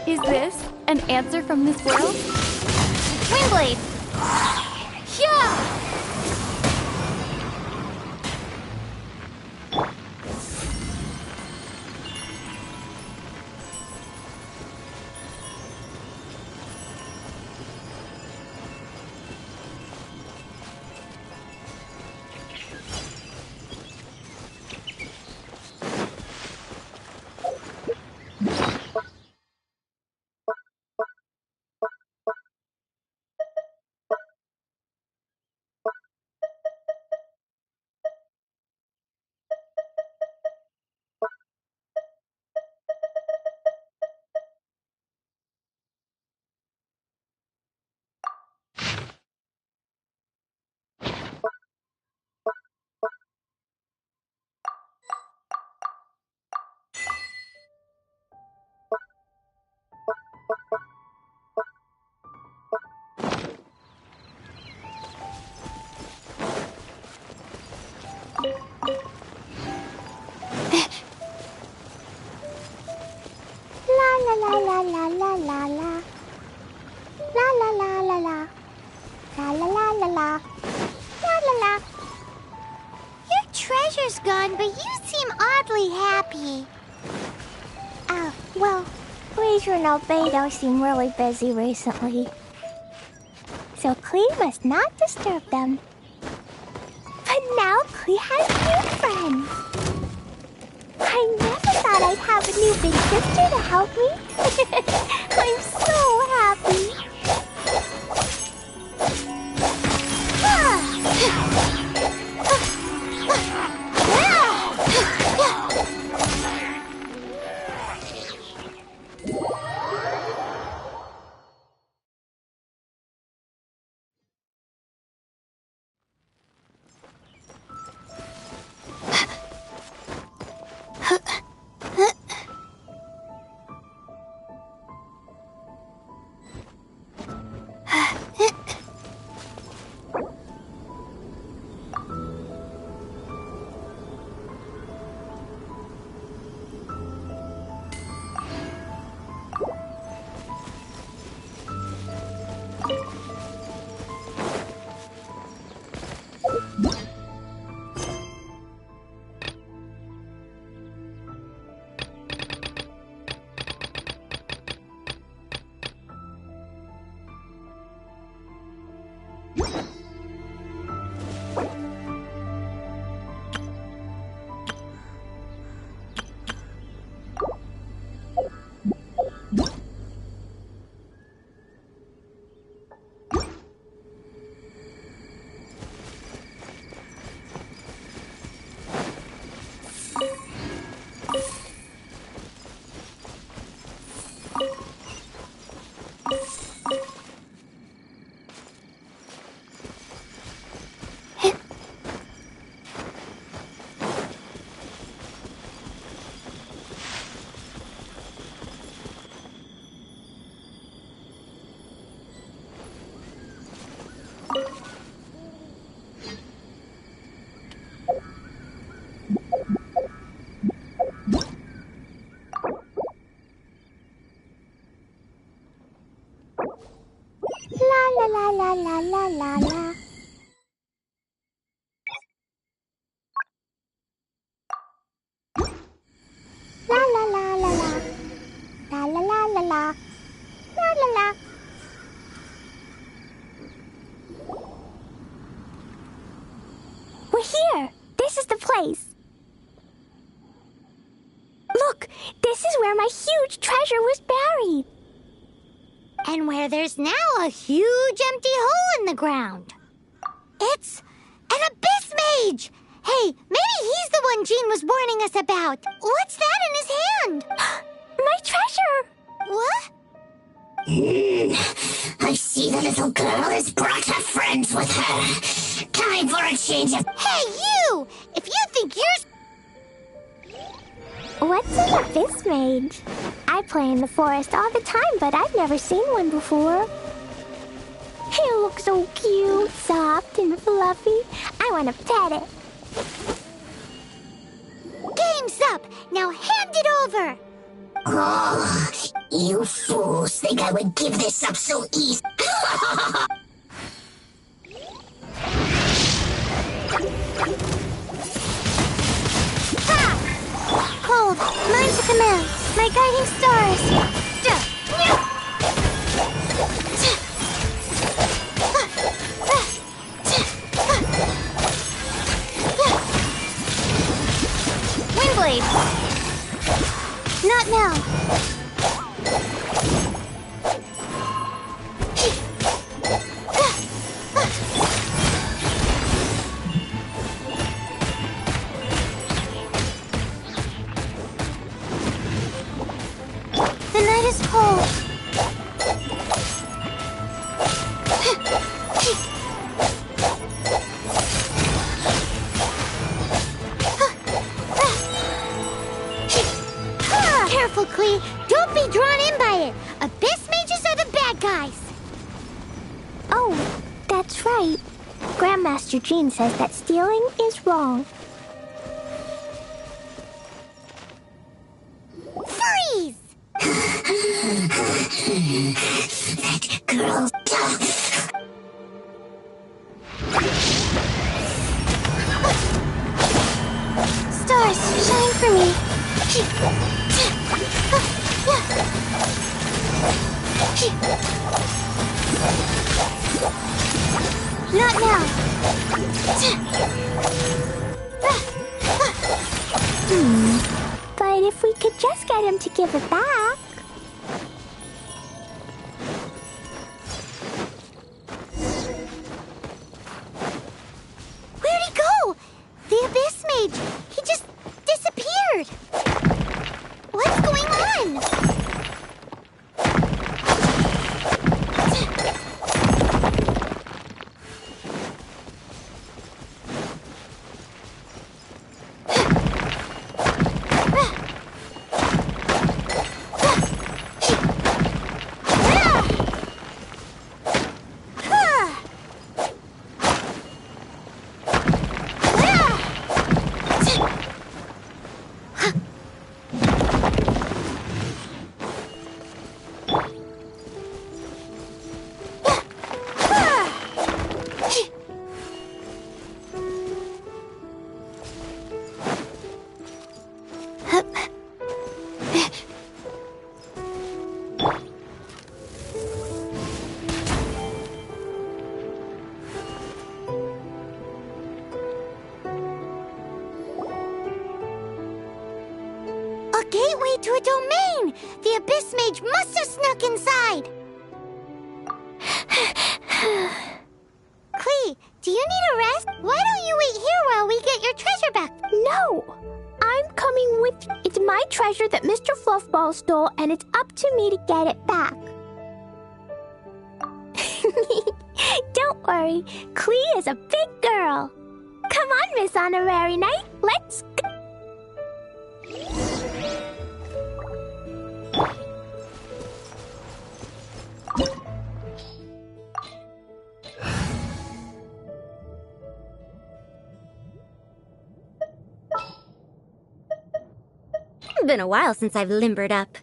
Is this an answer from this world? Windblade! Yeah! Gone, but you seem oddly happy. Oh, well, Glacier and Albedo seem really busy recently. So Klee must not disturb them. But now Klee has new friends. I never thought I'd have a new big sister to help me. I'm so happy. We're here. This is the place. Look, this is where my huge treasure was buried. And where there's now a huge empty hole in the ground. It's an abyss mage! Hey, maybe he's the one Jean was warning us about. What's that in his hand? My treasure! What? I see the little girl has brought her friends with her. Time for a change of... Hey, you! If you think you're... What's an abyss mage? I play in the forest all the time, but I've never seen one before. He looks so cute, soft and fluffy. I want to pet it. Game's up! Now hand it over! Oh, you fools think I would give this up so easy. Cold, mine's a command. My guiding stars. Windblade! Not now. The night is cold. Careful, Klee. Don't be drawn in by it. Abyss mages are the bad guys. Oh, that's right. Grandmaster Jean says that stealing is wrong. Freeze! That girl... Stars, shine for me. Not now. But if we could just get him to give it back... Where'd he go? The Abyss Mage. He just disappeared. What's going on? A gateway to a domain! The Abyss Mage must have snuck inside! Klee, do you need a rest? Why don't you wait here while we get your treasure back? No! I'm coming with you. It's my treasure that Mr. Fluffball stole, and it's up to me to get it back. Don't worry, Klee is a big girl. Come on, Miss Honorary Knight, let's go. Been a while since I've limbered up.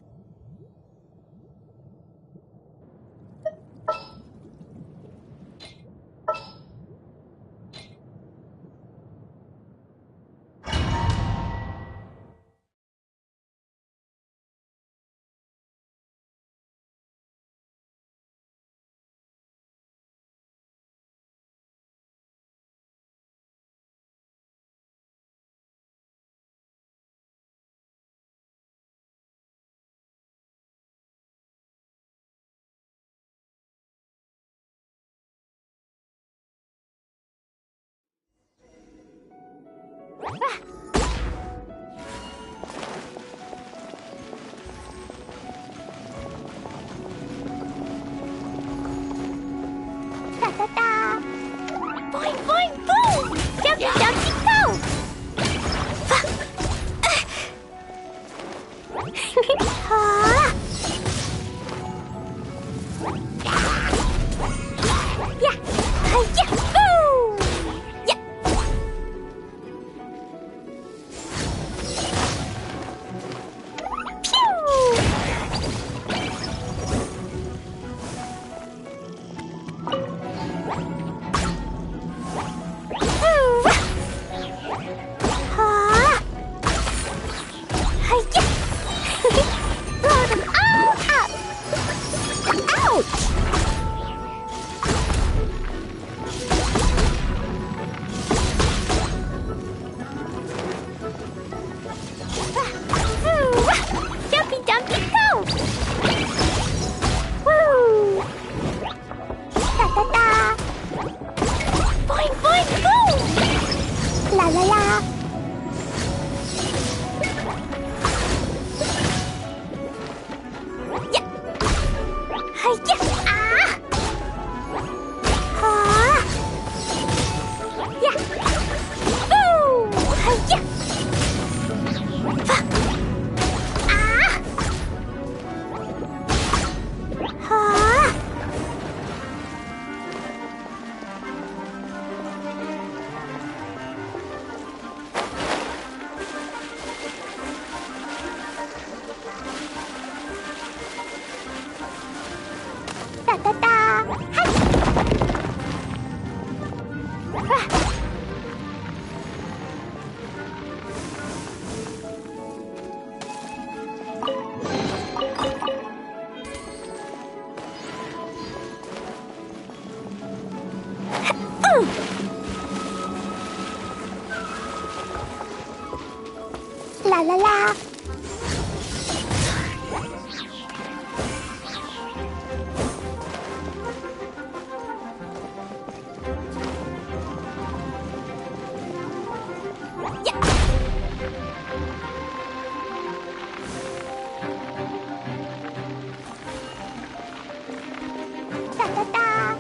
Ta-ta-ta! Boing, boing, boom! Jumpy, jumpy, go! Ah! Yeah! Yeah! Boo! Yeah! Blow them all up! Ouch! Jumpy, jumpy, go! Woo! Ta-ta-ta! Boing, boing, boom! La la la! Yeah! Hi-ya! Ah! Ah! Yeah! Boo! Hi-ya! Ah! Ah! Ta-ta-ta! Hi! Ah! Ooh! La la la! Yeah! Ta-ta-ta!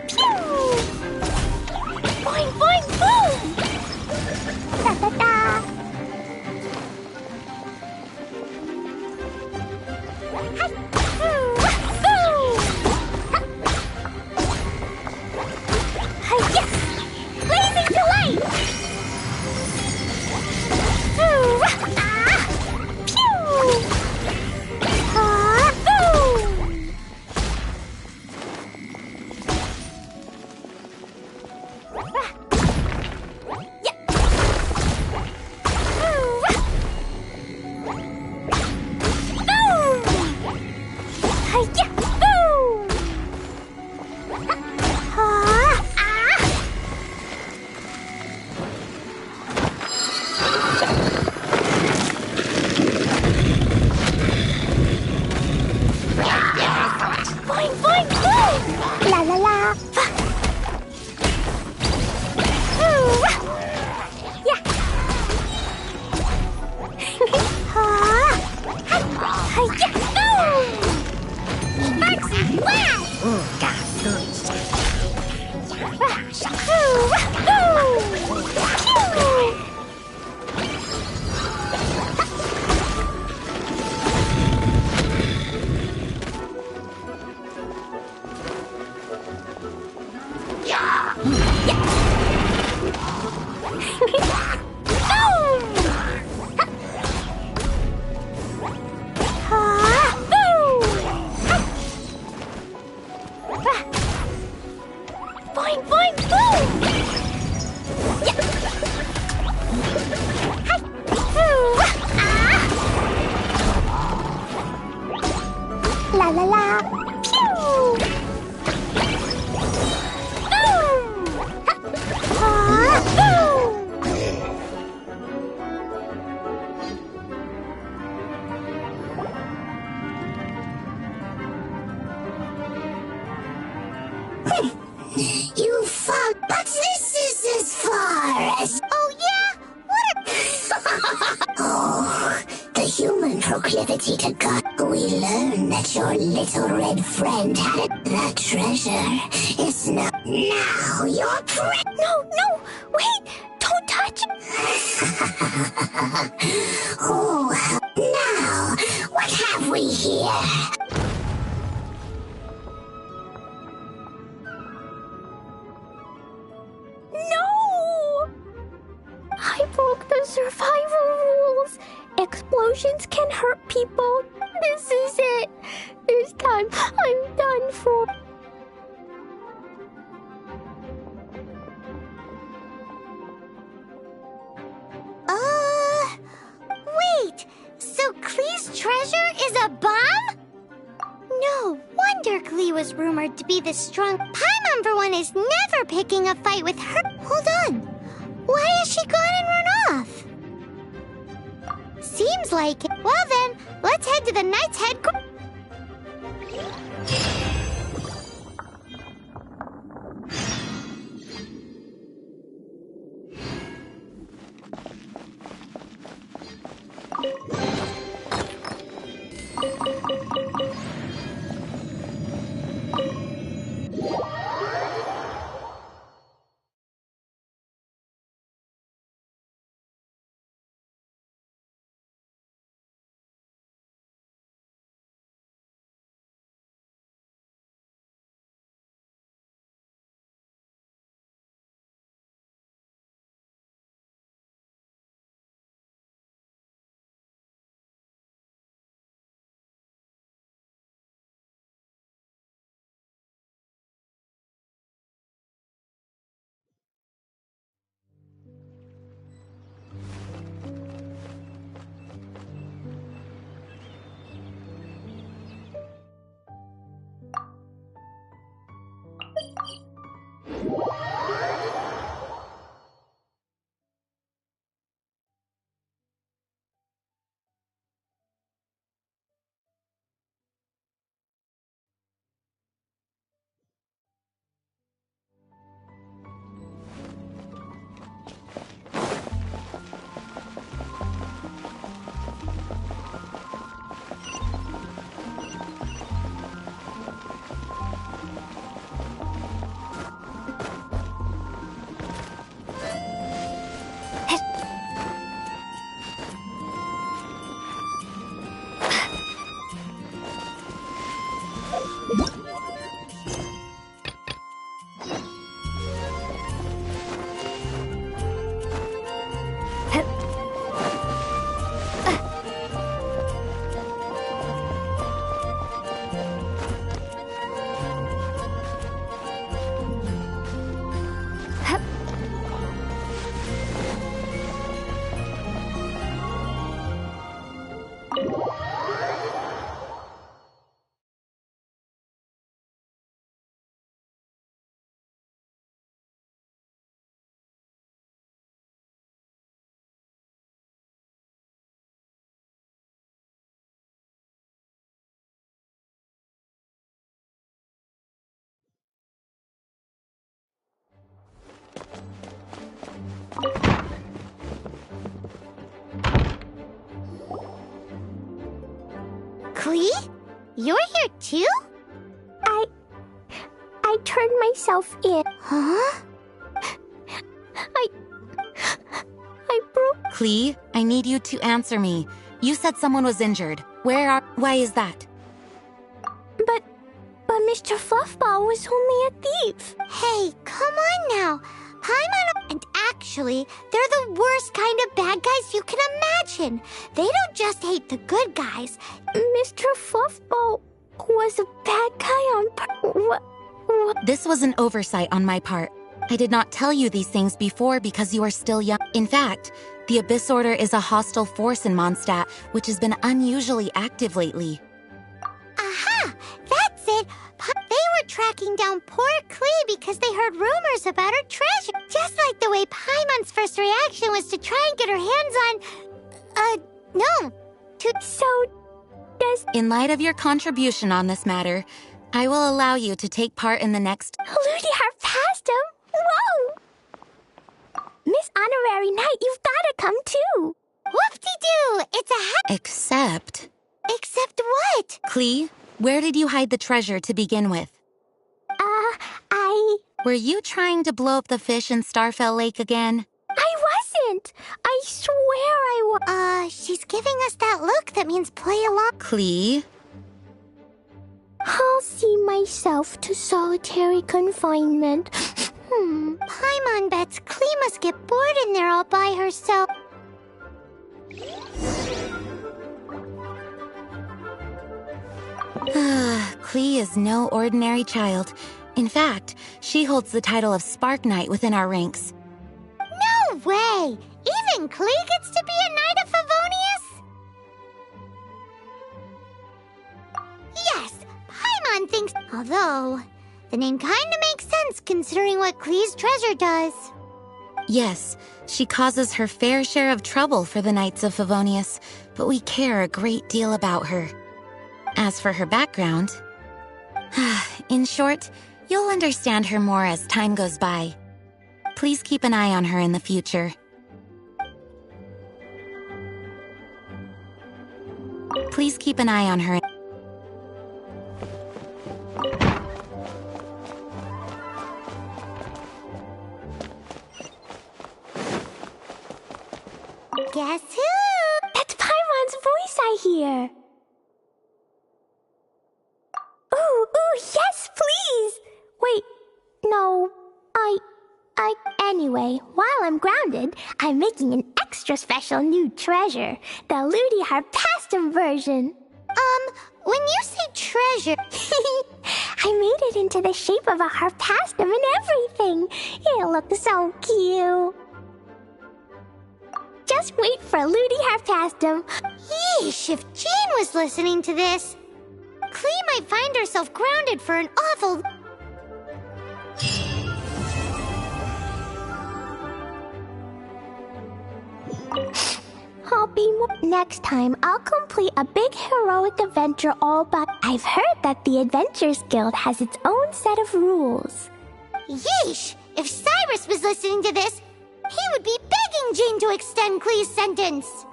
Pew! Boing, boing, boom! Ta-ta-ta! Hi! Boo! Ha! Hi-ya! Blazing delight! proclivity to God. We learned that your little red friend had it. That treasure is now your friend. No, wait, don't touch it. Oh, now, what have we here? No! I broke the survival rules. Explosions can hurt people. This is it. This time, I'm done for. Wait! So Klee's treasure is a bomb? No wonder Klee was rumored to be this strong. Paimon, for one, is never picking a fight with her. Hold on. Why has she gone and run off? Seems like it. Well then, let's head to the Knight's headquarters. Klee? You're here too? I turned myself in. Huh? I broke. Klee, I need you to answer me. You said someone was injured. Why is that? But Mr. Fluffball was only a thief. Hey, come on now. Paimon, and actually, they're the worst kind of bad guys you can imagine. They don't just hate the good guys. Mr. Fluffball was a bad guy on what? This was an oversight on my part. I did not tell you these things before because you are still young. In fact, the Abyss Order is a hostile force in Mondstadt, which has been unusually active lately. Aha! That's it! They were tracking down poor Klee because they heard rumors about her treasure. Just like the way Paimon's first reaction was to try and get her hands on... no. So, does... In light of your contribution on this matter, I will allow you to take part in the next... Ludi Harpastum? Whoa! Miss Honorary Knight, you've gotta come too. Whoop-de-doo! do. It's a Except... Except what? Klee, where did you hide the treasure to begin with? Were you trying to blow up the fish in Starfell Lake again? I wasn't! I swear I was. She's giving us that look that means play along. Klee? I'll see myself to solitary confinement. Paimon bets Klee must get bored in there all by herself. Klee is no ordinary child. In fact, she holds the title of Spark Knight within our ranks. No way! Even Klee gets to be a Knight of Favonius? Yes, Paimon thinks... Although, the name kinda makes sense considering what Klee's treasure does. Yes, she causes her fair share of trouble for the Knights of Favonius, but we care a great deal about her. As for her background... in short, you'll understand her more as time goes by. Please keep an eye on her in the future. Please keep an eye on her. Guess who? That's Paimon's voice I hear. Ooh, yes, please! Wait, no, Anyway, while I'm grounded, I'm making an extra special new treasure, the Ludi Harpastum version. When you say treasure... I made it into the shape of a harpastum and everything. It looks so cute. Just wait for Ludi Harpastum. Yeesh, if Jean was listening to this... Klee might find herself grounded for an awful... I'll be more... Next time, I'll complete a big heroic adventure all by... I've heard that the Adventures Guild has its own set of rules. Yeesh! If Cyrus was listening to this, he would be begging Jean to extend Klee's sentence.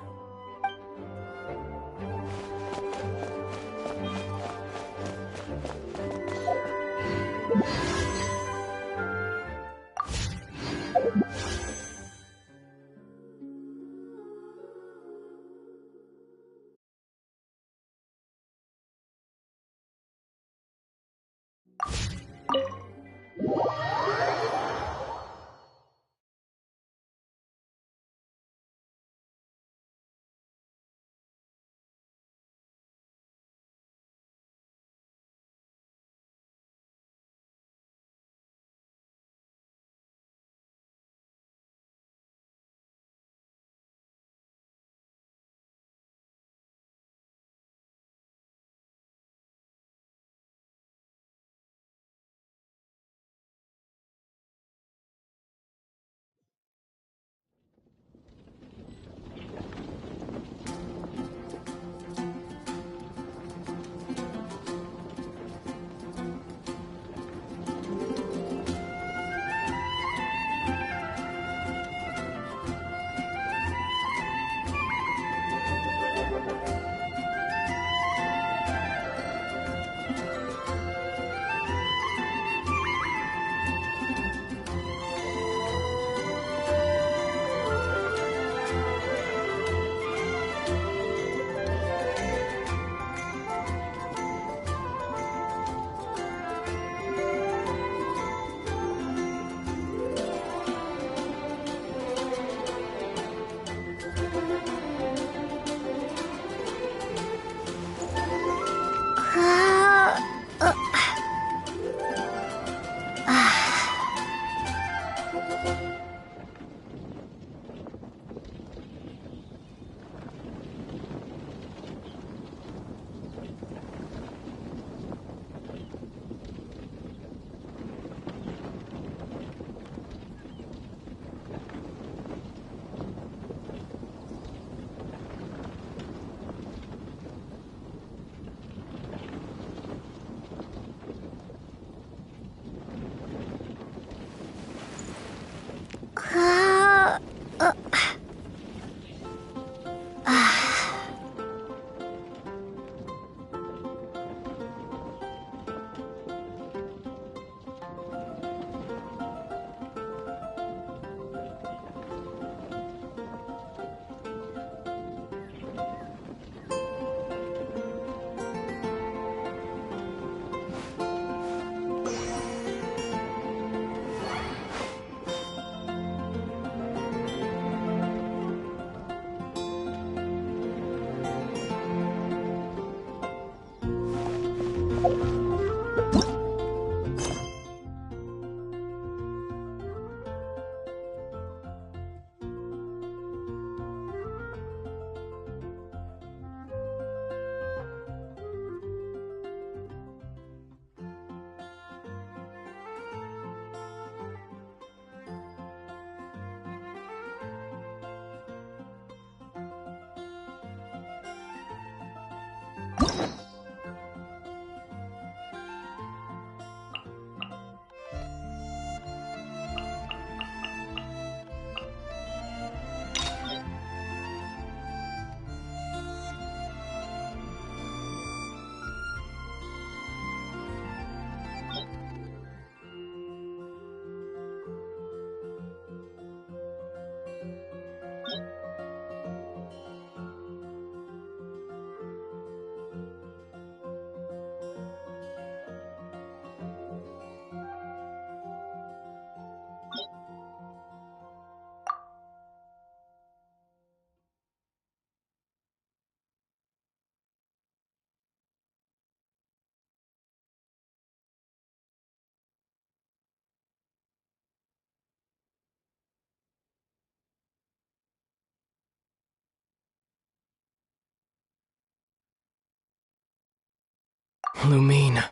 Lumine.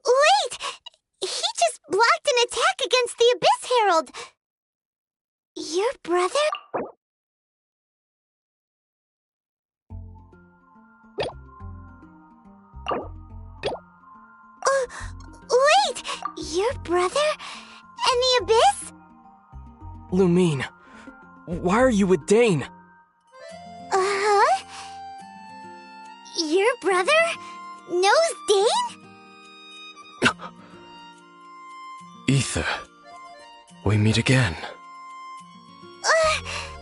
Wait! He just blocked an attack against the Abyss Herald! Your brother? Wait! Your brother? And the Abyss? Lumine, why are you with Dane? Uh-huh? Your brother knows Dane? Ether, we meet again.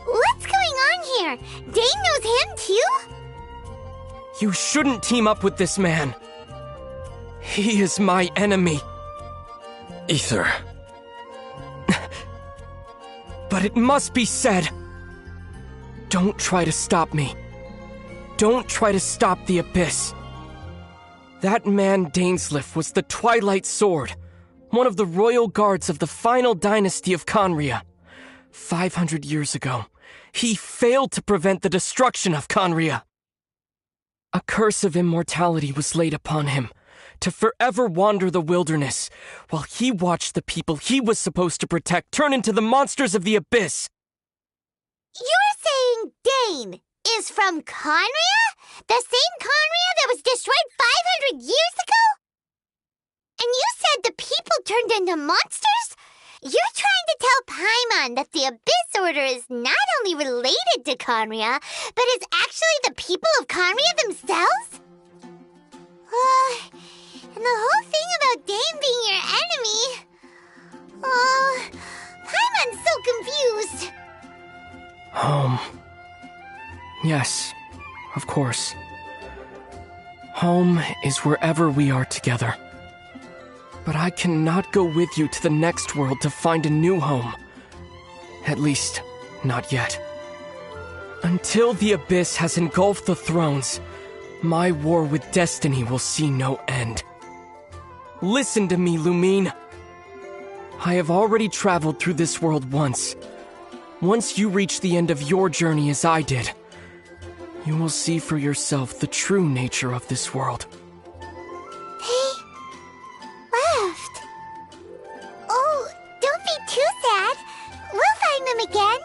What's going on here? Dane knows him too? You shouldn't team up with this man. He is my enemy. Ether. But it must be said. Don't try to stop me. Don't try to stop the Abyss. That man Dainsleif was the Twilight Sword, one of the royal guards of the final dynasty of Conria. 500 years ago, he failed to prevent the destruction of Conria. A curse of immortality was laid upon him, to forever wander the wilderness, while he watched the people he was supposed to protect turn into the monsters of the Abyss. You're saying Dane is from Conria? The same Conria that was destroyed 500 years ago? And you said the people turned into monsters? You're trying to tell Paimon that the Abyss Order is not only related to Conria, but is actually the people of Conria themselves? And the whole thing about Dane being your enemy... Paimon's so confused. Home. Yes, of course. Home is wherever we are together. But I cannot go with you to the next world to find a new home. At least, not yet. Until the Abyss has engulfed the thrones, my war with destiny will see no end. Listen to me, Lumine. I have already traveled through this world once. Once you reach the end of your journey as I did, you will see for yourself the true nature of this world. They left. Oh, don't be too sad. We'll find them again.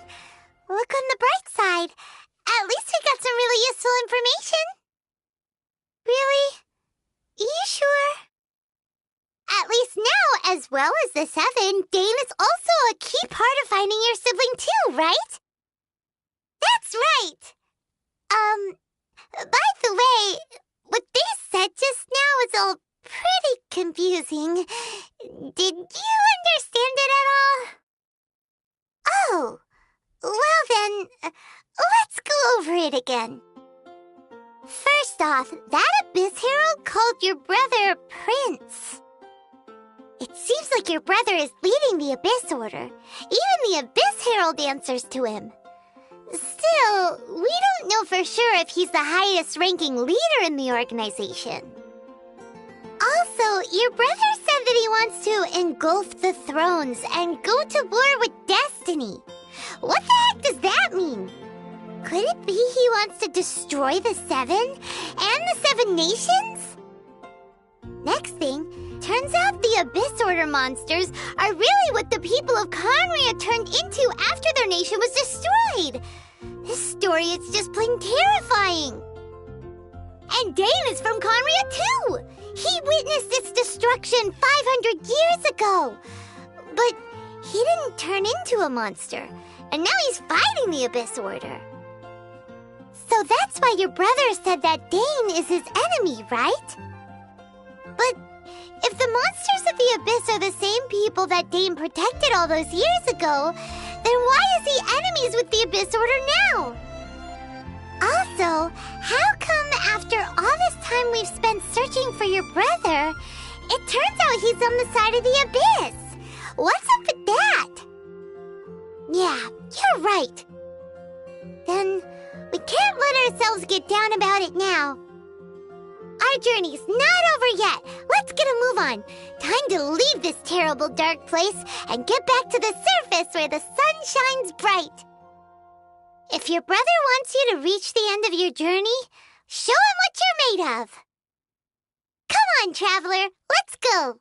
Look on the bright side. At least we got some really useful information. Really? You sure? At least now, as well as the 7, Dane is also a key part of finding your sibling too, right? That's right! By the way, what they said just now is all pretty confusing. Did you understand it at all? Oh, well then, let's go over it again. First off, that Abyss Herald called your brother Prince. It seems like your brother is leading the Abyss Order. Even the Abyss Herald answers to him. Still, we don't know for sure if he's the highest-ranking leader in the organization. Also, your brother said that he wants to engulf the thrones and go to war with destiny. What the heck does that mean? Could it be he wants to destroy the 7 and the 7 nations? Next thing, turns out the Abyss Order monsters are really what the people of Conria turned into after their nation was destroyed. This story is just plain terrifying. And Dane is from Conria too. He witnessed its destruction 500 years ago. But he didn't turn into a monster. And now he's fighting the Abyss Order. So that's why your brother said that Dane is his enemy, right? But if the monsters of the Abyss are the same people that Dane protected all those years ago, then why is he enemies with the Abyss Order now? Also, how come after all this time we've spent searching for your brother, it turns out he's on the side of the Abyss? What's up with that? Yeah, you're right. Then we can't let ourselves get down about it now. Our journey's not over yet. Let's get a move on. Time to leave this terrible dark place and get back to the surface where the sun shines bright. If your brother wants you to reach the end of your journey, show him what you're made of. on, Traveler. Let's go.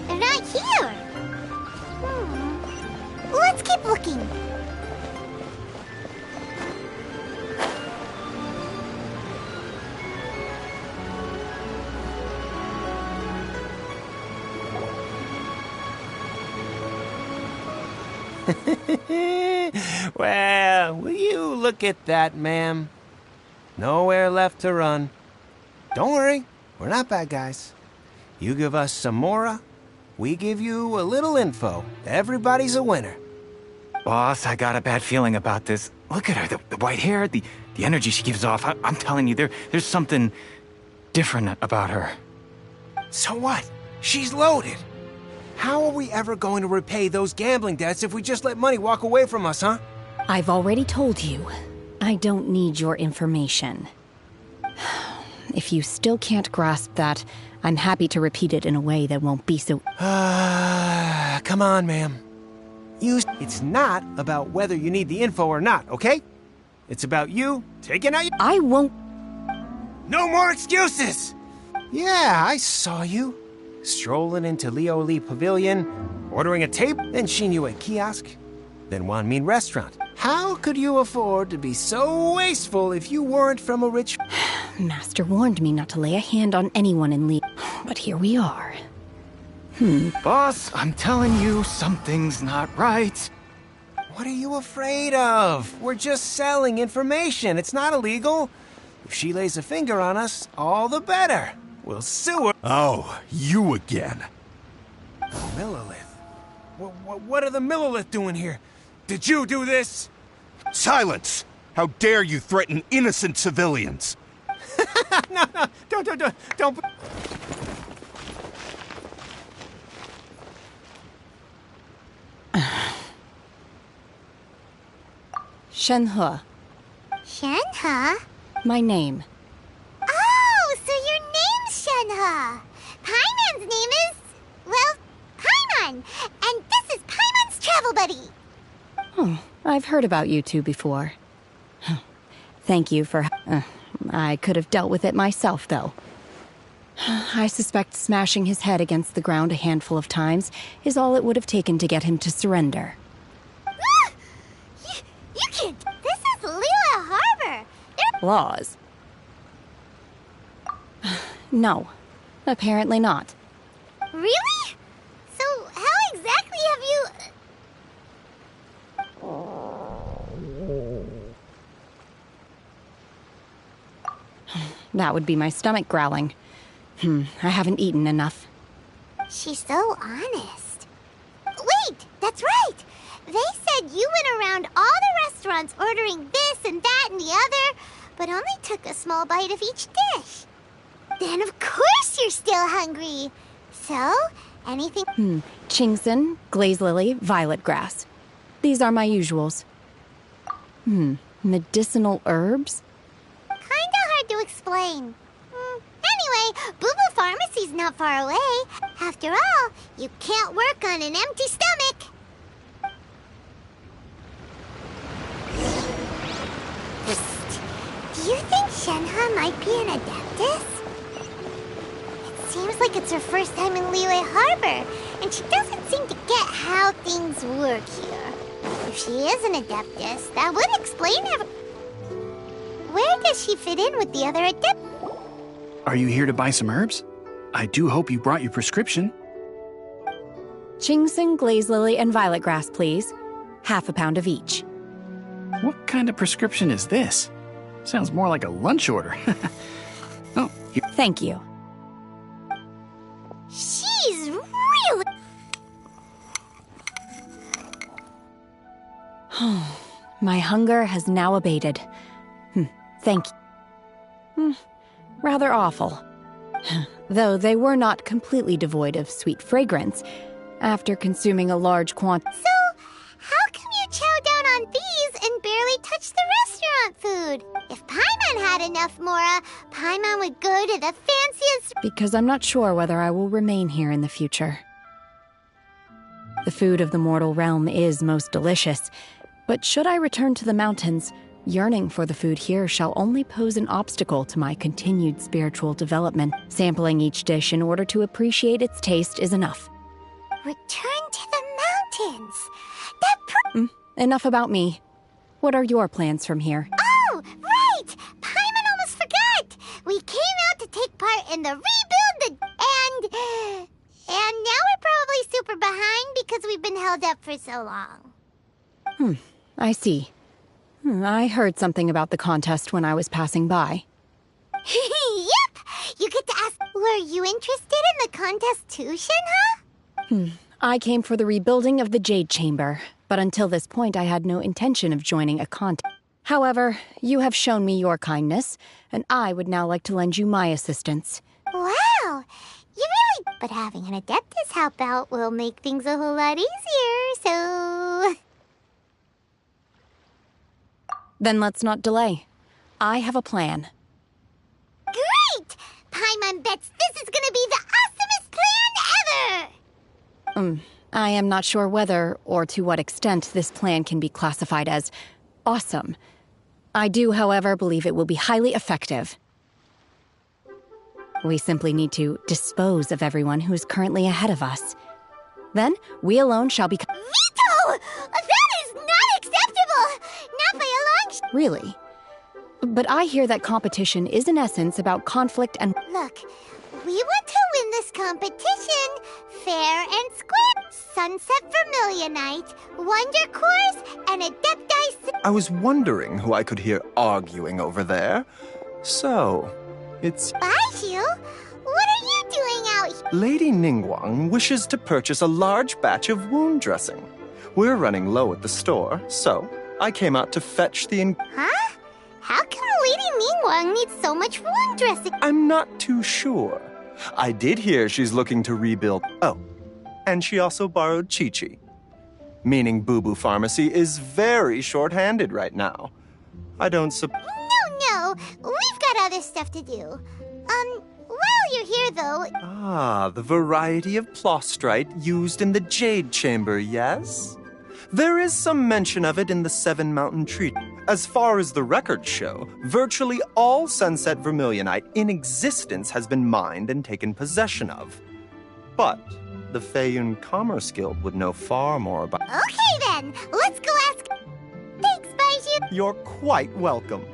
They're not here. Let's keep looking. Well, will you look at that, ma'am? Nowhere left to run. Don't worry, we're not bad guys. You give us some mora, we give you a little info. Everybody's a winner. Boss, I got a bad feeling about this. Look at her, the white hair, the energy she gives off. I'm telling you, there's something different about her. So what? She's loaded. How are we ever going to repay those gambling debts if we just let money walk away from us, huh? I've already told you, I don't need your information. If you still can't grasp that, I'm happy to repeat it in a way that won't be so... Come on, ma'am. It's not about whether you need the info or not, okay? It's about you taking out your... I won't... No more excuses! Yeah, I saw you. Strolling into Leo Lee Pavilion, ordering a table, then Shinyu at kiosk, then Wanmin restaurant. How could you afford to be so wasteful if you weren't from a rich... Master warned me not to lay a hand on anyone in Lee, but here we are. Boss, I'm telling you, something's not right. What are you afraid of? We're just selling information. It's not illegal. If she lays a finger on us, all the better. We'll sue her. Oh, you again. Millilith? What are the Millilith doing here? Did you do this? Silence! How dare you threaten innocent civilians? No, don't. Shenhe, Shenhe? my name. Oh, so your name's Shenhe. Paimon's name is, well, Paimon. And this is Paimon's travel buddy. Oh, I've heard about you two before. Thank you for... I could have dealt with it myself, though. I suspect smashing his head against the ground a handful of times is all it would have taken to get him to surrender. You can't... This is Lila Harbor. Laws? No, apparently not. Really? So how exactly have you... That would be my stomach growling. I haven't eaten enough. She's so honest. Wait, that's right! They said you went around all the restaurants ordering this and that and the other, but only took a small bite of each dish. Then of course you're still hungry. So, anything? Chingson, glaze lily, violet grass. These are my usuals. Medicinal herbs? Kinda hard to explain. Anyway, Boo Boo Pharmacy's not far away. After all, you can't work on an empty stomach. Do you think Shenhe might be an Adeptus? It seems like it's her first time in Liyue Harbor, and she doesn't seem to get how things work here. If she is an Adeptus, that would explain her. Where does she fit in with the other Adeptus? Are you here to buy some herbs? I do hope you brought your prescription. Chingson, glaze lily, and violet grass, please. Half a pound of each. What kind of prescription is this? Sounds more like a lunch order. Oh, here. Thank you. She's really... My hunger has now abated. Thank you. Rather awful. Though they were not completely devoid of sweet fragrance after consuming a large quantity. So, how come you chow down on these and barely touch the restaurant food? If Paimon had enough Mora, Paimon would go to the fanciest... Because I'm not sure whether I will remain here in the future. The food of the mortal realm is most delicious, but should I return to the mountains, yearning for the food here shall only pose an obstacle to my continued spiritual development. Sampling each dish in order to appreciate its taste is enough. Return to the mountains! Enough about me. What are your plans from here? Oh, right! Paimon almost forgot! We came out to take part in the rebuild and now we're probably super behind because we've been held up for so long. I see. I heard something about the contest when I was passing by. Yep! You get to ask, were you interested in the contest too, Shenhe? I came for the rebuilding of the Jade Chamber, but until this point I had no intention of joining a contest. However, you have shown me your kindness, and I would now like to lend you my assistance. Wow! You really... But having an Adeptus help out will make things a whole lot easier, so... Then let's not delay. I have a plan. Great! Paimon bets this is gonna be the awesomest plan ever! I am not sure whether or to what extent this plan can be classified as awesome. I do, however, believe it will be highly effective. We simply need to dispose of everyone who is currently ahead of us. Then, we alone shall be... Veto! That is not acceptable! Not by a long shot! Really? But I hear that competition is in essence about conflict and... Look, we want to win this competition fair and square. Sunset Vermilionite, Wonder Course, and Adepti... I was wondering who I could hear arguing over there. So, it's... Baiju? What are you doing out here? Lady Ningguang wishes to purchase a large batch of wound dressing. We're running low at the store, so I came out to fetch the... Huh? How come Lady Ningguang needs so much wound dressing? I'm not too sure. I did hear she's looking to rebuild... Oh, and she also borrowed Chi-Chi. Meaning Boo Boo Pharmacy is very short-handed right now. I don't No, we've got other stuff to do. While you're here, though... Ah, the variety of plostrite used in the Jade Chamber, yes? There is some mention of it in the Seven Mountain Treaty. As far as the records show, virtually all Sunset Vermilionite in existence has been mined and taken possession of. But the Feiyun Commerce Guild would know far more about... Okay, then. Let's go ask... Thanks, Baiju. You're quite welcome.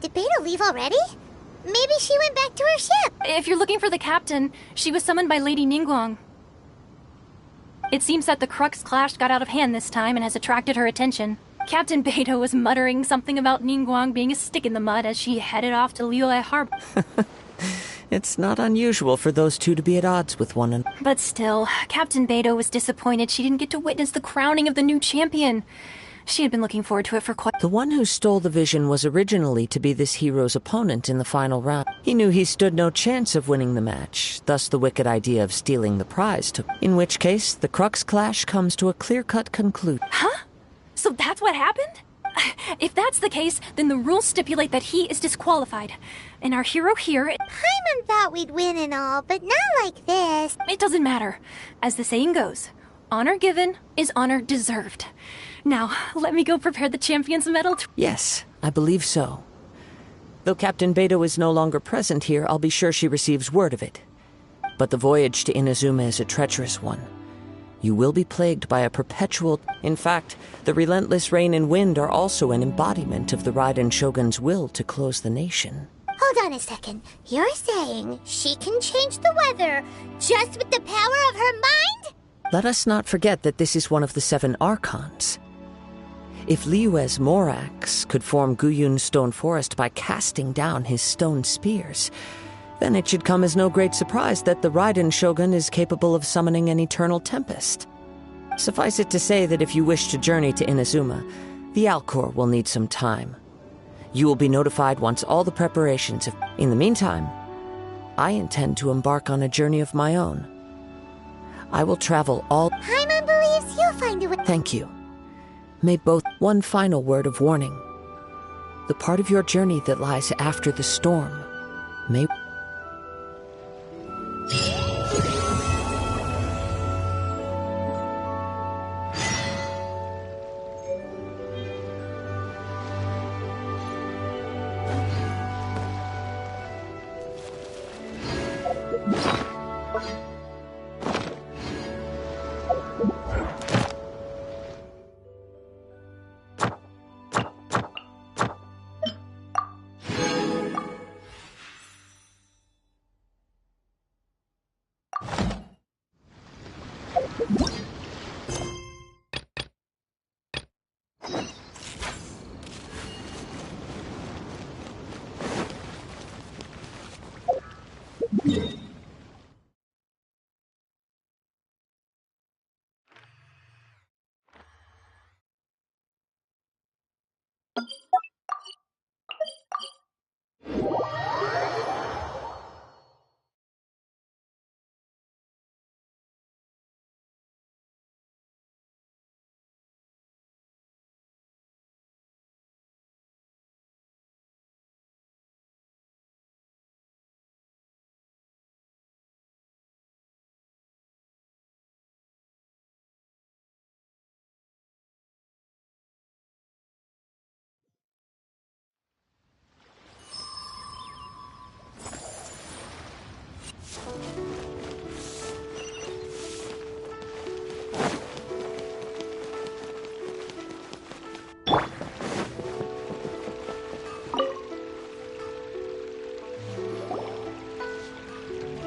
Did Beta leave already? Maybe she went back to her ship. If you're looking for the captain, she was summoned by Lady Ningguang. It seems that the Crux clash got out of hand this time and has attracted her attention. Captain Beta was muttering something about Ningguang being a stick in the mud as she headed off to Liyue Harbor. It's not unusual for those two to be at odds with one another. But still, Captain Beta was disappointed she didn't get to witness the crowning of the new champion. She had been looking forward to it for quite... The one who stole the vision was originally to be this hero's opponent in the final round. He knew he stood no chance of winning the match, thus the wicked idea of stealing the prize took. In which case, the Crux clash comes to a clear-cut conclusion. Huh? So that's what happened? If that's the case, then the rules stipulate that he is disqualified. And our hero here... Paimon thought we'd win and all, but not like this. It doesn't matter. As the saying goes, honor given is honor deserved. Now, let me go prepare the champion's medal. Yes, I believe so. Though Captain Beto is no longer present here, I'll be sure she receives word of it. But the voyage to Inazuma is a treacherous one. You will be plagued by a perpetual... In fact, the relentless rain and wind are also an embodiment of the Raiden Shogun's will to close the nation. Hold on a second. You're saying she can change the weather just with the power of her mind? Let us not forget that this is one of the 7 Archons. If Liyue's Morax could form Guyun's stone forest by casting down his stone spears, then it should come as no great surprise that the Raiden Shogun is capable of summoning an eternal tempest. Suffice it to say that if you wish to journey to Inazuma, the Alcor will need some time. You will be notified once all the preparations have... In the meantime, I intend to embark on a journey of my own. I will travel all... Paimon believes you'll find a way... Thank you. May both... One final word of warning. The part of your journey that lies after the storm may...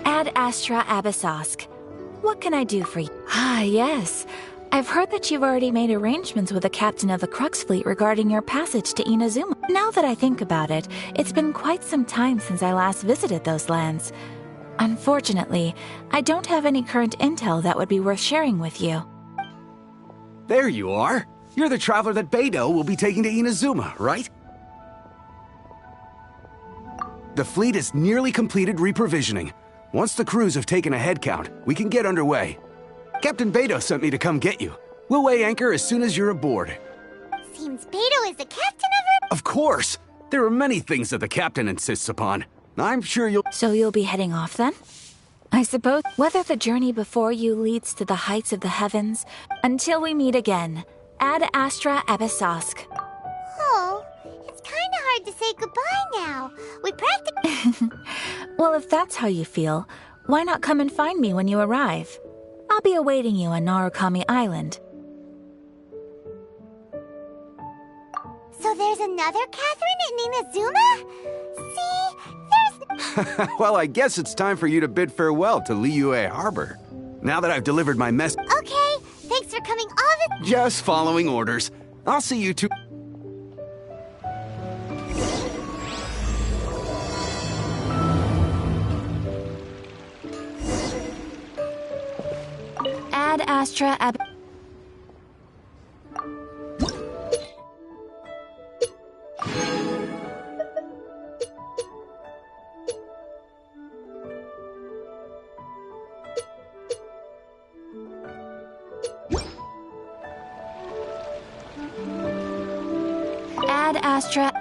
Ad Astra Abyssosk. What can I do for you? Ah, yes. I've heard that you've already made arrangements with the captain of the Crux fleet regarding your passage to Inazuma. Now that I think about it, it's been quite some time since I last visited those lands. Unfortunately, I don't have any current intel that would be worth sharing with you. There you are. You're the traveler that Beidou will be taking to Inazuma, right? The fleet is nearly completed reprovisioning. Once the crews have taken a head count, we can get underway. Captain Beidou sent me to come get you. We'll weigh anchor as soon as you're aboard. Seems Beidou is the captain of her... Of course! There are many things that the captain insists upon. I'm sure you'll... So you'll be heading off then? I suppose whether the journey before you leads to the heights of the heavens, until we meet again, Ad Astra Abyssosk. Oh, it's kind of hard to say goodbye now. We practically... Well, if that's how you feel, why not come and find me when you arrive? I'll be awaiting you on Narukami Island. So there's another Catherine in Inazuma? See, there's... Well, I guess it's time for you to bid farewell to Liyue Harbor. Now that I've delivered my mess... Okay, thanks for coming all the... Just following orders. I'll see you two... Ad Astra Ab... Ad Astra...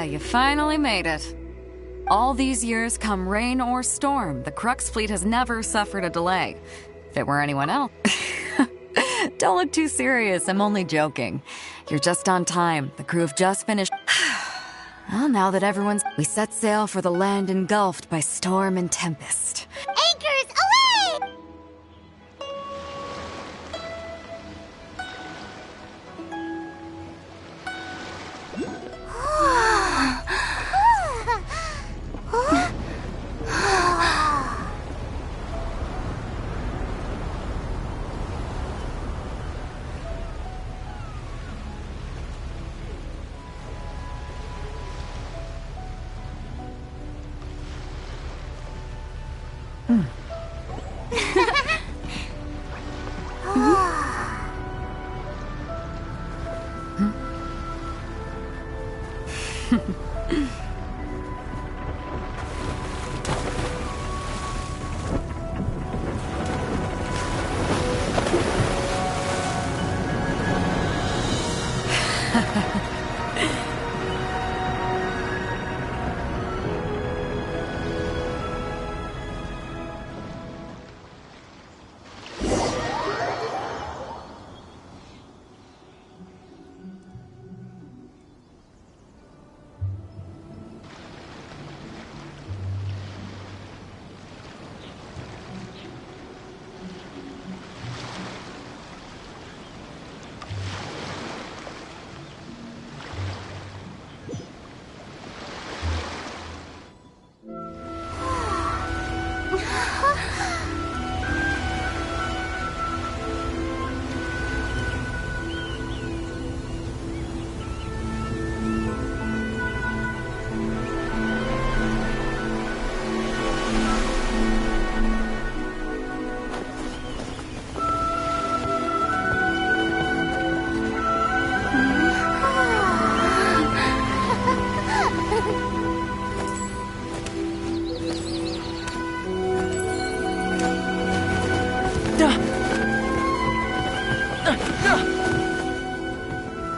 You finally made it. All these years, come rain or storm, the Crux fleet has never suffered a delay. If it were anyone else... Don't look too serious, I'm only joking. You're just on time. The crew have just finished... Well, now that everyone's... We set sail for the land engulfed by storm and tempest. Anchors, away!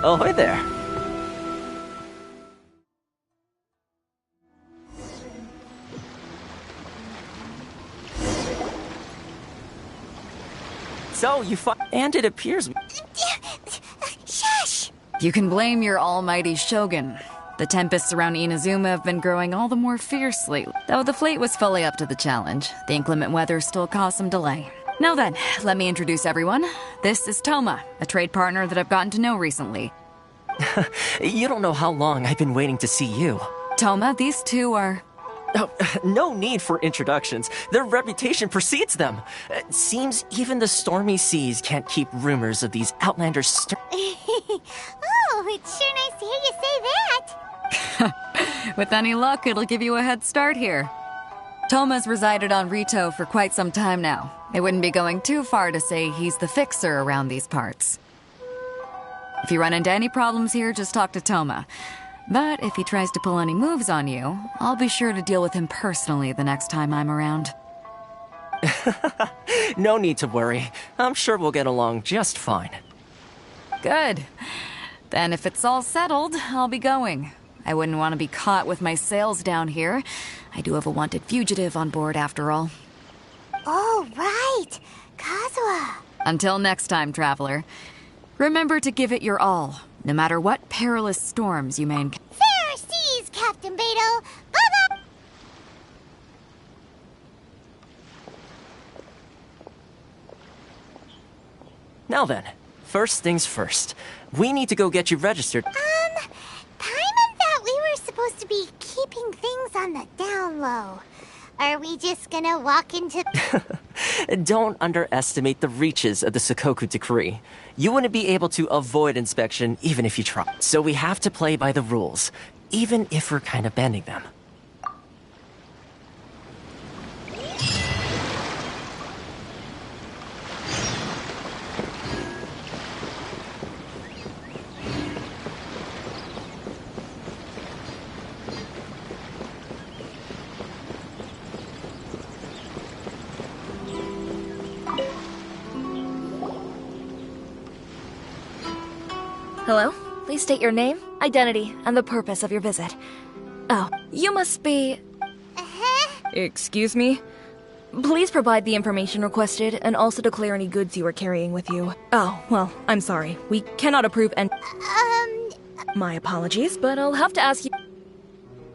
Ahoy there. So, and it appears... Shush! You can blame your almighty Shogun. The tempests around Inazuma have been growing all the more fiercely. Though the fleet was fully up to the challenge, the inclement weather still caused some delay. Now then, let me introduce everyone. This is Toma, a trade partner that I've gotten to know recently. You don't know how long I've been waiting to see you. Toma, these two are... Oh, no need for introductions. Their reputation precedes them. Seems even the stormy seas can't keep rumors of these outlanders Oh, it's sure nice to hear you say that. With any luck, it'll give you a head start here. Toma's resided on Rito for quite some time now. It wouldn't be going too far to say he's the fixer around these parts. If you run into any problems here, just talk to Toma. But if he tries to pull any moves on you, I'll be sure to deal with him personally the next time I'm around. No need to worry. I'm sure we'll get along just fine. Good. Then if it's all settled, I'll be going. I wouldn't want to be caught with my sails down here. I do have a wanted fugitive on board after all. Oh, right. Kazuha. Until next time, traveler. Remember to give it your all, no matter what perilous storms you may encounter. Fair seas, Captain Beidou. Bye-bye. Now then, first things first. We need to go get you registered. Paimon thought we were supposed to be keeping things on the down low. Are we just gonna walk into... Don't underestimate the reaches of the Sakoku Decree. You wouldn't be able to avoid inspection even if you tried. So we have to play by the rules, even if we're kind of bending them. Hello? Please state your name, identity, and the purpose of your visit. Oh, you must be... Excuse me? Please provide the information requested and also declare any goods you are carrying with you. Oh, well, I'm sorry. We cannot approve and... My apologies, but I'll have to ask you...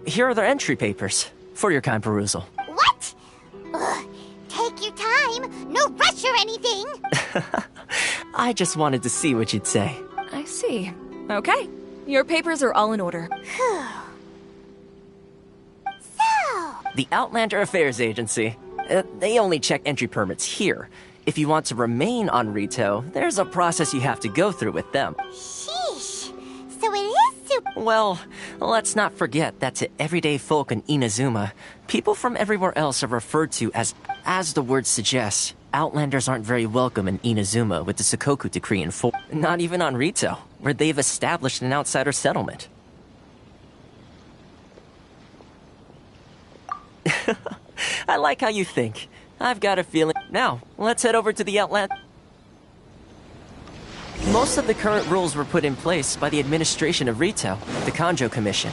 Here are the entry papers, for your kind perusal. What? Ugh, take your time. No rush or anything. I just wanted to see what you'd say. I see. Okay. Your papers are all in order. The Outlander Affairs Agency. They only check entry permits here. If you want to remain on Rito, there's a process you have to go through with them. Sheesh. So it is super... Well, let's not forget that to everyday folk in Inazuma, people from everywhere else are referred to as the word suggests, Outlanders aren't very welcome in Inazuma with the Sakoku Decree in force. Not even on Rito, where they've established an outsider settlement. I like how you think. I've got a feeling. Now, let's head over to the Outland. Most of the current rules were put in place by the administration of Rito, the Kanjo Commission.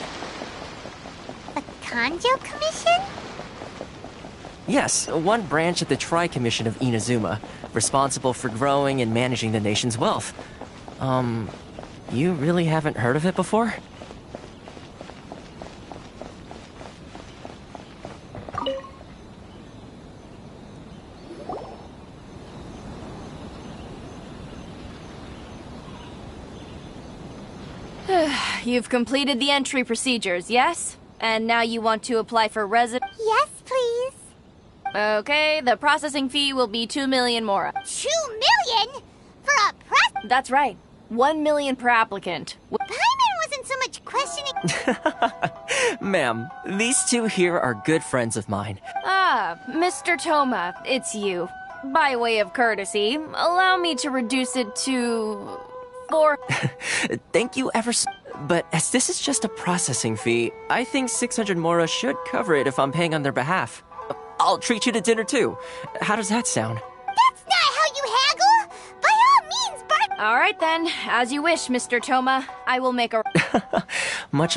The Kanjo Commission? Yes, one branch of the Tri-Commission of Inazuma, responsible for growing and managing the nation's wealth. You really haven't heard of it before? You've completed the entry procedures, yes? And now you want to apply for resident... Yes, please. Okay, the processing fee will be 2 million mora. 2 million? For a press... That's right. 1 million per applicant. Paimon wasn't so much questioning... Ma'am, these two here are good friends of mine. Ah, Mr. Toma, it's you. By way of courtesy, allow me to reduce it to... 4... Thank you ever so... But as this is just a processing fee, I think 600 mora should cover it if I'm paying on their behalf. I'll treat you to dinner too. How does that sound? That's not how you haggle! By all means, Bart... All right then, as you wish, Mr. Toma. I will make a... Much...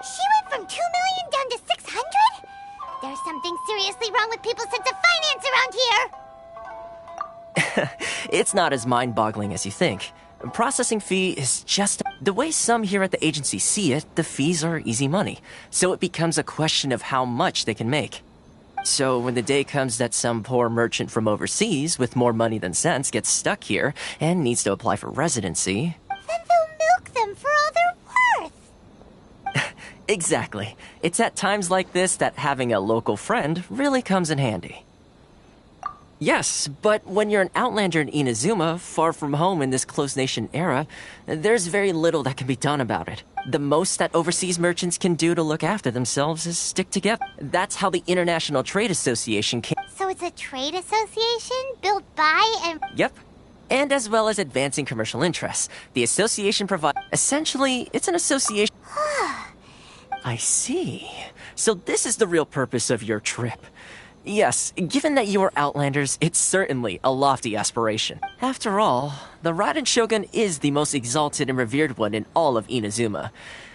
She went from 2 million down to 600? There's something seriously wrong with people's sense of finance around here! It's not as mind-boggling as you think. A processing fee is just... The way some here at the agency see it, the fees are easy money. So it becomes a question of how much they can make. So when the day comes that some poor merchant from overseas with more money than sense gets stuck here and needs to apply for residency... Then they'll milk them for all they're worth! Exactly. It's at times like this that having a local friend really comes in handy. Yes, but when you're an outlander in Inazuma, far from home in this closed nation era, there's very little that can be done about it. The most that overseas merchants can do to look after themselves is stick together. That's how the International Trade Association came. So it's a trade association built by and... Yep. And as well as advancing commercial interests. The association provides... Essentially, it's an association... I see. So this is the real purpose of your trip. Yes, given that you are Outlanders, it's certainly a lofty aspiration. After all, the Raiden Shogun is the most exalted and revered one in all of Inazuma.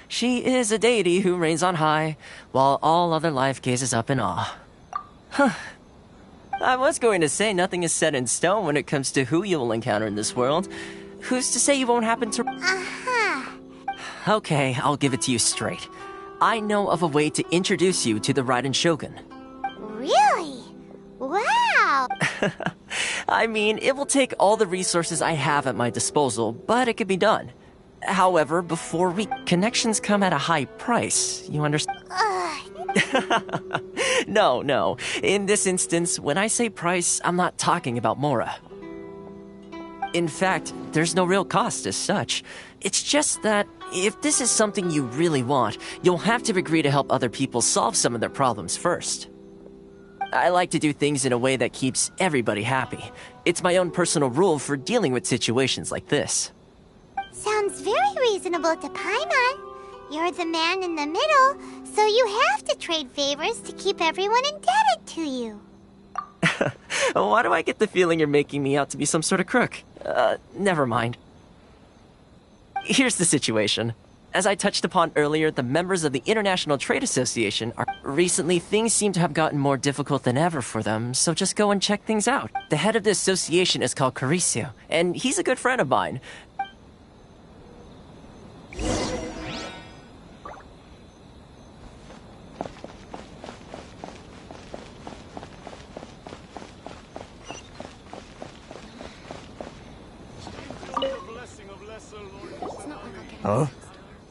She is a deity who reigns on high, while all other life gazes up in awe. Huh. I was going to say nothing is set in stone when it comes to who you will encounter in this world. Who's to say you won't happen to... Okay, I'll give it to you straight. I know of a way to introduce you to the Raiden Shogun. Really? Wow! I mean, it will take all the resources I have at my disposal, but it could be done. However, connections come at a high price, you understand? No. In this instance, when I say price, I'm not talking about Mora. In fact, there's no real cost as such. It's just that if this is something you really want, you'll have to agree to help other people solve some of their problems first. I like to do things in a way that keeps everybody happy. It's my own personal rule for dealing with situations like this. Sounds very reasonable to Paimon. You're the man in the middle, so you have to trade favors to keep everyone indebted to you. Why do I get the feeling you're making me out to be some sort of crook? Never mind. Here's the situation. As I touched upon earlier, the members of the International Trade Association are... Recently, things seem to have gotten more difficult than ever for them, so just go and check things out. The head of the association is called Carisio, and he's a good friend of mine. Huh?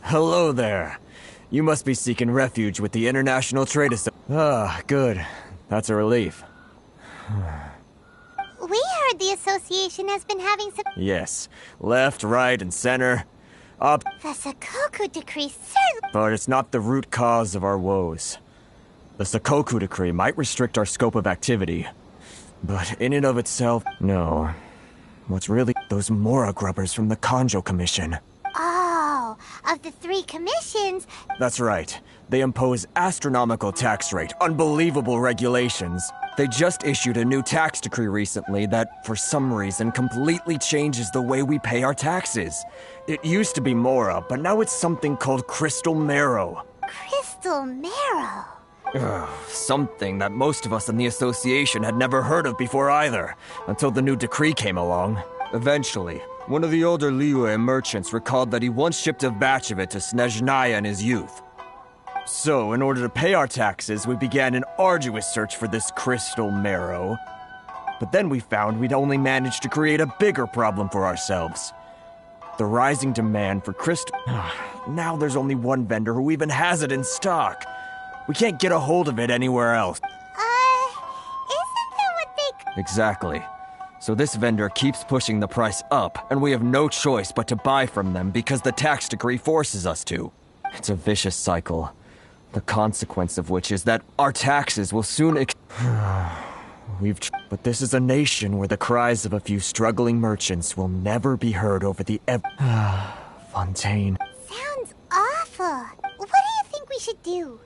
Hello there. You must be seeking refuge with the International Trade Association. Ah, good. That's a relief. We heard the association has been having some... Yes. Left, right, and center. Up. The Sakoku Decree certainly... But it's not the root cause of our woes. The Sakoku Decree might restrict our scope of activity. But in and of itself, no. What's really... Those Mora grubbers from the Kanjo Commission. Oh, of the 3 commissions... That's right. They impose astronomical tax rate, unbelievable regulations. They just issued a new tax decree recently that, for some reason, completely changes the way we pay our taxes. It used to be Mora, but now it's something called Crystal Marrow. Crystal Marrow? Something that most of us in the association had never heard of before either, until the new decree came along. Eventually, one of the older Liyue merchants recalled that he once shipped a batch of it to Snezhnaya in his youth. So, in order to pay our taxes, we began an arduous search for this crystal marrow. But then we found we'd only managed to create a bigger problem for ourselves. The rising demand for crystal... Now there's only one vendor who even has it in stock. We can't get a hold of it anywhere else. Isn't that what they... Exactly. So this vendor keeps pushing the price up, and we have no choice but to buy from them because the tax decree forces us to. It's a vicious cycle. The consequence of which is that our taxes will soon But this is a nation where the cries of a few struggling merchants will never be heard over the Fontaine. Sounds awful. What do you think we should do?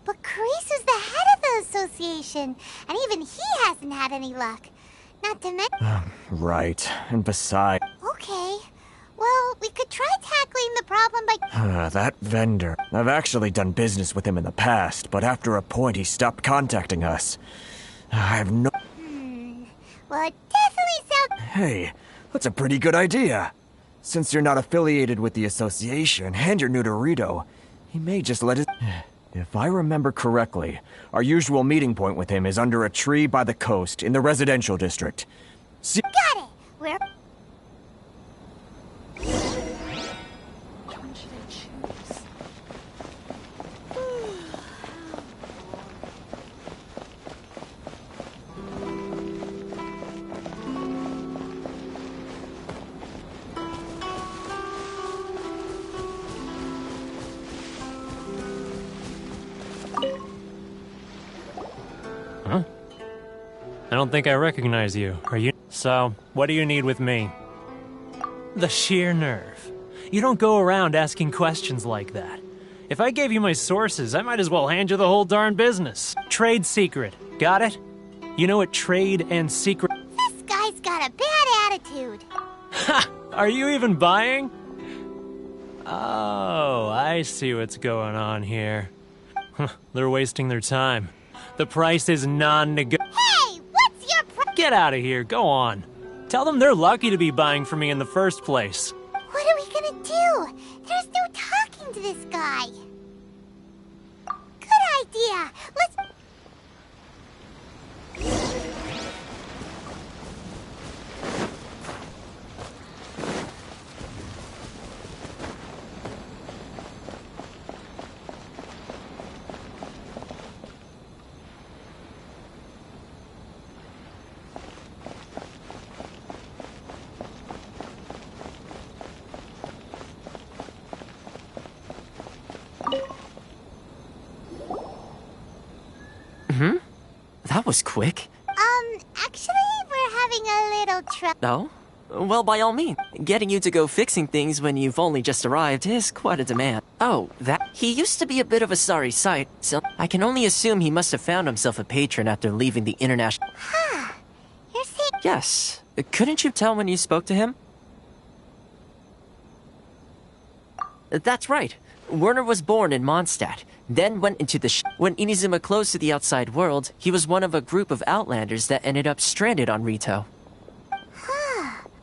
But Carice is the head of the association, and even he hasn't had any luck. Not to mention... Right, and besides... Okay. Well, we could try tackling the problem by... That vendor. I've actually done business with him in the past, but after a point he stopped contacting us. I have no... Well, it definitely sounds... Hey, that's a pretty good idea. Since you're not affiliated with the association, and you're new to Rito, he may just let it... If I remember correctly, our usual meeting point with him is under a tree by the coast in the residential district. See... Got it! Where... Huh? I don't think I recognize you. Are you? So, what do you need with me? The sheer nerve. You don't go around asking questions like that. If I gave you my sources, I might as well hand you the whole darn business. Trade secret. Got it? You know what trade and secret... This guy's got a bad attitude. Ha! Are you even buying? Oh, I see what's going on here. They're wasting their time. The price is non-negotiable. Hey, what's your Get out of here, go on. Tell them they're lucky to be buying from me in the first place. What are we gonna do? There's no talking to this guy. Good idea. Let's... That was quick. Actually, we're having a little trouble. Oh? Well, by all means. Getting you to go fixing things when you've only just arrived is quite a demand. Oh, that... He used to be a bit of a sorry sight, so I can only assume he must have found himself a patron after leaving the international... Huh. You're saying... Yes. Couldn't you tell when you spoke to him? That's right. Werner was born in Mondstadt, then went into the When Inazuma closed to the outside world, he was one of a group of outlanders that ended up stranded on Rito.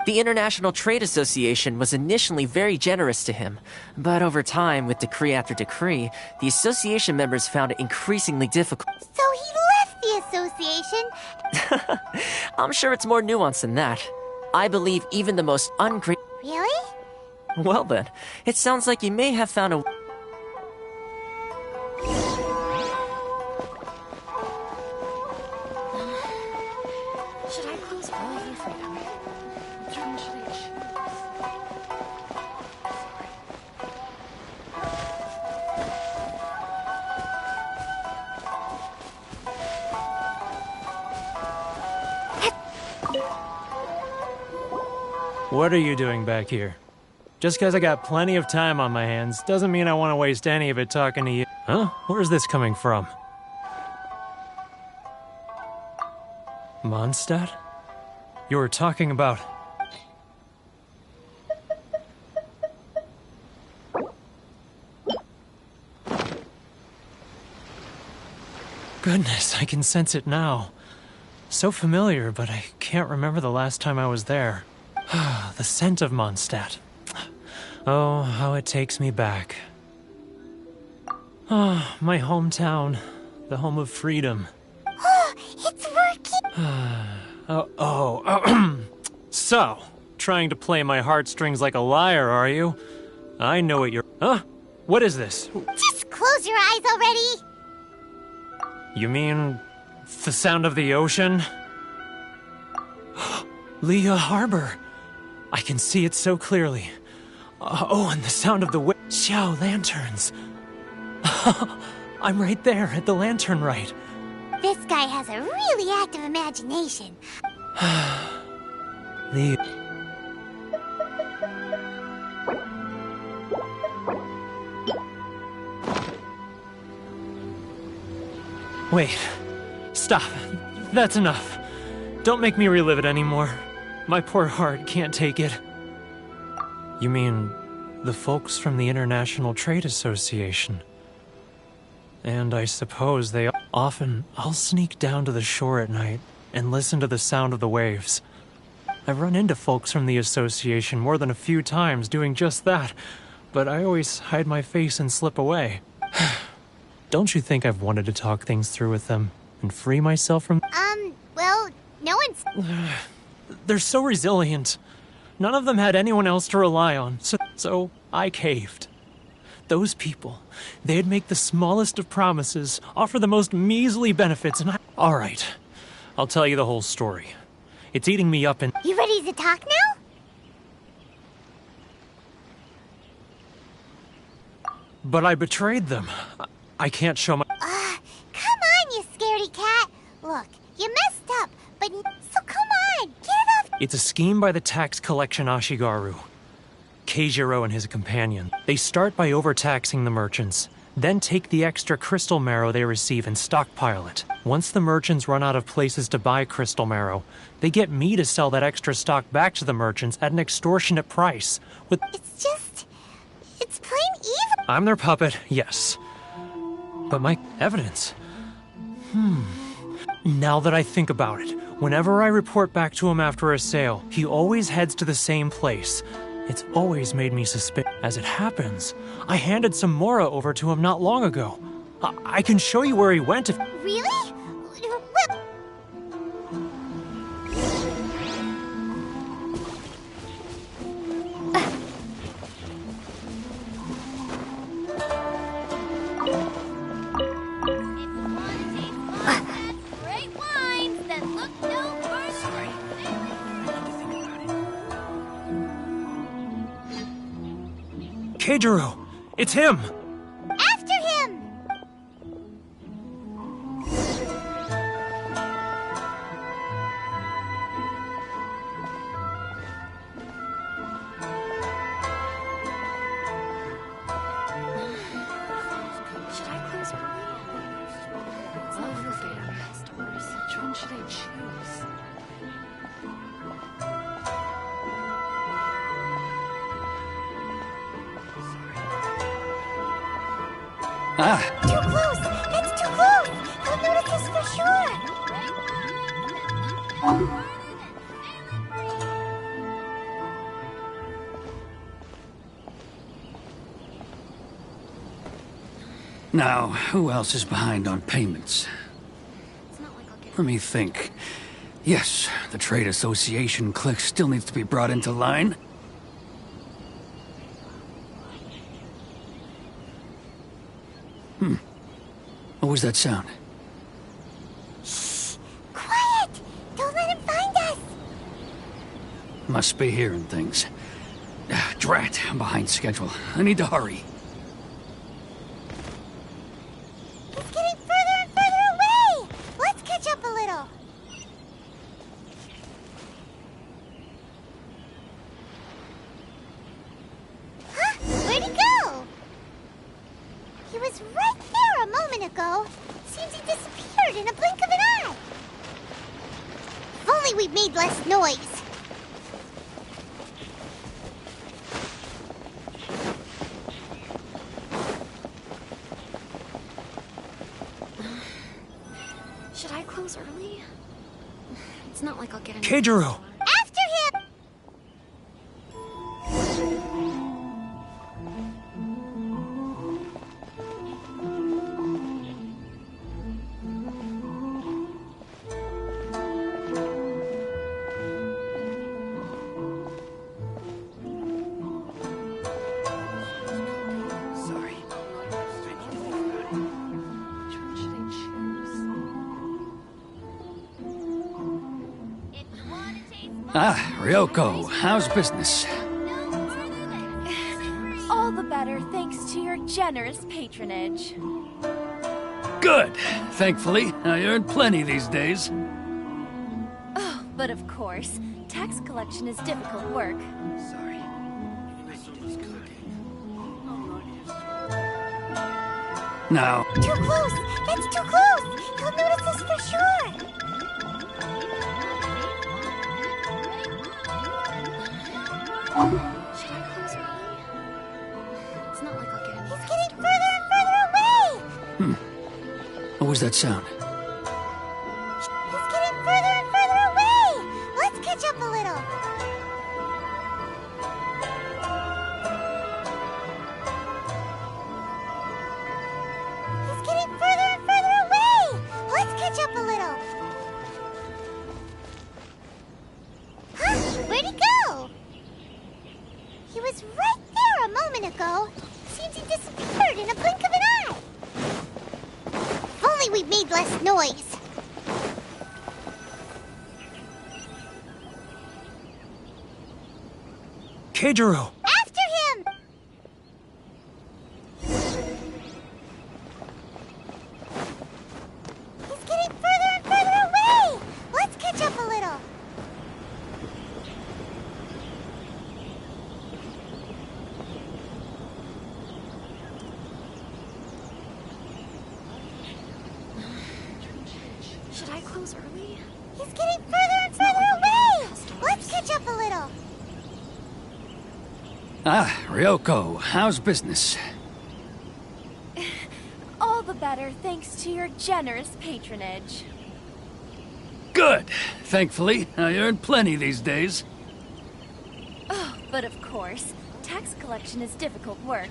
The International Trade Association was initially very generous to him, but over time, with decree after decree, the association members found it increasingly difficult. So he left the association? I'm sure it's more nuanced than that. I believe even the most ungrateful... Really? Well then, it sounds like you may have found a... Should I close all of you for them? What are you doing back here? Just because I got plenty of time on my hands doesn't mean I want to waste any of it talking to you. Huh? Where's this coming from? Mondstadt? You were talking about... Goodness, I can sense it now. So familiar, but I can't remember the last time I was there. The scent of Mondstadt. Oh, how it takes me back. Oh, my hometown. The home of freedom. Oh, it's working! So, trying to play my heartstrings like a liar, are you? I know what you're... Huh? What is this? Just close your eyes already! You mean... the sound of the ocean? Leah Harbor. I can see it so clearly. Oh, and the sound of the Xiao lanterns. I'm right there at the lantern right. This guy has a really active imagination. Leah. Wait. Stop. That's enough. Don't make me relive it anymore. My poor heart can't take it. You mean the folks from the International Trade Association? And I suppose they often... I'll sneak down to the shore at night and listen to the sound of the waves. I've run into folks from the association more than a few times doing just that, but I always hide my face and slip away. Don't you think I've wanted to talk things through with them and free myself from... Well, no one's... They're so resilient. None of them had anyone else to rely on, so I caved. Those people, they'd make the smallest of promises, offer the most measly benefits, and I... All right, I'll tell you the whole story. It's eating me up and... You ready to talk now? But I betrayed them. I can't show my... Come on, you scaredy cat. Look, you messed up, but... So come on, get it off... It's a scheme by the tax collection Ashigaru. Keijiro and his companion. They start by overtaxing the merchants, then take the extra crystal marrow they receive and stockpile it. Once the merchants run out of places to buy crystal marrow, they get me to sell that extra stock back to the merchants at an extortionate price. It's plain evil. I'm their puppet, yes. But my evidence? Now that I think about it, whenever I report back to him after a sale, he always heads to the same place. It's always made me suspicious. As it happens, I handed some Mora over to him not long ago. I can show you where he went if... Really? Keijiro! It's him! After him! Should I close early? It's not for fair customers. Which one should I choose? Too close! It's too close! He'll notice us for sure! Now, who else is behind on payments? Let me think. Yes, the Trade Association clique still needs to be brought into line. What was that sound? Shh! Quiet! Don't let him find us! Must be hearing things. Drat, I'm behind schedule. I need to hurry. He's getting further and further away! Let's catch up a little. Huh? Where'd he go? He was right there a moment ago. Seems he disappeared in a blink of an eye. If only we'd made less noise. Should I close early? It's not like I'll get any... Keijiro! After him! Ryoko, how's business? All the better thanks to your generous patronage. Good. Thankfully, I earn plenty these days. Oh, but of course, tax collection is difficult work. Sorry. Now, Too close! It's too close! He'll notice us for sure! Should I close early? It's not like I'll get any... He's getting further and further away! what was that sound? He's getting further and further away! Let's catch up a little. He's getting further and further away! Let's catch up a little. Huh? Where'd he go? He was right there a moment ago. Seems he disappeared in a blink of an eye. If only we'd made less noise. Keijiro! After him! He's getting further and further away! Let's catch up a little. Ah, Ryoko, how's business? All the better thanks to your generous patronage. Good. Thankfully, I earn plenty these days. Oh, but of course, tax collection is difficult work.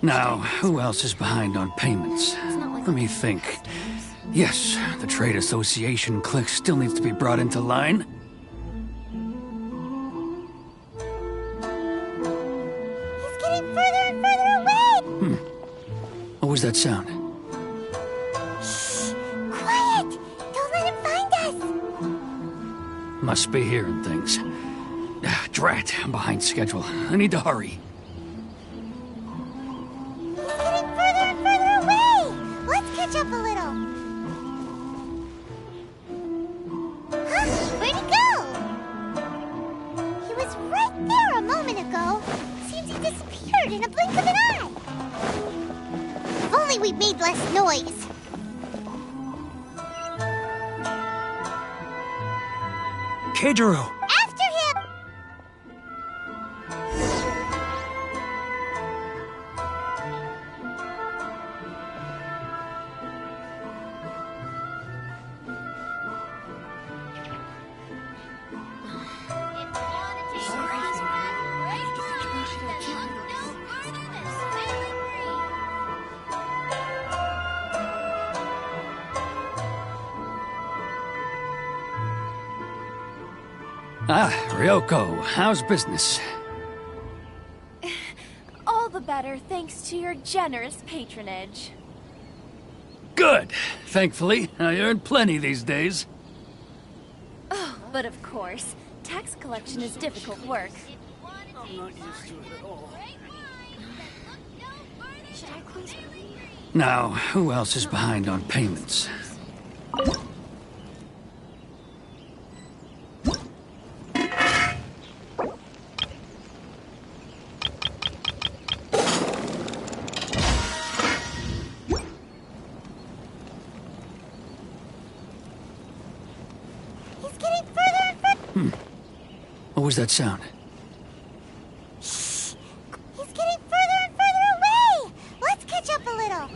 Now, who else is behind on payments? Let me think. Yes, the Trade Association clique still needs to be brought into line. He's getting further and further away! What was that sound? Shh! Quiet! Don't let him find us! Must be hearing things. Ah, drat, I'm behind schedule. I need to hurry. He's getting further and further away! Let's catch up a little. Huh? Where'd he go? He was right there a moment ago. Seems he disappeared in a blink of an eye. If only we'd made less noise. Keijiro! After him! Ah, Ryoko, how's business? All the better thanks to your generous patronage. Good. Thankfully, I earn plenty these days. Oh, but of course, tax collection is difficult work. I'm not used to it at all. Should I close early? Now, who else is behind on payments? He's getting further and further. What was that sound? Shh! He's getting further and further away. Let's catch up a little.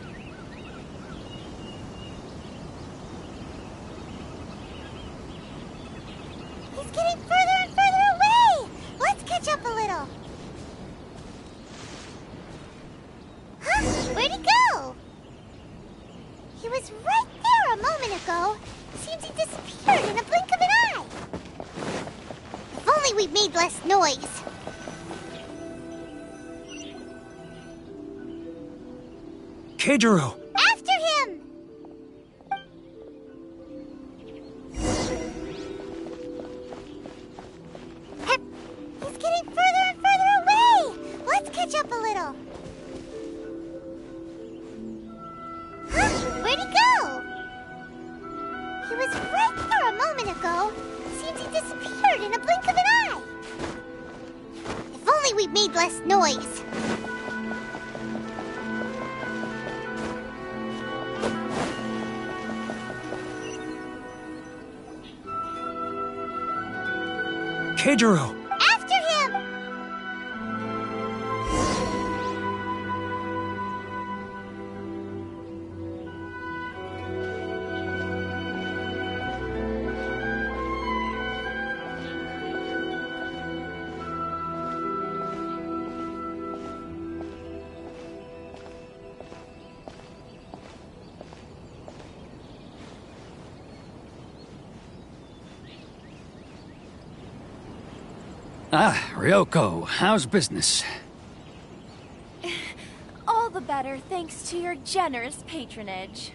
He's getting further and further away. Let's catch up a little. Huh? Where'd he go? He was right there a moment ago. Seems he disappeared in a blink of an eye. If only we'd made less noise. Keijiro! After him! Hep. He's getting further and further away. Let's catch up a little. Huh? Where'd he go? He was right there a moment ago. Seems he disappeared in a blink of an eye. If only we'd made less noise. Keijiro! After him! Ah, Ryoko, how's business? All the better thanks to your generous patronage.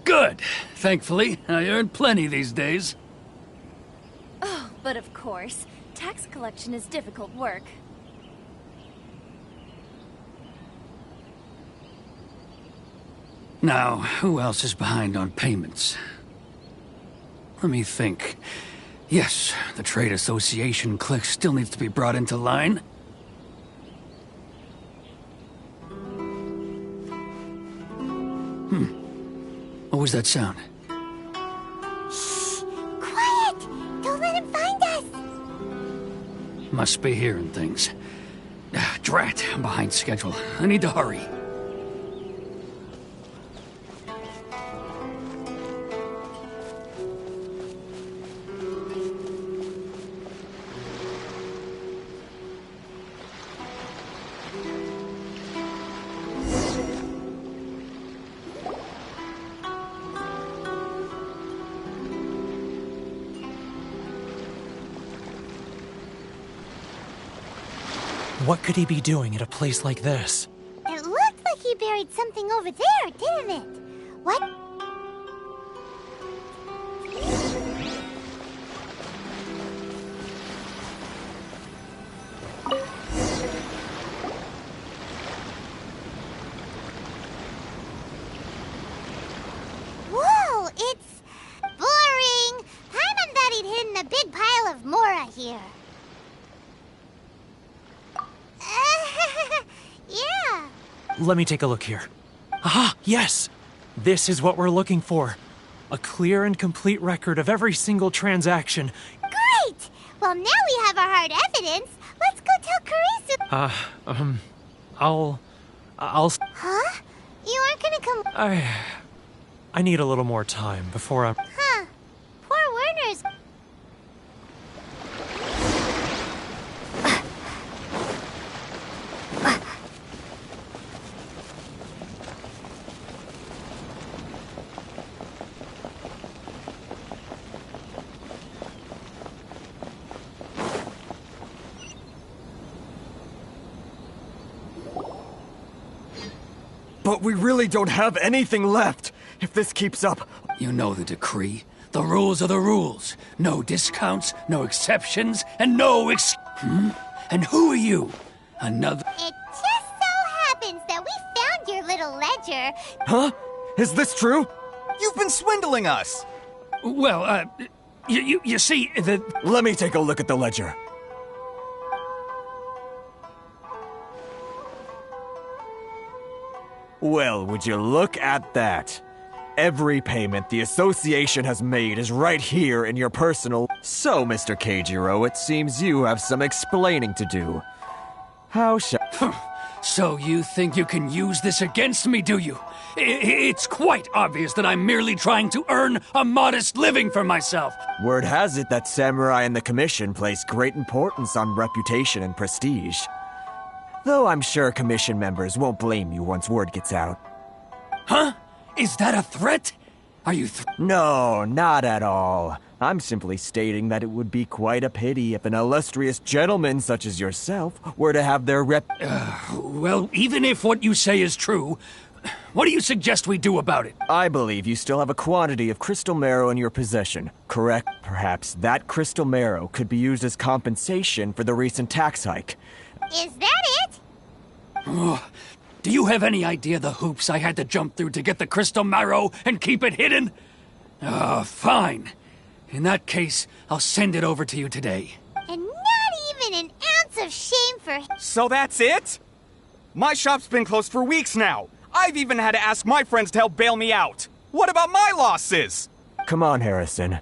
Good. Thankfully, I earn plenty these days. Oh, but of course, tax collection is difficult work. Now, who else is behind on payments? Let me think. Yes, the Trade Association clique still needs to be brought into line. What was that sound? Shh! Must be hearing things. Drat, I'm behind schedule. I need to hurry. What could he be doing at a place like this? It looked like he buried something over there, didn't it? What? Whoa, it's boring. Paimon thought he'd hidden a big pile of Mora here. Yeah. Let me take a look here. Aha, yes! This is what we're looking for. A clear and complete record of every single transaction. Great! Well, now we have our hard evidence. Let's go tell Karisu. I'll... Huh? You aren't gonna come... I need a little more time before I'm... Huh. Poor Werner's... But we really don't have anything left. If this keeps up... You know the decree. The rules are the rules. No discounts, no exceptions, and no And who are you? Another... It just so happens that we found your little ledger. Huh? Is this true? You've been swindling us! Well, you see, the... Let me take a look at the ledger. Well, would you look at that? Every payment the association has made is right here in your personal... So, Mr. Keijiro, it seems you have some explaining to do. How shall... So you think you can use this against me, do you? It's quite obvious that I'm merely trying to earn a modest living for myself. Word has it that Samurai and the Commission place great importance on reputation and prestige. Though I'm sure Commission members won't blame you once word gets out. Huh? Is that a threat? Are you No, not at all. I'm simply stating that it would be quite a pity if an illustrious gentleman such as yourself were to have their Well, even if what you say is true, what do you suggest we do about it? I believe you still have a quantity of crystal marrow in your possession, correct? Perhaps that crystal marrow could be used as compensation for the recent tax hike. Is that it? Oh, do you have any idea the hoops I had to jump through to get the crystal marrow and keep it hidden? Fine. In that case, I'll send it over to you today. And not even an ounce of shame for... So that's it? My shop's been closed for weeks now. I've even had to ask my friends to help bail me out. What about my losses? Come on, Harrison.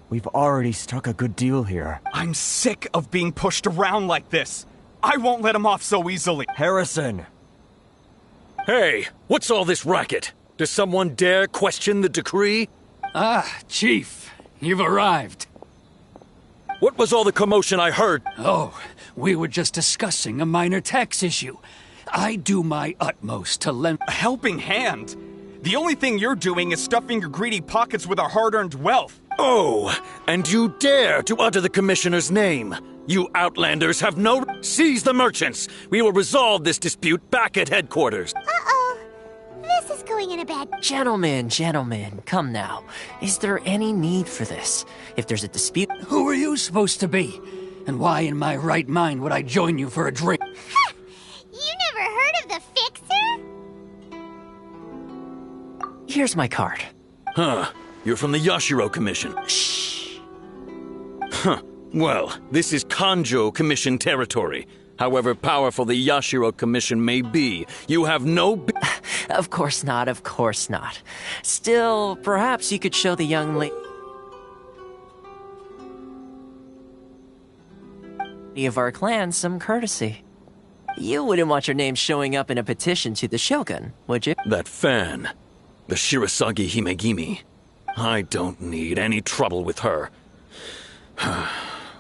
We've already struck a good deal here. I'm sick of being pushed around like this. I won't let him off so easily. Harrison! Hey, what's all this racket? Does someone dare question the decree? Ah, Chief, you've arrived. What was all the commotion I heard? Oh, we were just discussing a minor tax issue. I do my utmost to lend a helping hand. The only thing you're doing is stuffing your greedy pockets with our hard-earned wealth. Oh, and you dare to utter the Commissioner's name. You Outlanders have no... Seize the merchants! We will resolve this dispute back at headquarters. Uh-oh. This is going in a bad... Gentlemen, come now. Is there any need for this? If there's a dispute... Who are you supposed to be? And why in my right mind would I join you for a drink? Ha! You never heard of the Fixer? Here's my card. Huh. You're from the Yashiro Commission. Shh. Huh. Well, this is Kanjo Commission territory. However powerful the Yashiro Commission may be, you have no... Of course not. Still, perhaps you could show the young lady... of our clan some courtesy. You wouldn't want your name showing up in a petition to the Shogun, would you? That fan, the Shirasagi Himegimi. I don't need any trouble with her.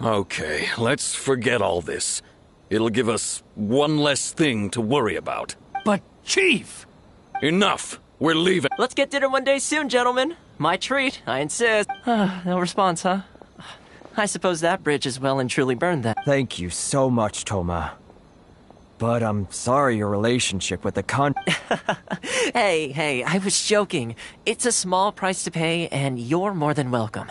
Okay, let's forget all this. It'll give us one less thing to worry about. But, Chief! Enough! We're leaving. Let's get dinner one day soon, gentlemen. My treat, I insist. No response, huh? I suppose that bridge is well and truly burned then. Thank you so much, Toma. But I'm sorry your relationship with the Hey, I was joking. It's a small price to pay, and you're more than welcome.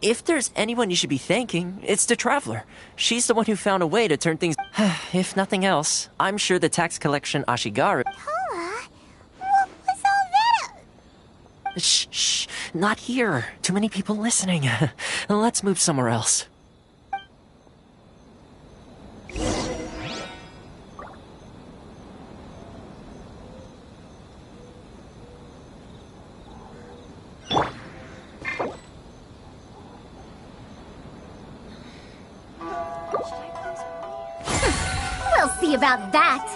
If there's anyone you should be thanking, it's the Traveler. She's the one who found a way to turn things... If nothing else, I'm sure the tax collection Ashigaru... Toma, what was all that? Shh, not here. Too many people listening. Let's move somewhere else. We'll see about that.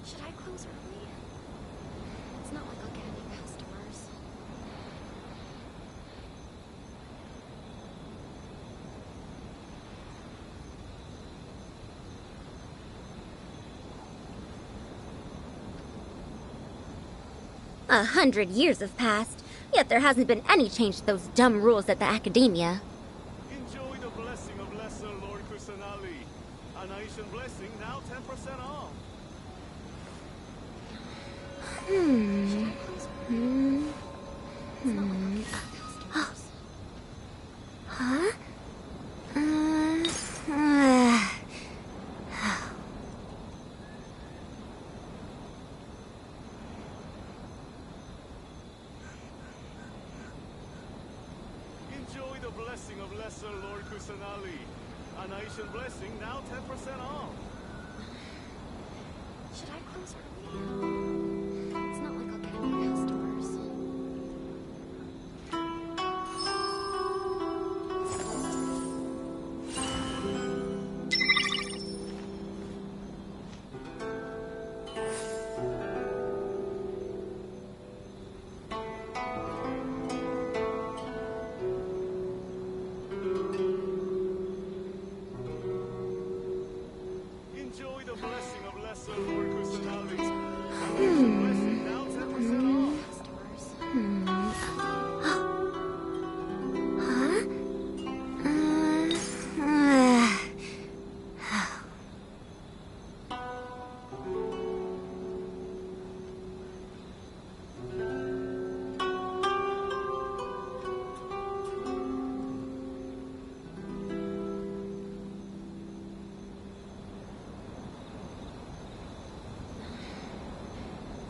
Should I close early? It's not like I'll get any customers. A 100 years have passed, yet there hasn't been any change to those dumb rules at the Academia. Enjoy the blessing of Lesser Lord Kusanali. An Aishan blessing now 10% off. Huh? Enjoy the blessing of Lesser Lord Kusanali. An Aishan blessing now 10% off. Should I close early? It's not like I'll get any customers. Enjoy the blessing of Lesser Lord Kusanali. An Aishan blessing now 10% off.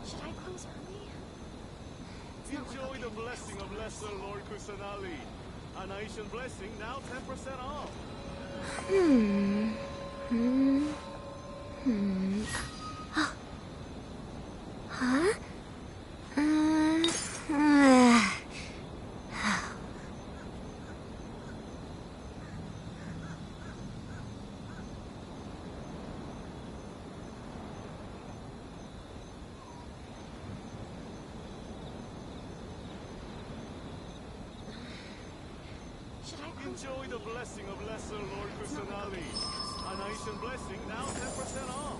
Should I close early? Enjoy the blessing of Lesser Lord Kusanali. An Aishan blessing now 10% off. Huh? Should I close Enjoy the blessing of Lesser Lord Kusanali. A nation blessing, now 10% off.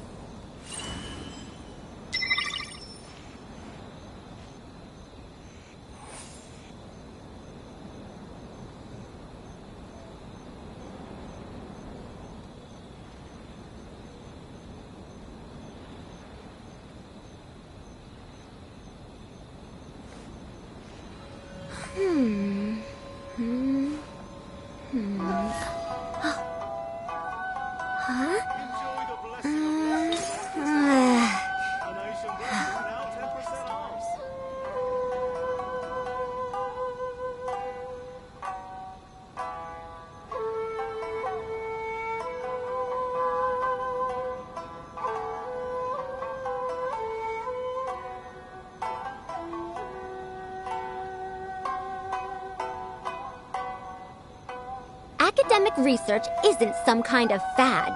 Academic research isn't some kind of fad.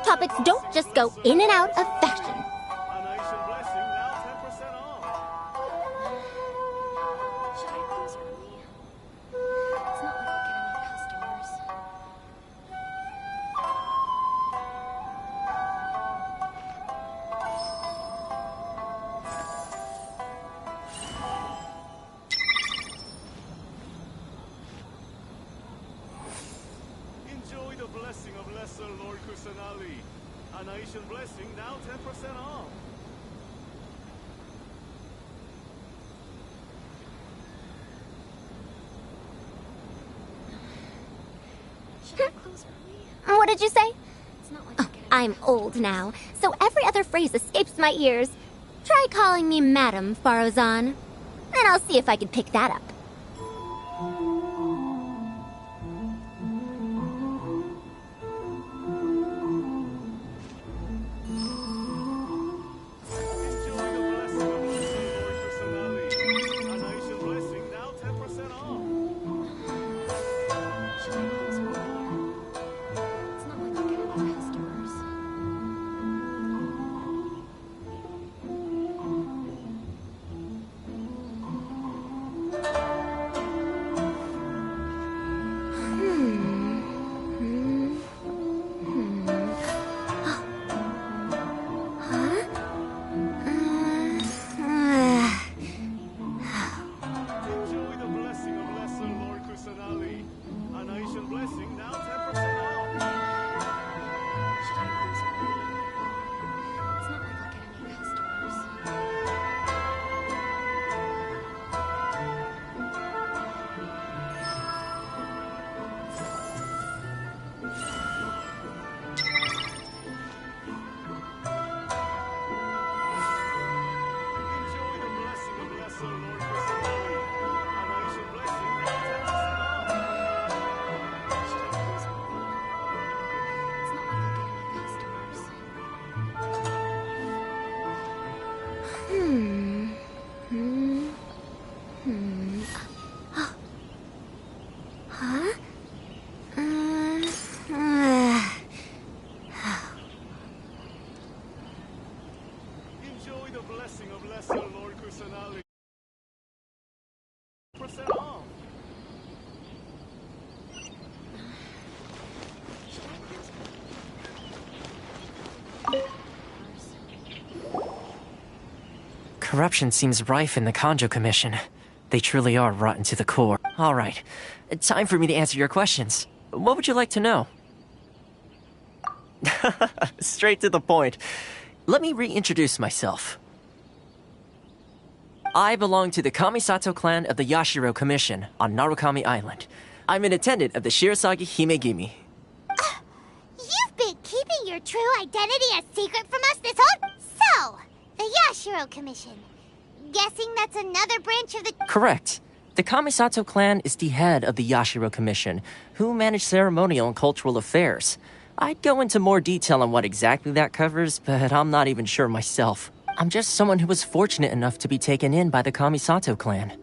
Topics don't just go in and out of fashion. A nation blessing, now 10% off. Should I close early? It's not like I'll get any customers. Enjoy the blessing of Lesser Lord Kusanali. A nation blessing, now 10% off. Should I close early? What did you say? It's not like I'll get any I'm old now, so every other phrase escapes my ears. Try calling me Madam Farozan, and I'll see if I can pick that up. Enjoy the blessing of Lesser Lord Kusanali. A nation blessing, now 10% off. Should I close early? It's not like I'll get any customers. Enjoy the blessing of Lesser Lord Kusanali. A nation blessing, now 10% off. Should I close early? It's not like I'll get any customers. Enjoy the blessing of Lesser Lord Kusanali. A nation blessing, now 10% off. Should I close early? It's not like I'll get any customers. Enjoy the blessing of Lesser Lord Kusanali. 10% off. Should I close early? Corruption seems rife in the Kanjo Commission. They truly are rotten to the core. All right, time for me to answer your questions. What would you like to know? Straight to the point. Let me reintroduce myself. I belong to the Kamisato clan of the Yashiro Commission on Narukami Island. I'm an attendant of the Shirasagi Himegimi. You've been keeping your true identity a secret from us this whole... So, the Yashiro Commission. Guessing that's another branch of the... Correct. The Kamisato clan is the head of the Yashiro Commission, who manage ceremonial and cultural affairs. I'd go into more detail on what exactly that covers, but I'm not even sure myself. I'm just someone who was fortunate enough to be taken in by the Kamisato clan.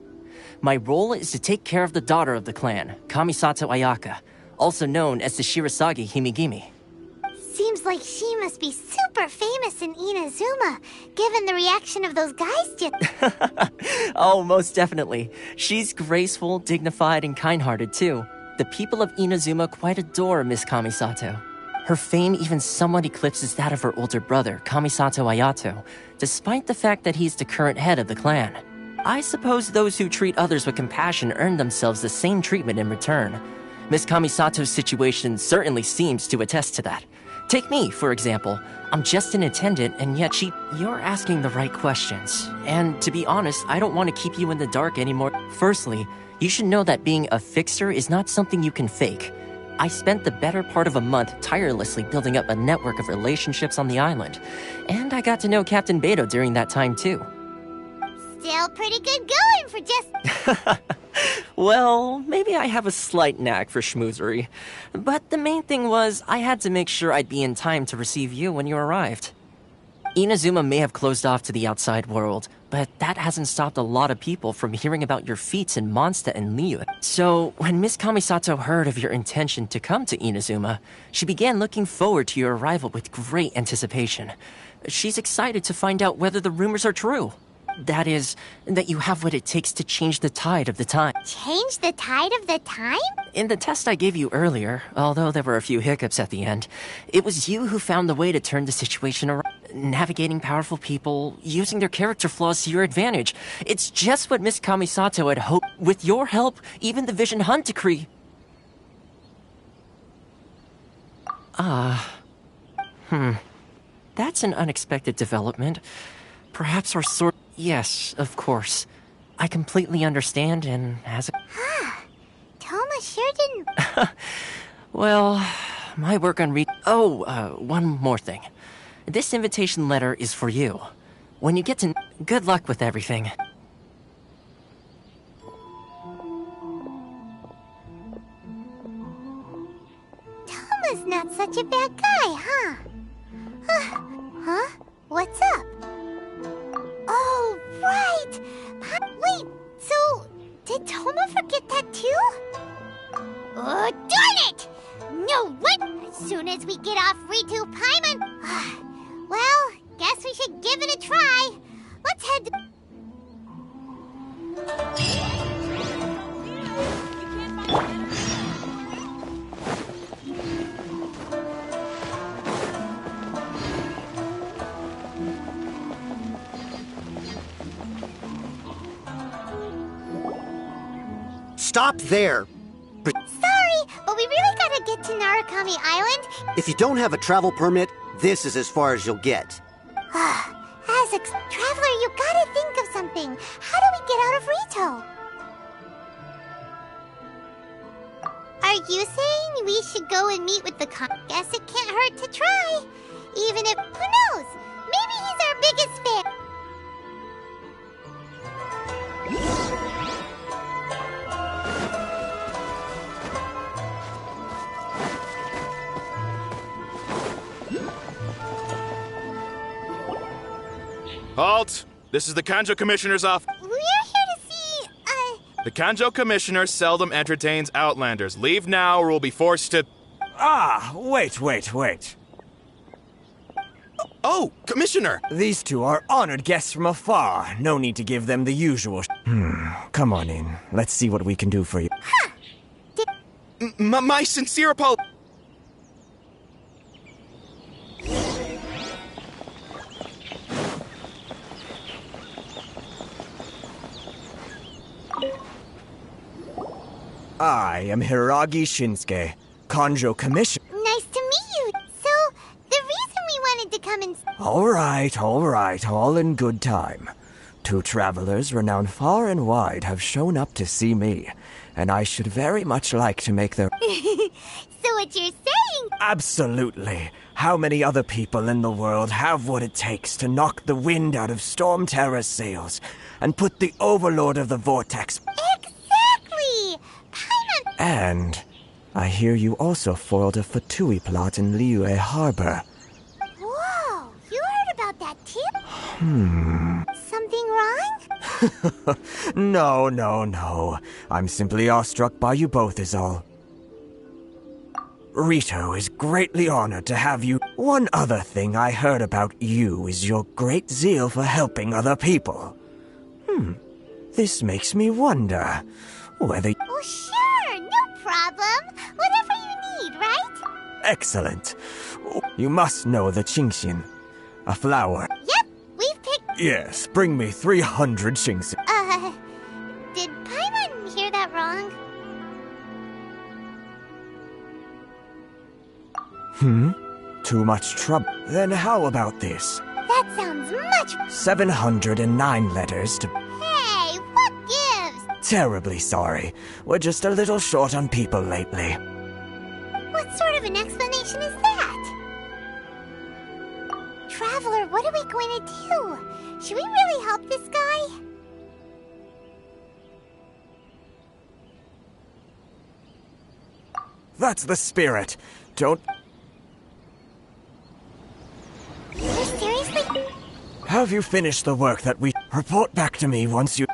My role is to take care of the daughter of the clan, Kamisato Ayaka, also known as the Shirasagi Himegimi. Seems like she must be super famous in Inazuma, given the reaction of those guys to... Oh, most definitely. She's graceful, dignified, and kind-hearted, too. the people of Inazuma quite adore Miss Kamisato. Her fame even somewhat eclipses that of her older brother, Kamisato Ayato, despite the fact that he's the current head of the clan. I suppose those who treat others with compassion earn themselves the same treatment in return. Miss Kamisato's situation certainly seems to attest to that. Take me, for example. I'm just an attendant, and yet You're asking the right questions. And to be honest, I don't want to keep you in the dark anymore. Firstly, you should know that being a fixer is not something you can fake. I spent the better part of a month tirelessly building up a network of relationships on the island. And I got to know Captain Beto during that time, too. Still pretty good going for just... Well, maybe I have a slight knack for schmoozery. But the main thing was, I had to make sure I'd be in time to receive you when you arrived. Inazuma may have closed off to the outside world, but that hasn't stopped a lot of people from hearing about your feats in Mondstadt and Liyue. So, when Miss Kamisato heard of your intention to come to Inazuma, she began looking forward to your arrival with great anticipation. She's excited to find out whether the rumors are true. That is, that you have what it takes to change the tide of the time. Change the tide of the time? In the test I gave you earlier, although there were a few hiccups at the end, it was you who found the way to turn the situation around. Navigating powerful people, using their character flaws to your advantage. It's just what Miss Kamisato had hoped. With your help, even the Vision Hunt decree. That's an unexpected development. Perhaps our sword... Yes, of course. I completely understand, and as a... Toma sure didn't... Well, my work on one more thing. This invitation letter is for you. When you get to... Good luck with everything. Toma's not such a bad guy, huh? Huh? What's up? Oh, right! Wait, so... Did Toma forget that too? Oh, darn it! No, what? As soon as we get off Ritu Paimon... Well, guess we should give it a try. Let's head to... Stop there! Sorry, but we really gotta get to Narukami Island. If you don't have a travel permit, this is as far as you'll get. As a traveler, you gotta think of something. How do we get out of Rito? Are you saying we should go and meet with the Guess it can't hurt to try. Even if, who knows? Maybe he's our biggest fan. Halt! This is the Kanjo Commissioner's office. We're here to see, The Kanjo Commissioner seldom entertains Outlanders. Leave now or we'll be forced to... Wait. Oh, Commissioner! These two are honored guests from afar. No need to give them the usual... Come on in. Let's see what we can do for you. My sincere apologies. I am Hiragi Shinsuke, Kanjo Commissioner. nice to meet you. So, the reason we wanted to come and... All right, all in good time. Two travelers renowned far and wide have shown up to see me, and I should very much like to make their... So what you're saying... Absolutely. How many other people in the world have what it takes to knock the wind out of Storm Terror's sails and put the Overlord of the Vortex... Exactly! And I hear you also foiled a Fatui plot in Liyue Harbor. Whoa! You heard about that too? Something wrong? No. I'm simply awestruck by you both is all. Rito is greatly honored to have you. One other thing I heard about you is your great zeal for helping other people. This makes me wonder whether... Oh, sure, no problem. Whatever you need, right? Excellent. You must know the Genshin. A flower. Yep, we've picked... Yes, bring me 300 Genshin. Did Paimon hear that wrong? Too much trouble. Then how about this? That sounds much... 709 letters to... Hey, what gives? Terribly sorry. We're just a little short on people lately. What sort of an explanation is that? Traveler, what are we going to do? Should we really help this guy? That's the spirit. Don't... You're seriously... Have you finished the work that we... Report back to me once you...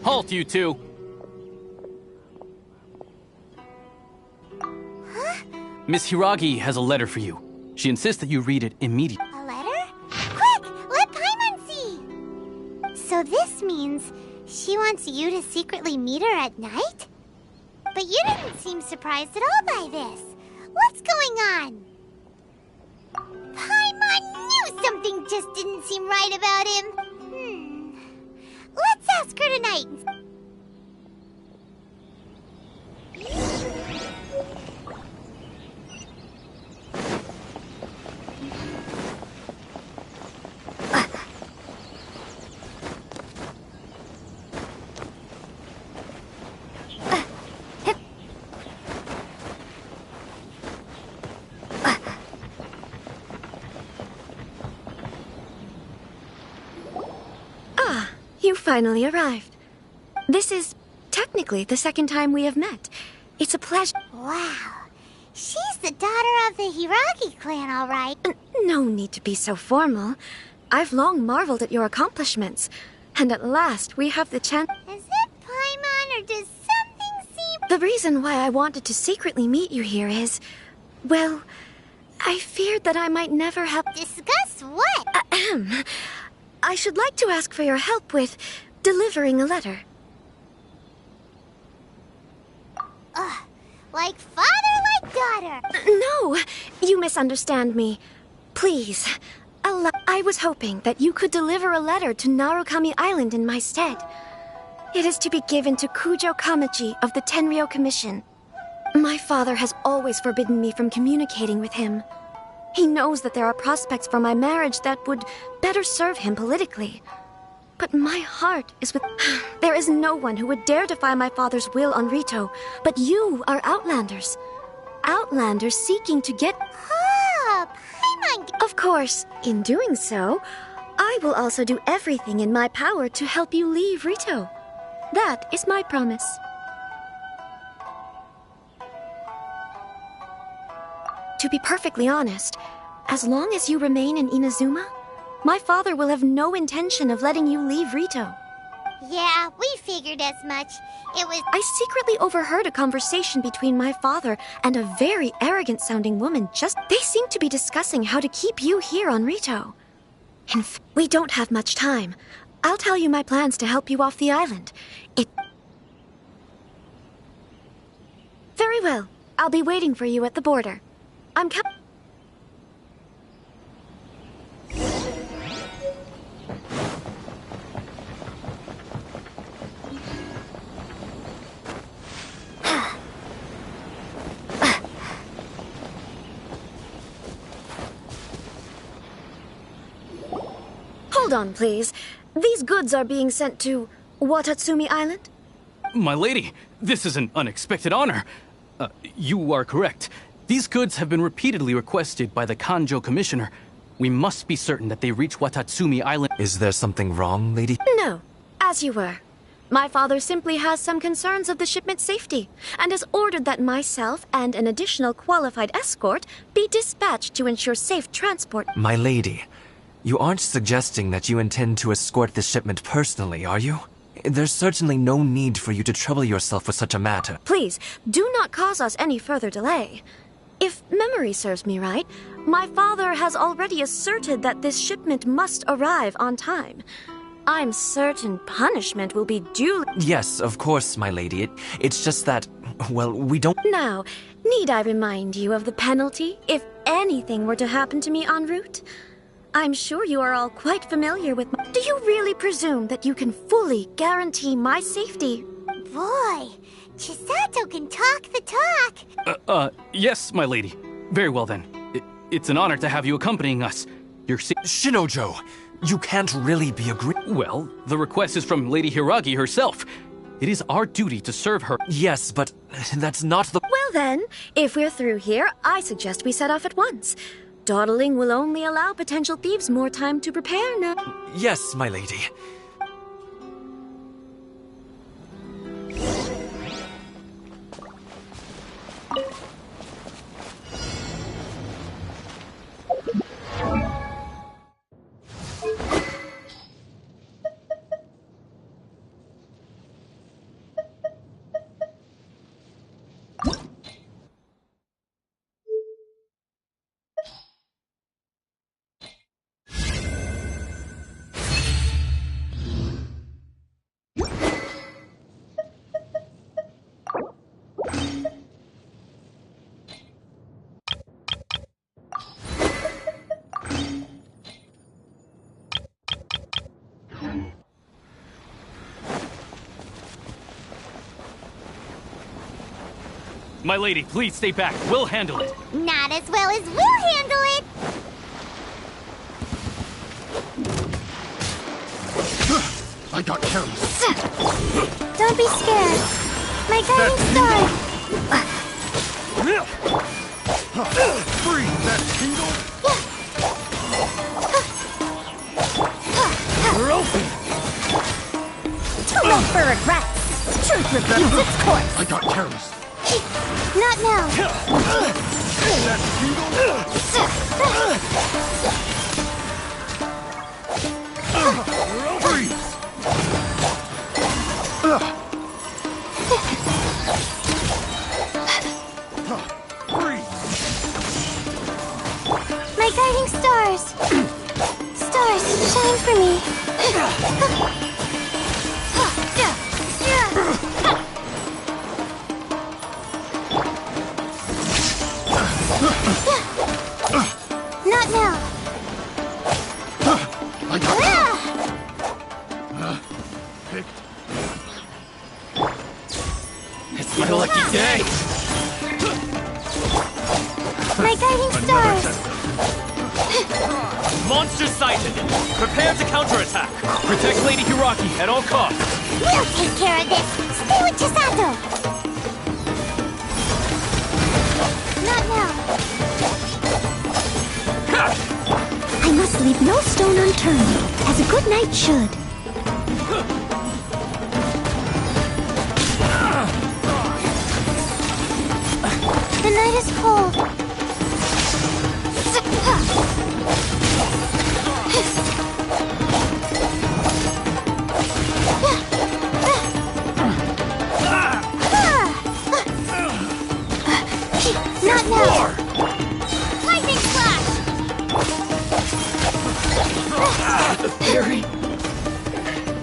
Halt, you two! Huh? Miss Hiragi has a letter for you. She insists that you read it immediately. A letter? Quick! Let Paimon see! So this means she wants you to secretly meet her at night? But you didn't seem surprised at all by this. What's going on? Paimon knew something just didn't seem right about him. Let's ask her tonight. finally arrived. This is technically the second time we have met. It's a pleasure. Wow. She's the daughter of the Hiragi clan, all right. No need to be so formal. I've long marveled at your accomplishments. And at last, we have the chance... Is it Paimon, or does something seem... The reason why I wanted to secretly meet you here is... Well, I feared that I might never have... Discuss what? Ahem. I should like to ask for your help with delivering a letter. Like father, like daughter. No, you misunderstand me. Please, I was hoping that you could deliver a letter to Narukami Island in my stead. It is to be given to Kujo Kamachi of the Tenryou Commission. My father has always forbidden me from communicating with him. He knows that there are prospects for my marriage that would better serve him politically. But my heart is with... There is no one who would dare defy my father's will on Rito, but you are Outlanders. Outlanders seeking to get... Of course, in doing so, I will also do everything in my power to help you leave Rito. That is my promise. To be perfectly honest, as long as you remain in Inazuma, my father will have no intention of letting you leave Rito. Yeah, we figured as much. It was... I secretly overheard a conversation between my father and a very arrogant-sounding woman just... They seem to be discussing how to keep you here on Rito. We don't have much time. I'll tell you my plans to help you off the island. Very well. I'll be waiting for you at the border. I'm Hold on, please. These goods are being sent to Watatsumi Island? My lady, this is an unexpected honor. You are correct. These goods have been repeatedly requested by the Kanjo Commissioner. We must be certain that they reach Watatsumi Island. Is there something wrong, lady? No, as you were. My father simply has some concerns of the shipment's safety, and has ordered that myself and an additional qualified escort be dispatched to ensure safe transport. My lady, you aren't suggesting that you intend to escort this shipment personally, are you? There's certainly no need for you to trouble yourself with such a matter. Please, do not cause us any further delay. If memory serves me right, my father has already asserted that this shipment must arrive on time. I'm certain punishment will be duly... Yes, of course, my lady. It's just that, well, we don't... Now, need I remind you of the penalty if anything were to happen to me en route? I'm sure you are all quite familiar with my... Do you really presume that you can fully guarantee my safety? Boy, Chisato can talk the talk. Yes, my lady. Very well then. It's an honor to have you accompanying us. Shinojo, you can't really be agreeing. Well, the request is from Lady Hiragi herself. It is our duty to serve her. Yes, but that's not the... Well then, if we're through here, I suggest we set off at once. Dawdling will only allow potential thieves more time to prepare now. Yes, my lady. My lady, please stay back. We'll handle it. Not as well as we'll handle it. I got careless. Don't be scared. My guiding star. Free that tingle. We're open. rope for regrets. Truth repeats its course. I got careless. Not now. That freeze! My guiding stars. Stars, shine for me. Not now. I got picked. It's my lucky day! My guiding stars. Monster sighted! Prepare to counterattack! Protect Lady Hiraki at all costs! We'll take care of this. Stay with Chisato. Not now. I must leave no stone unturned, as a good knight should. The night is cold. Not now. Lightning flash. Fury!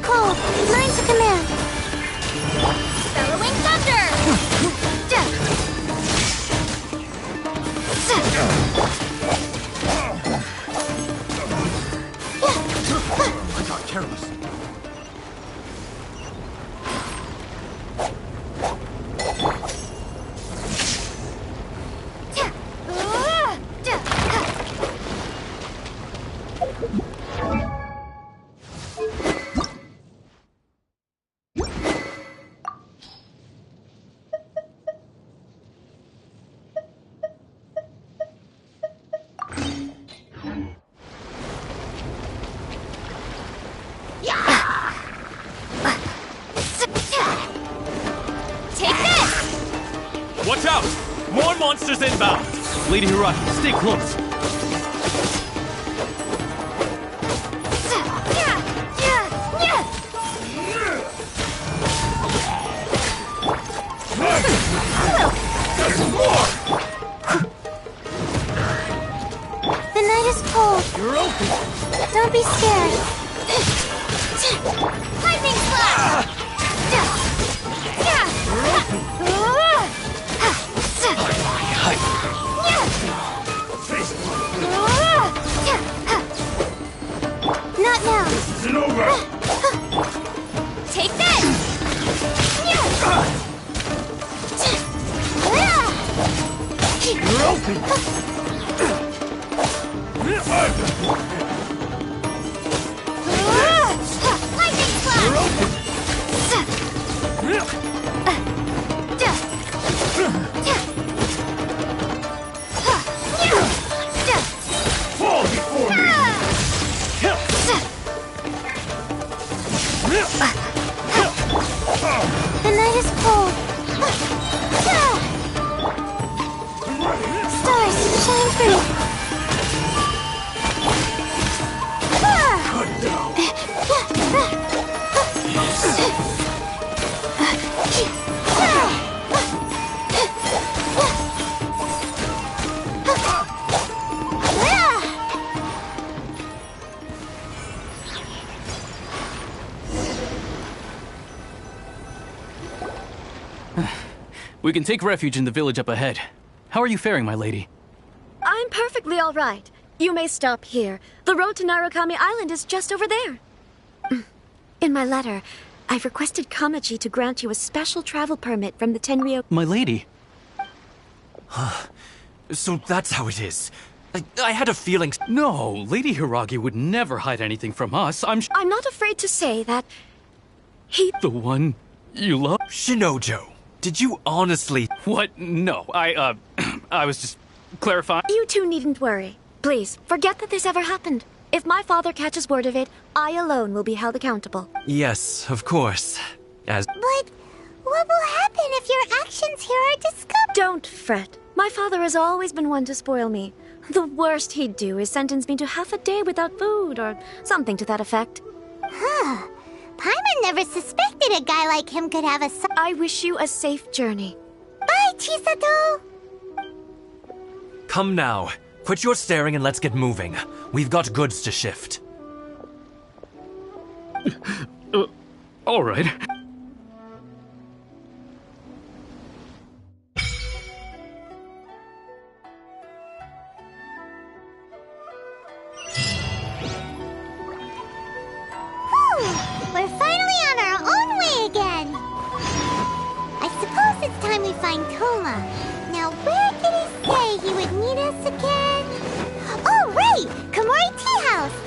Cold. Line to command. Bellowing thunder! I got careless. Take this! Watch out! More monsters inbound! Lady Hiraki, stay close! The night is cold. You're open! Don't be scared. Lightning flash! Not now. This isn't over! Take this! You're open! Lightning flash! Fall before me! The night is cold. Stars, shine for me. We can take refuge in the village up ahead. How are you faring, my lady? I'm perfectly all right. You may stop here. The road to Narukami Island is just over there. In my letter, I've requested Kamaji to grant you a special travel permit from the Tenryou. My lady. So that's how it is. I had a feeling. No, Lady Hiragi would never hide anything from us. I'm not afraid to say that the one you love? Shinojo, did you honestly? What? No, I was just clarifying. You two needn't worry. Please, forget that this ever happened. If my father catches word of it, I alone will be held accountable. Yes, of course. But what will happen if your actions here are discovered? Don't fret. My father has always been one to spoil me. The worst he'd do is sentence me to half a day without food, or something to that effect. Huh. Paimon never suspected a guy like him could have a son. I wish you a safe journey. Bye, Chisato! Come now. Quit your staring and let's get moving. We've got goods to shift. All right. We're finally on our own way again. I suppose it's time we find Toma. Now, where did he say he would meet us again? Oh, right! Komori Tea House!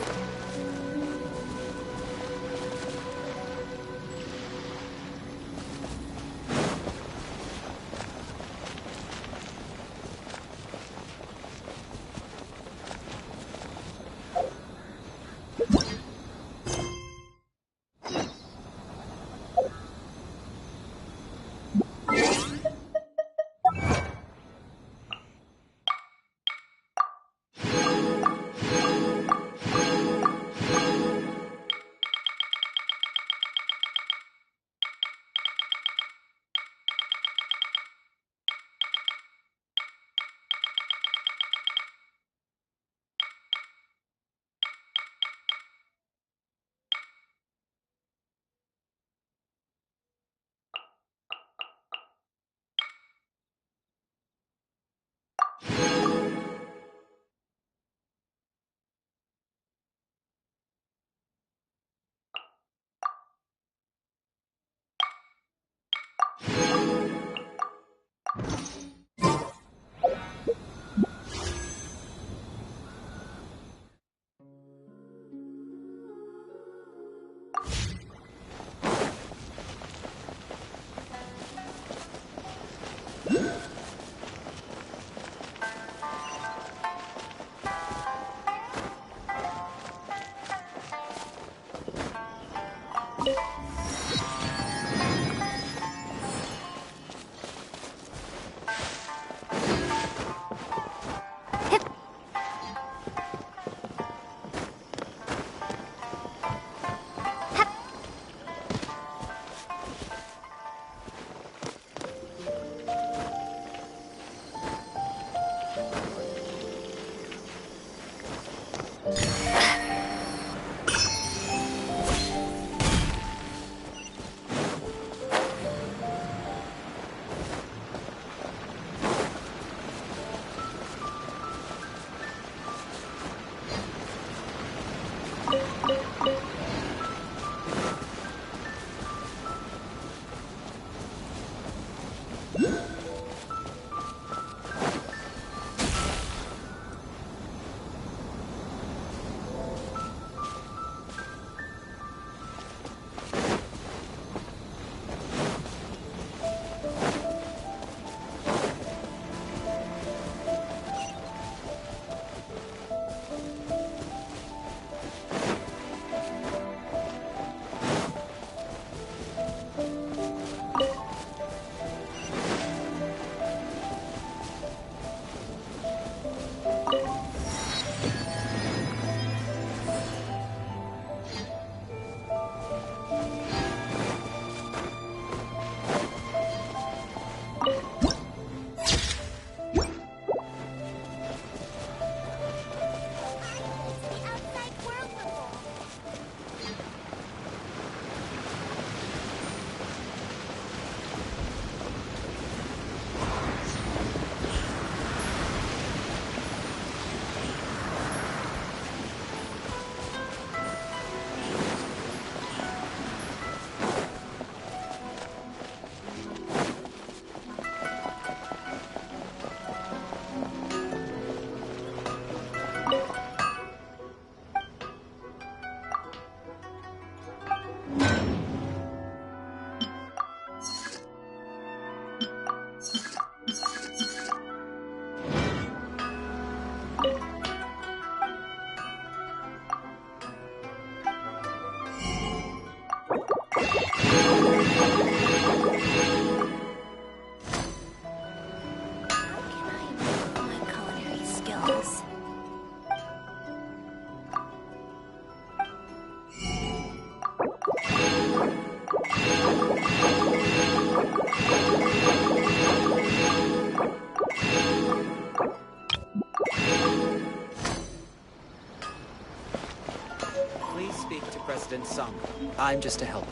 I'm just a helper.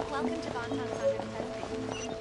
Welcome to Bonton's Under Testing.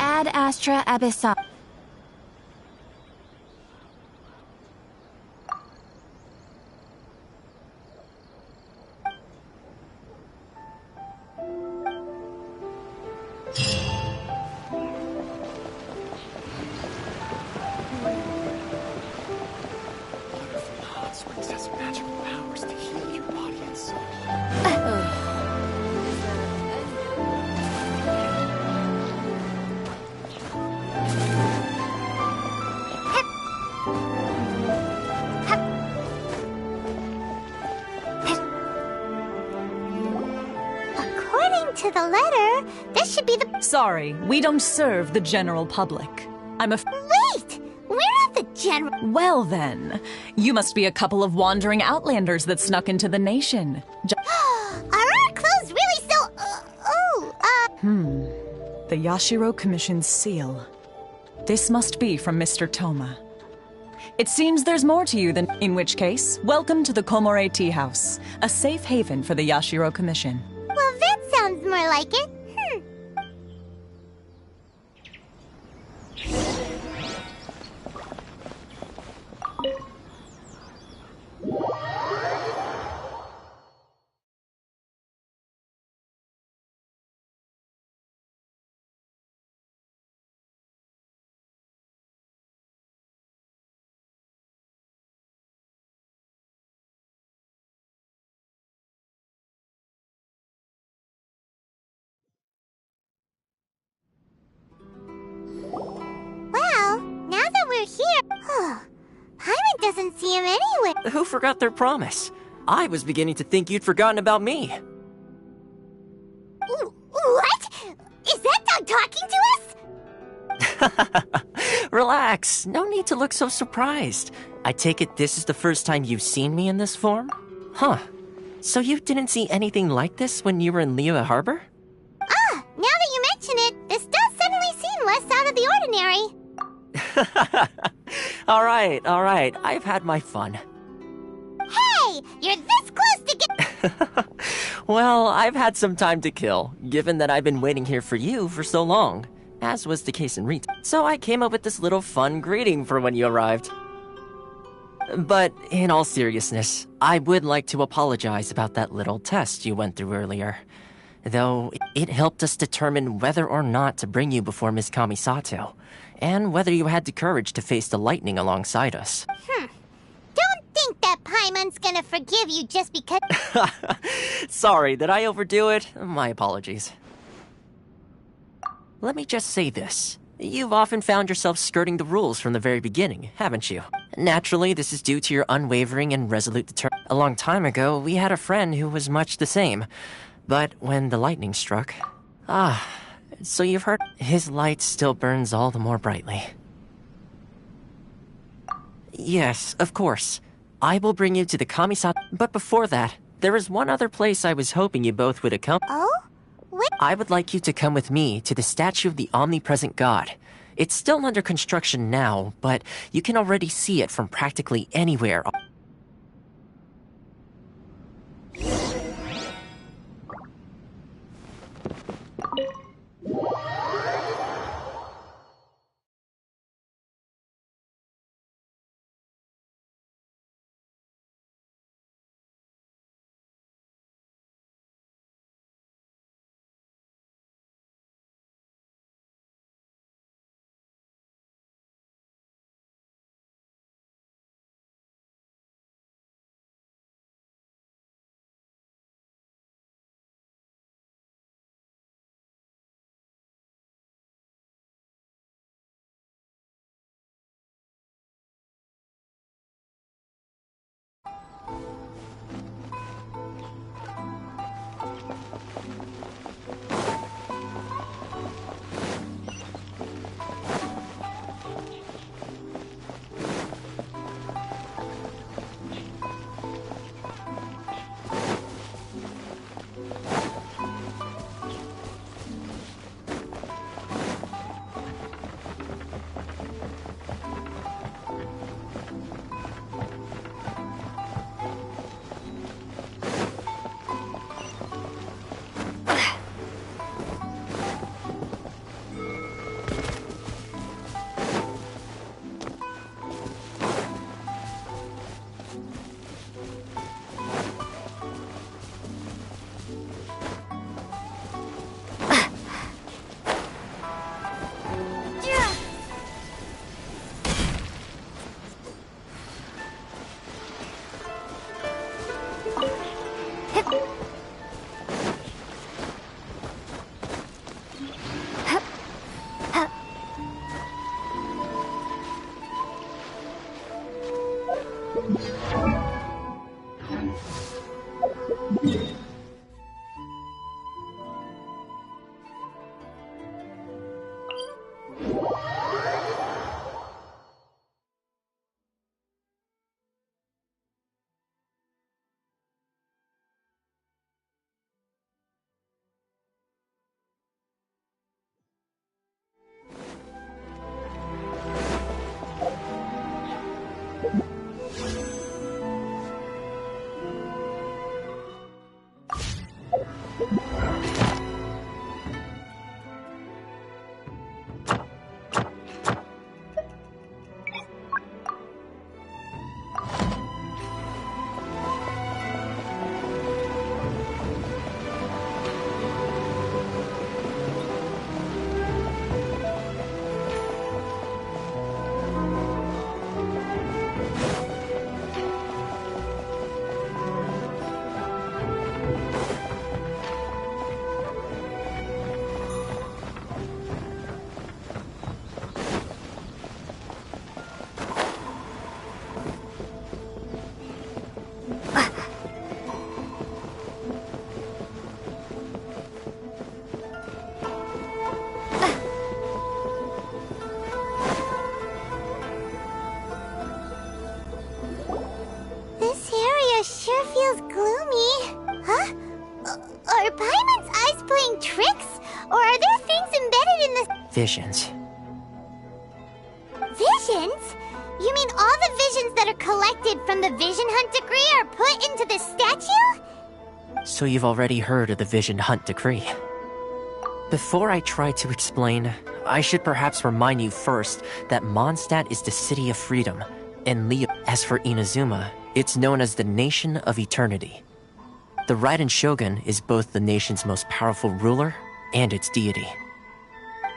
Ad Astra Abyssa. Hot springs has magical powers to heal your body and soul. According to the letter, this should be the... Sorry, we don't serve the general public. Wait! We're not the general... Well then, you must be a couple of wandering outlanders that snuck into the nation. Are our clothes really so... The Yashiro Commission's seal. This must be from Mr. Toma. It seems there's more to you than... In which case, welcome to the Komore Tea House, a safe haven for the Yashiro Commission. Well, that sounds more like it. Well, now that we're here... Paimon doesn't see him anywhere. Who forgot their promise? I was beginning to think you'd forgotten about me. What? Is that dog talking to us? Relax, no need to look so surprised. I take it this is the first time you've seen me in this form? Huh. So you didn't see anything like this when you were in Liyue Harbor? Now that you mention it, this does suddenly seem less out of the ordinary. All right, I've had my fun. Hey, you're this close to get... Well, I've had some time to kill, given that I've been waiting here for you for so long, as was the case in Rita. So I came up with this little fun greeting for when you arrived. But in all seriousness, I would like to apologize about that little test you went through earlier. Though it helped us determine whether or not to bring you before Miss Kamisato, and whether you had the courage to face the lightning alongside us. Don't think think that Paimon's gonna forgive you just because... Sorry, did I overdo it? My apologies. Let me just say this. You've often found yourself skirting the rules from the very beginning, haven't you? Naturally, this is due to your unwavering and resolute determination. A long time ago, we had a friend who was much the same. But when the lightning struck... so you've heard... His light still burns all the more brightly. Yes, of course. I will bring you to the Kamisato... But before that, there is one other place I was hoping you both would accompany. Oh? What? I would like you to come with me to the statue of the omnipresent god. It's still under construction now, but you can already see it from practically anywhere. Visions. Visions? You mean all the visions that are collected from the Vision Hunt Decree are put into this statue? So you've already heard of the Vision Hunt Decree. Before I try to explain, I should perhaps remind you first that Mondstadt is the City of Freedom, and Leo. As for Inazuma, it's known as the Nation of Eternity. The Raiden Shogun is both the nation's most powerful ruler and its deity.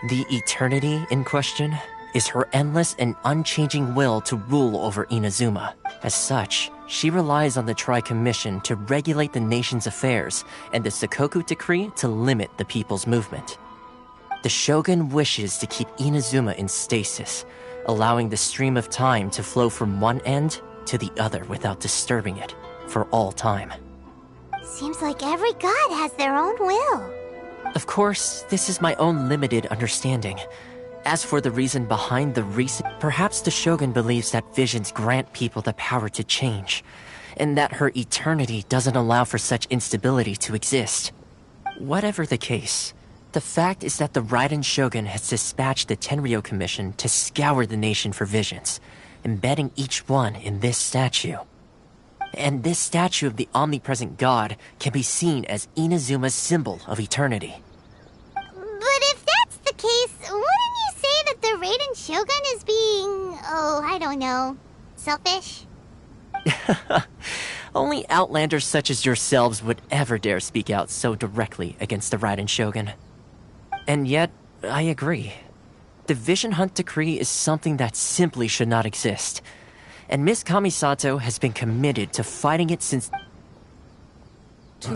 The eternity in question is her endless and unchanging will to rule over Inazuma. As such, she relies on the Tri-Commission to regulate the nation's affairs and the Sakoku Decree to limit the people's movement. The Shogun wishes to keep Inazuma in stasis, allowing the stream of time to flow from one end to the other without disturbing it for all time. Seems like every god has their own will. Of course, this is my own limited understanding. As for the reason behind the recent, perhaps the Shogun believes that visions grant people the power to change, and that her eternity doesn't allow for such instability to exist. Whatever the case, the fact is that the Raiden Shogun has dispatched the Tenryou Commission to scour the nation for visions, embedding each one in this statue. And this statue of the omnipresent god can be seen as Inazuma's symbol of eternity. But if that's the case, wouldn't you say that the Raiden Shogun is being, I don't know, selfish? Only outlanders such as yourselves would ever dare speak out so directly against the Raiden Shogun. And yet, I agree. The Vision Hunt Decree is something that simply should not exist. And Miss Kamisato has been committed to fighting it since... Huh?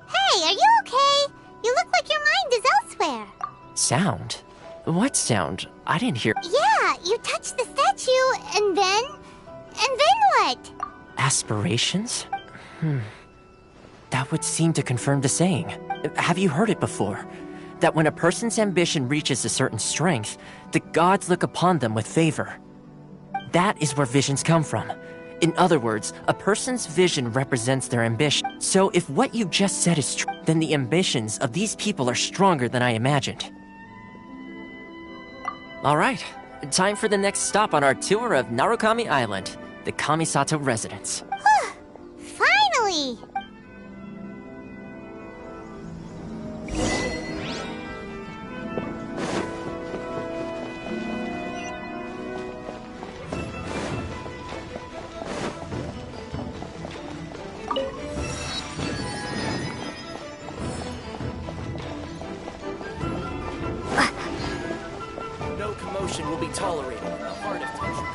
Hey, are you okay? You look like your mind is elsewhere. Sound? What sound? I didn't hear... Yeah, you touched the statue, and then what? Aspirations? That would seem to confirm the saying. Have you heard it before? That when a person's ambition reaches a certain strength, the gods look upon them with favor. That is where visions come from. In other words, a person's vision represents their ambition. So if what you just said is true, then the ambitions of these people are stronger than I imagined. Alright, time for the next stop on our tour of Narukami Island, the Kamisato residence. Finally! No commotion will be tolerated in the heart of Tension.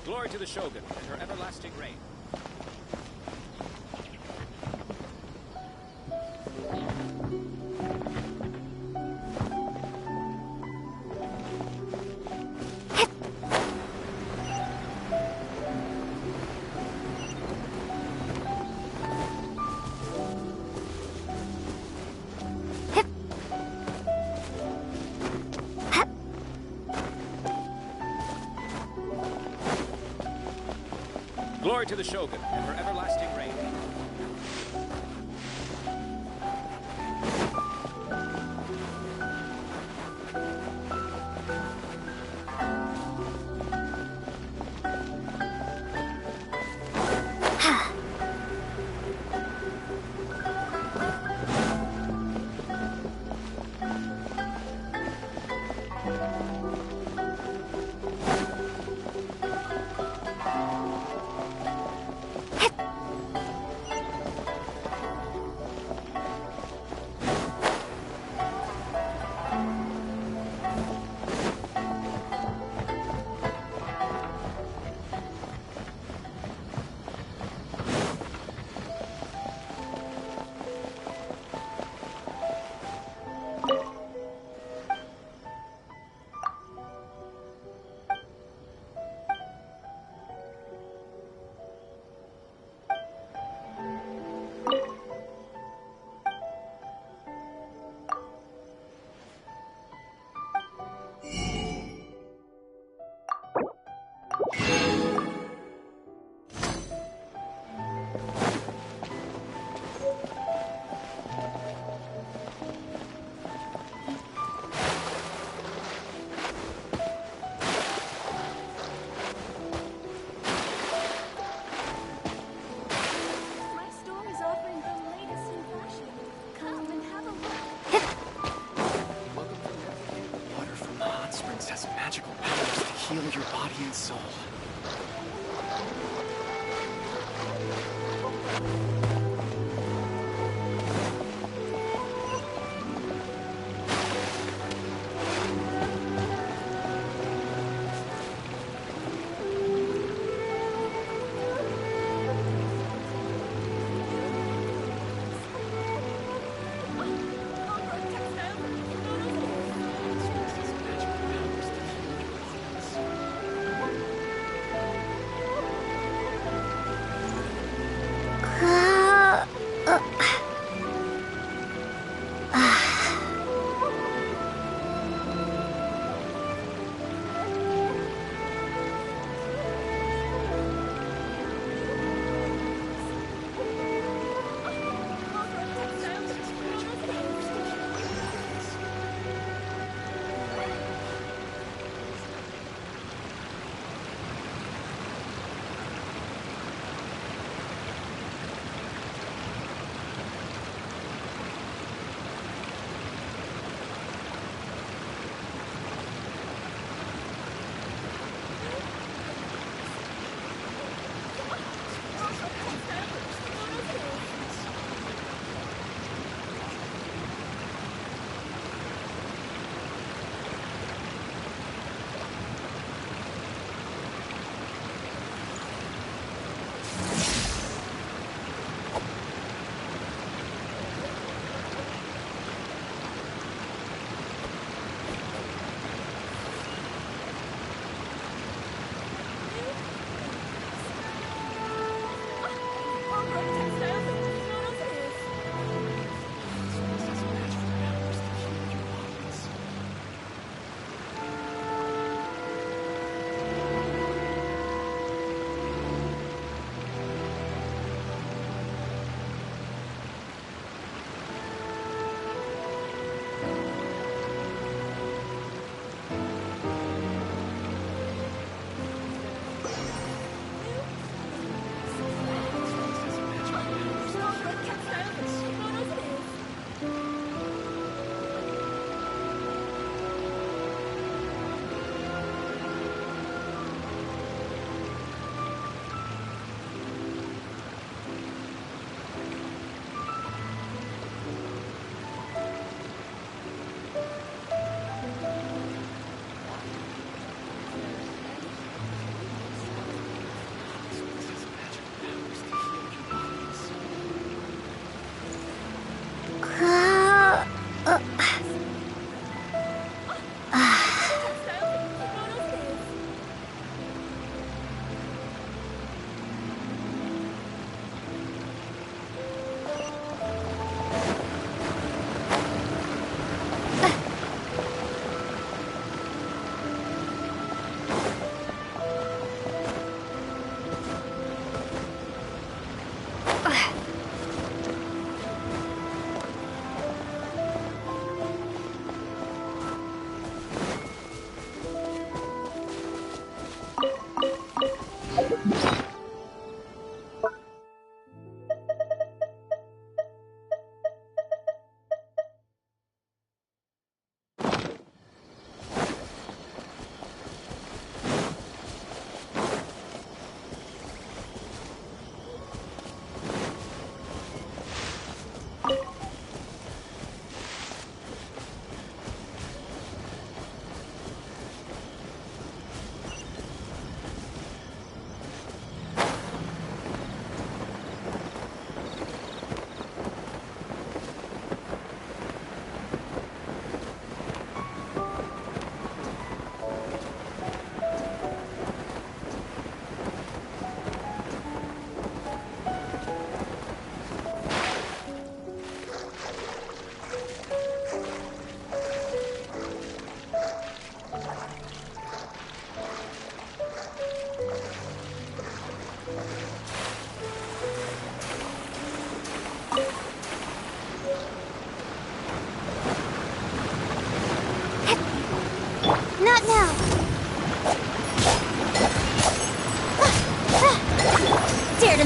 Glory to the Shogun and her everlasting reign. Glory to the Shogun and her everlasting reign. My store is offering the latest in fashion. Come and have a look. Water from the hot springs has magical powers to heal your body and soul.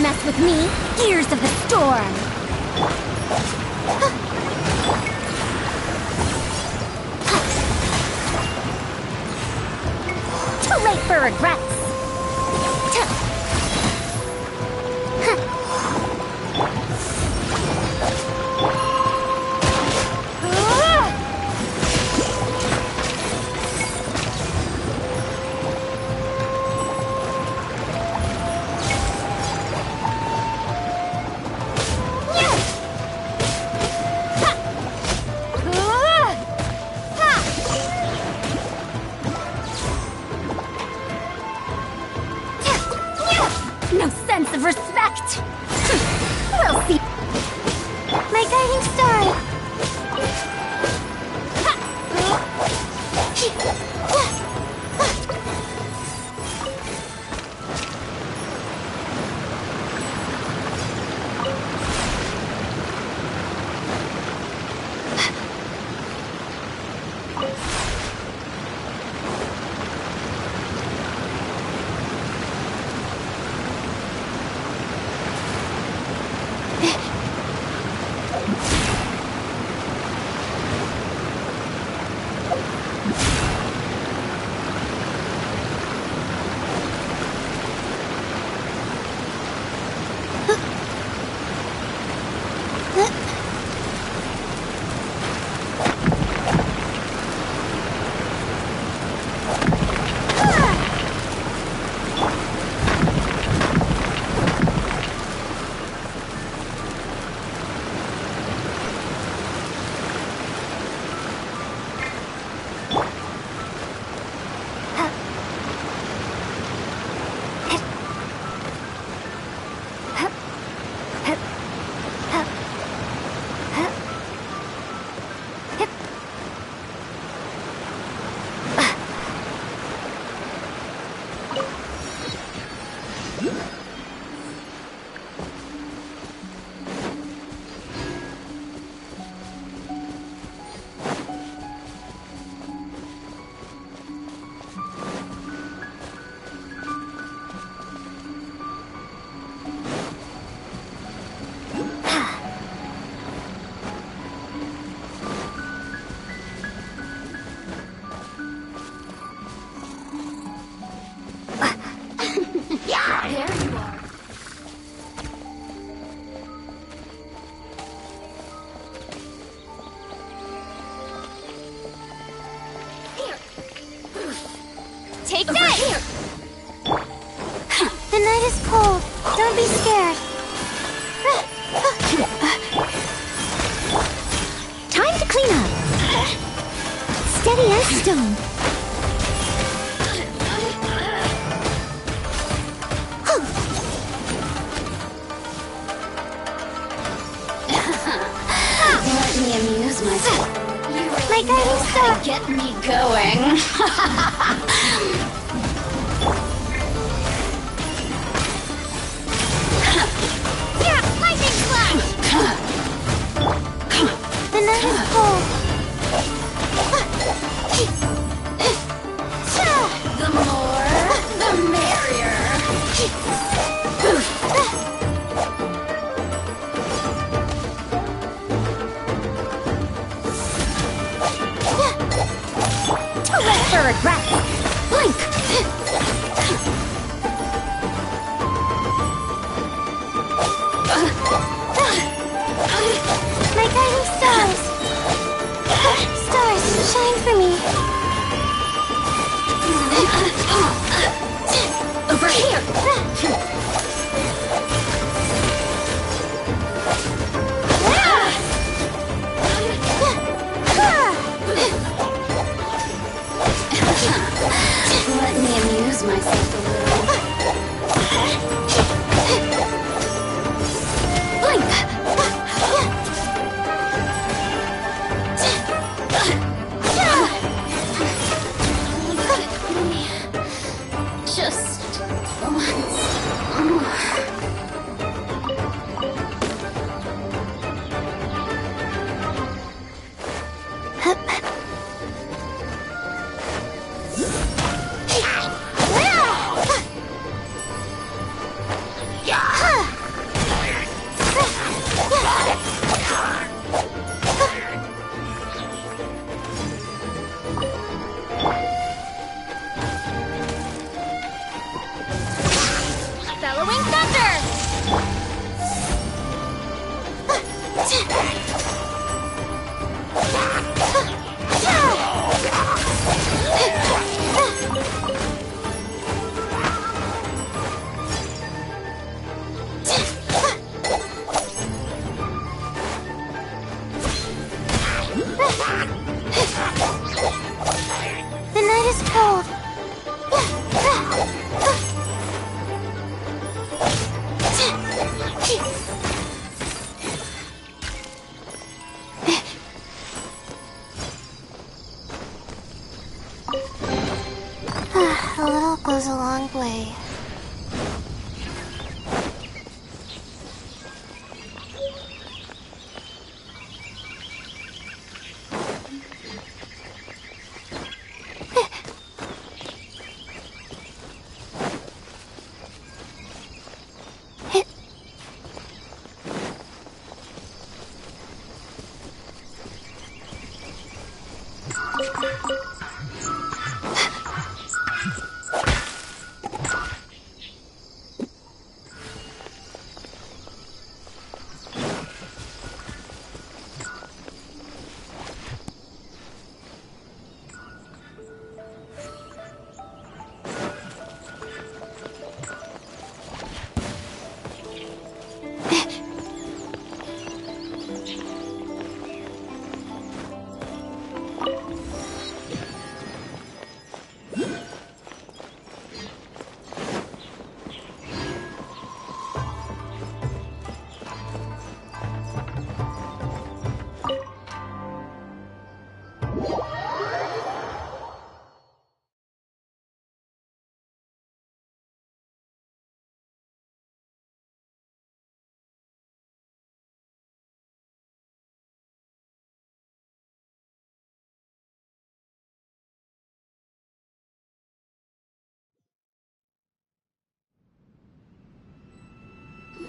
mess with me, Gears of the Storm! Too late for regrets! No sense of respect! We'll see. My guiding star! Take that! The night is cold. Don't be scared. Time to clean up. Steady as stone. Let me amuse myself. My guiding star. Get me going. Lightning flash! The night is cold. The more, the merrier. Too late for regret. Blink! My guiding stars! Stars, shine for me! Over here! Let me amuse myself a little. Blink! Just once more. A little goes a long way.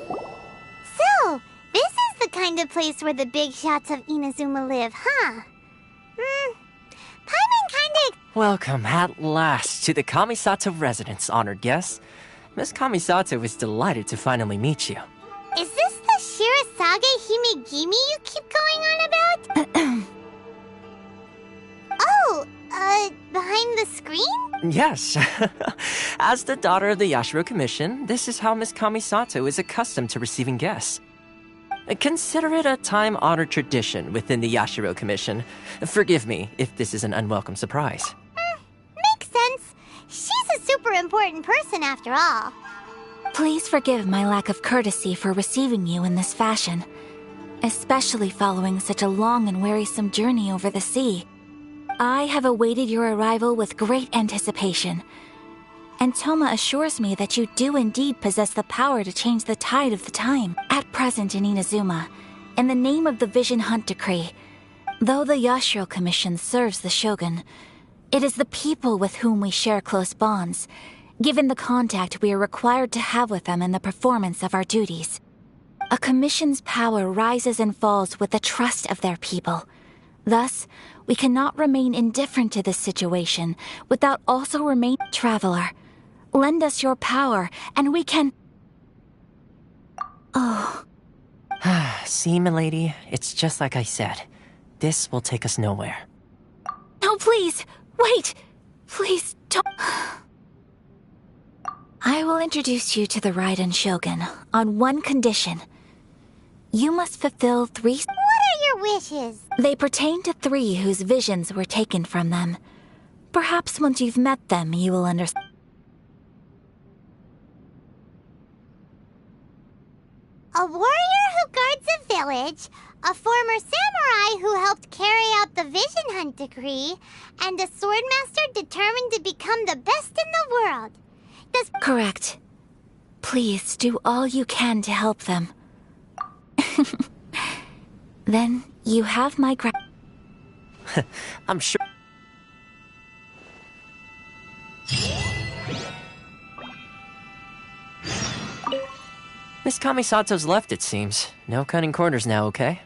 So, this is the kind of place where the big shots of Inazuma live, huh? Paimon kinda... Welcome at last to the Kamisato residence, honored guest. Miss Kamisato is delighted to finally meet you. Is this the Shirazage Himegimi you keep going on about? Oh, behind the screen? Yes. As the daughter of the Yashiro Commission, this is how Miss Kamisato is accustomed to receiving guests. Consider it a time-honored tradition within the Yashiro Commission. Forgive me if this is an unwelcome surprise. Makes sense. She's a super important person after all. Please forgive my lack of courtesy for receiving you in this fashion, especially following such a long and wearisome journey over the sea. I have awaited your arrival with great anticipation, and Toma assures me that you do indeed possess the power to change the tide of the time. At present in Inazuma, in the name of the Vision Hunt Decree, though the Yashiro Commission serves the Shogun, it is the people with whom we share close bonds, given the contact we are required to have with them in the performance of our duties. A commission's power rises and falls with the trust of their people. Thus, we cannot remain indifferent to this situation without also remaining traveler. Lend us your power, and we can... Oh. See, milady, it's just like I said. This will take us nowhere. No, please! Wait! Please, don't... I will introduce you to the Raiden Shogun on one condition. You must fulfill 3... What are your wishes? They pertain to 3 whose visions were taken from them. Perhaps once you've met them, you will understand. A warrior who guards a village, a former samurai who helped carry out the Vision Hunt Decree, and a swordmaster determined to become the best in the world. Does... Correct. Please do all you can to help them. Then you have my I'm sure... Miss Kamisato's left, it seems. No cutting corners now, okay?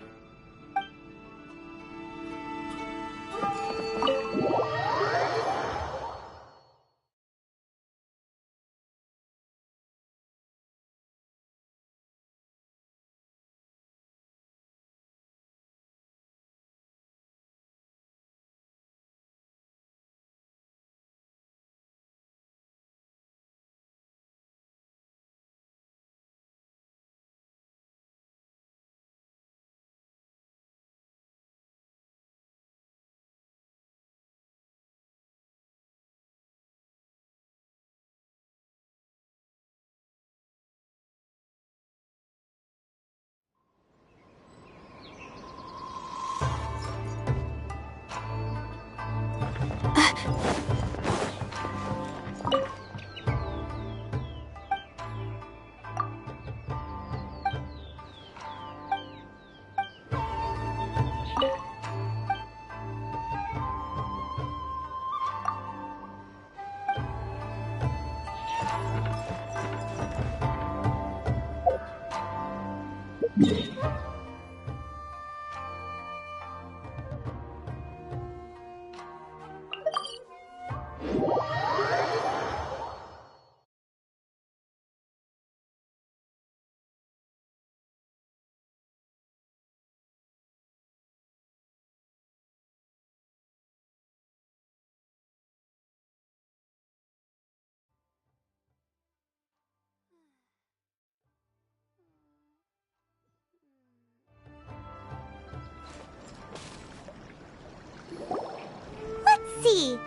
Let's see.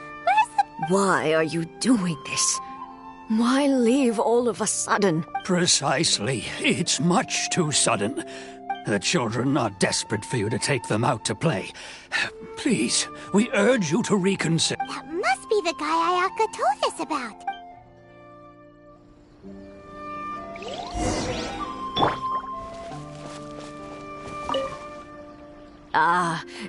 Why are you doing this? Why leave all of a sudden? Precisely. It's much too sudden. The children are desperate for you to take them out to play. Please, we urge you to reconsider. That must be the guy Ayaka told us about.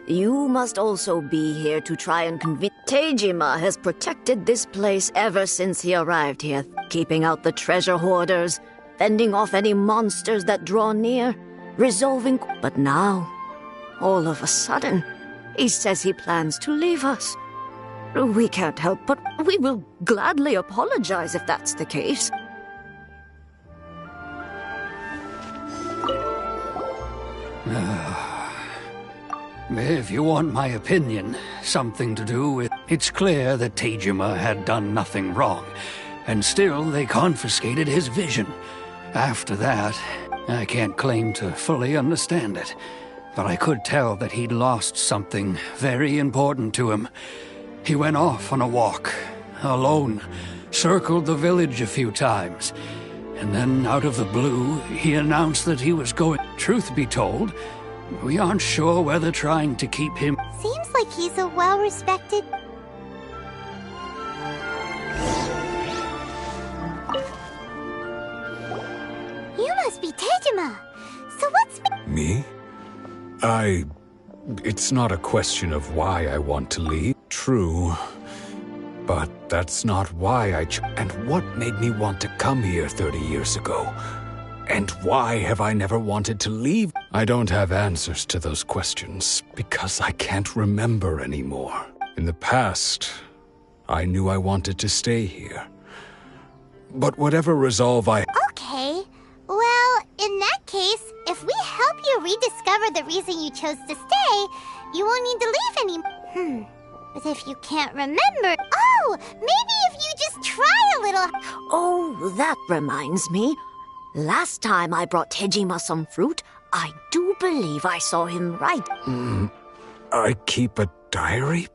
You must also be here to try and convince. Teijima has protected this place ever since he arrived here, keeping out the treasure hoarders, fending off any monsters that draw near, resolving. But now, all of a sudden, he says he plans to leave us. We can't help but we will gladly apologize if that's the case. If you want my opinion, something to do with... It's clear that Teijima had done nothing wrong, and still they confiscated his vision. After that, I can't claim to fully understand it, but I could tell that he'd lost something very important to him. He went off on a walk, alone, circled the village a few times, and then out of the blue, he announced that he was going... Truth be told, we aren't sure whether trying to keep him... Seems like he's a well-respected... You must be Teijima. So what's... Me? It's not a question of why I want to leave. True. But that's not why And what made me want to come here 30 years ago? And why have I never wanted to leave? I don't have answers to those questions, because I can't remember anymore. In the past, I knew I wanted to stay here. But whatever resolve Okay. Well, in that case, if we help you rediscover the reason you chose to stay, you won't need to leave anymore. But if you can't remember... Oh! Maybe if you just try a little... Oh, that reminds me. Last time I brought Teijima some fruit, I do believe I saw him write. I keep a diary?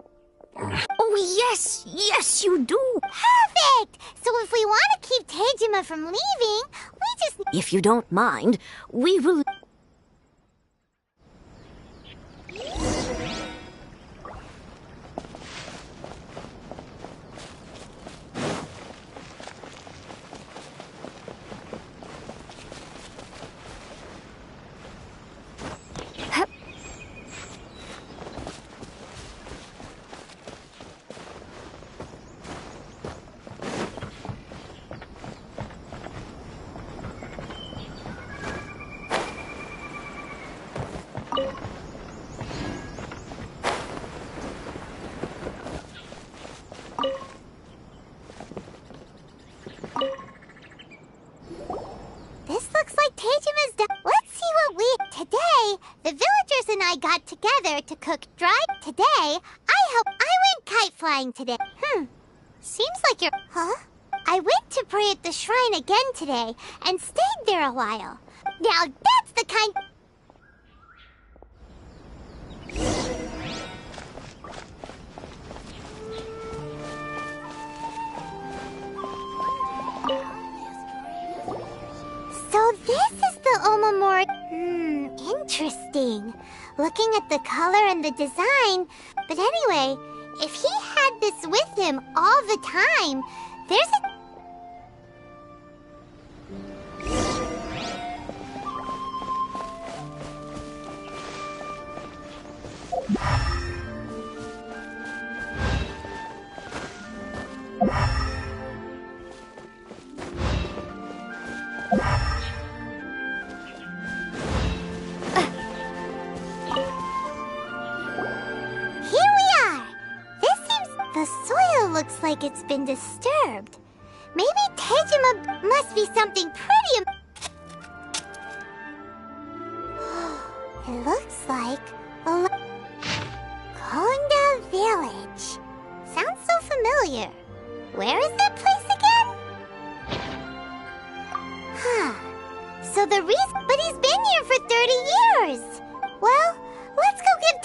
Oh, yes, you do. Perfect! So if we want to keep Teijima from leaving, we just... If you don't mind, we will... This looks like Teijima's done. Let's see what we... Today, the villagers and I got together to cook dry... Today, I went kite flying today. Seems like you're... Huh? I went to pray at the shrine again today and stayed there a while. Now that's the kind... So this is the Omamori... interesting. Looking at the color and the design... But anyway, if he had this with him all the time, there's a... like it's been disturbed. Maybe Tejima must be something pretty It looks like Konda Village. Sounds so familiar. Where is that place again? Huh. So the reason... But he's been here for 30 years! Well, let's go give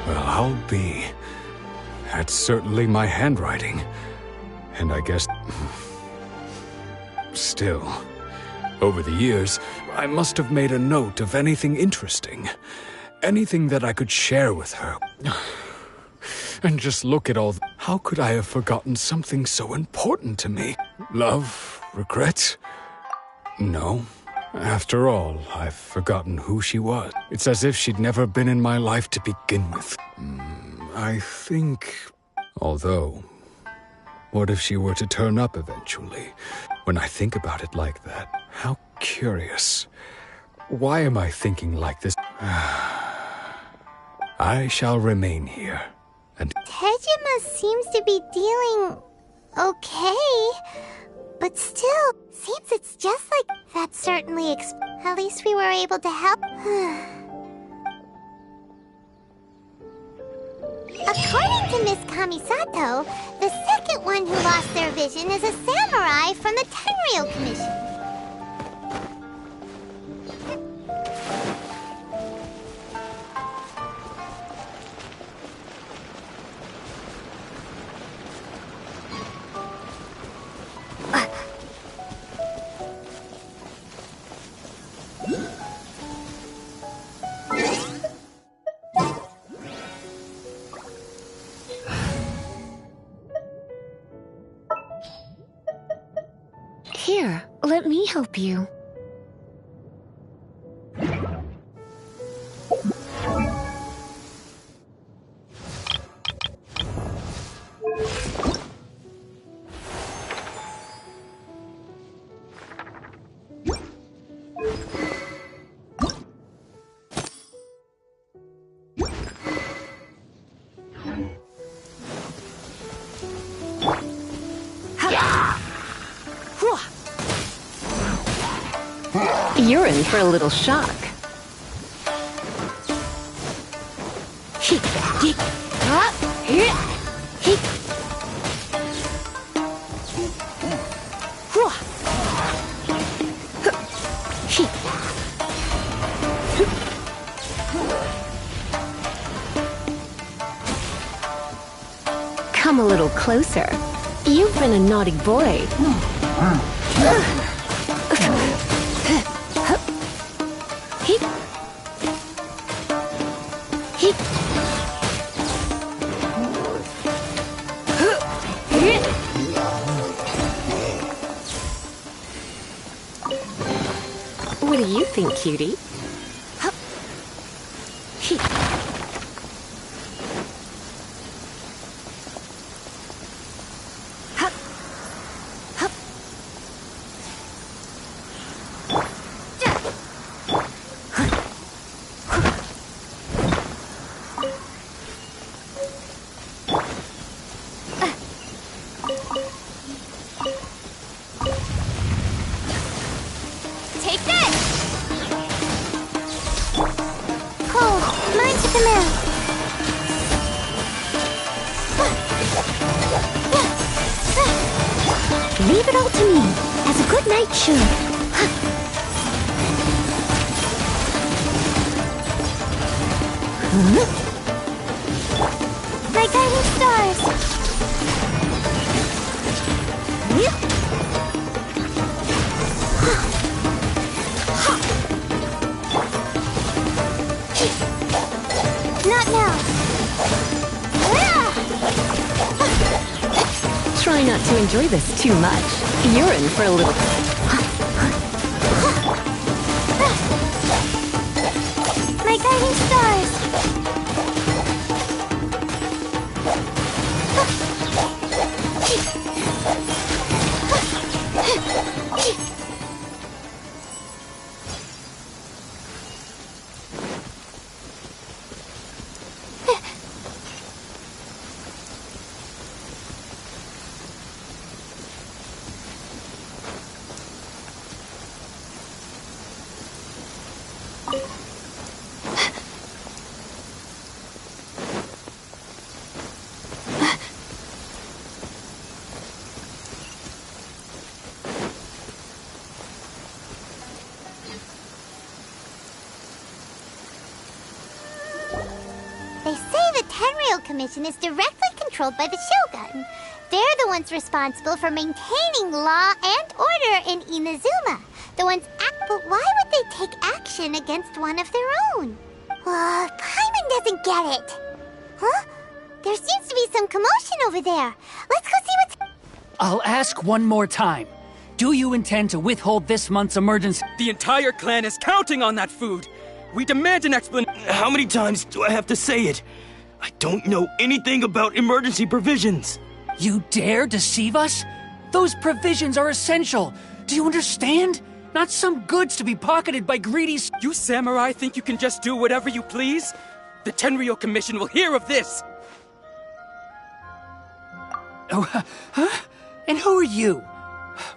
Well, I'll be. That's certainly my handwriting. And I guess... Still, over the years, I must have made a note of anything interesting. Anything that I could share with her. And just look at all... How could I have forgotten something so important to me? Love? Regret? No. After all, I've forgotten who she was. It's as if she'd never been in my life to begin with. I think... Although... What if she were to turn up eventually? When I think about it like that, how curious. Why am I thinking like this? I shall remain here. And Tejima seems to be dealing okay, but still, seems it's just like that. Certainly, at least we were able to help. According to Miss Kamisato, the second one who lost their vision is a samurai from the Tenryou Commission. Here, let me help you. You're in for a little shock. Come a little closer. You've been a naughty boy. What do you think, cutie? Take this! Cold, mine to the mill. Leave it all to me, as a good knight should. My guiding stars! Not now! Try not to enjoy this too much. You're in for a little... My guiding stars! Tenryou Commission is directly controlled by the Shogun. They're the ones responsible for maintaining law and order in Inazuma. The ones but why would they take action against one of their own? Paimon doesn't get it. Huh? There seems to be some commotion over there. Let's go see what's... I'll ask one more time. Do you intend to withhold this month's emergency? The entire clan is counting on that food. We demand an explanation. How many times do I have to say it? I don't know anything about emergency provisions. You dare deceive us? Those provisions are essential. Do you understand? Not some goods to be pocketed by greedy... You samurai think you can just do whatever you please? The Tenryou Commission will hear of this! Oh, huh? And who are you?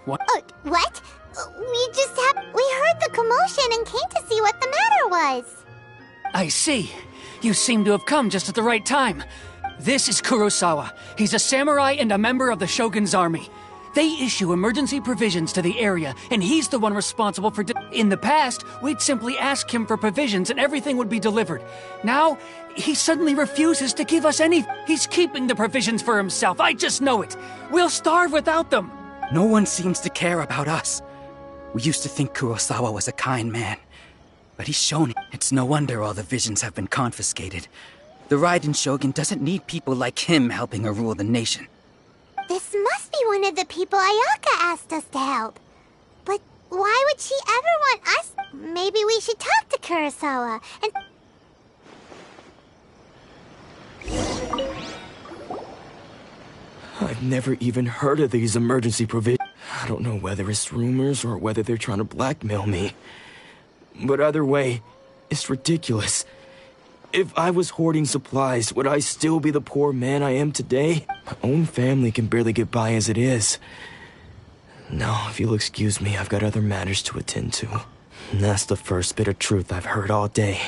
What? What? We heard the commotion and came to see what the matter was. I see. You seem to have come just at the right time. This is Kurosawa. He's a samurai and a member of the Shogun's army. They issue emergency provisions to the area, and he's the one responsible for... In the past, we'd simply ask him for provisions and everything would be delivered. Now, he suddenly refuses to give us any... He's keeping the provisions for himself. I just know it. We'll starve without them. No one seems to care about us. We used to think Kurosawa was a kind man, but he's shown it. It's no wonder all the visions have been confiscated. The Raiden Shogun doesn't need people like him helping her rule the nation. This must be one of the people Ayaka asked us to help. But why would she ever want us? Maybe we should talk to Kurosawa and... I've never even heard of these emergency provisions. I don't know whether it's rumors or whether they're trying to blackmail me. But either way, it's ridiculous. If I was hoarding supplies, would I still be the poor man I am today? My own family can barely get by as it is. Now, if you'll excuse me, I've got other matters to attend to. And that's the first bit of truth I've heard all day.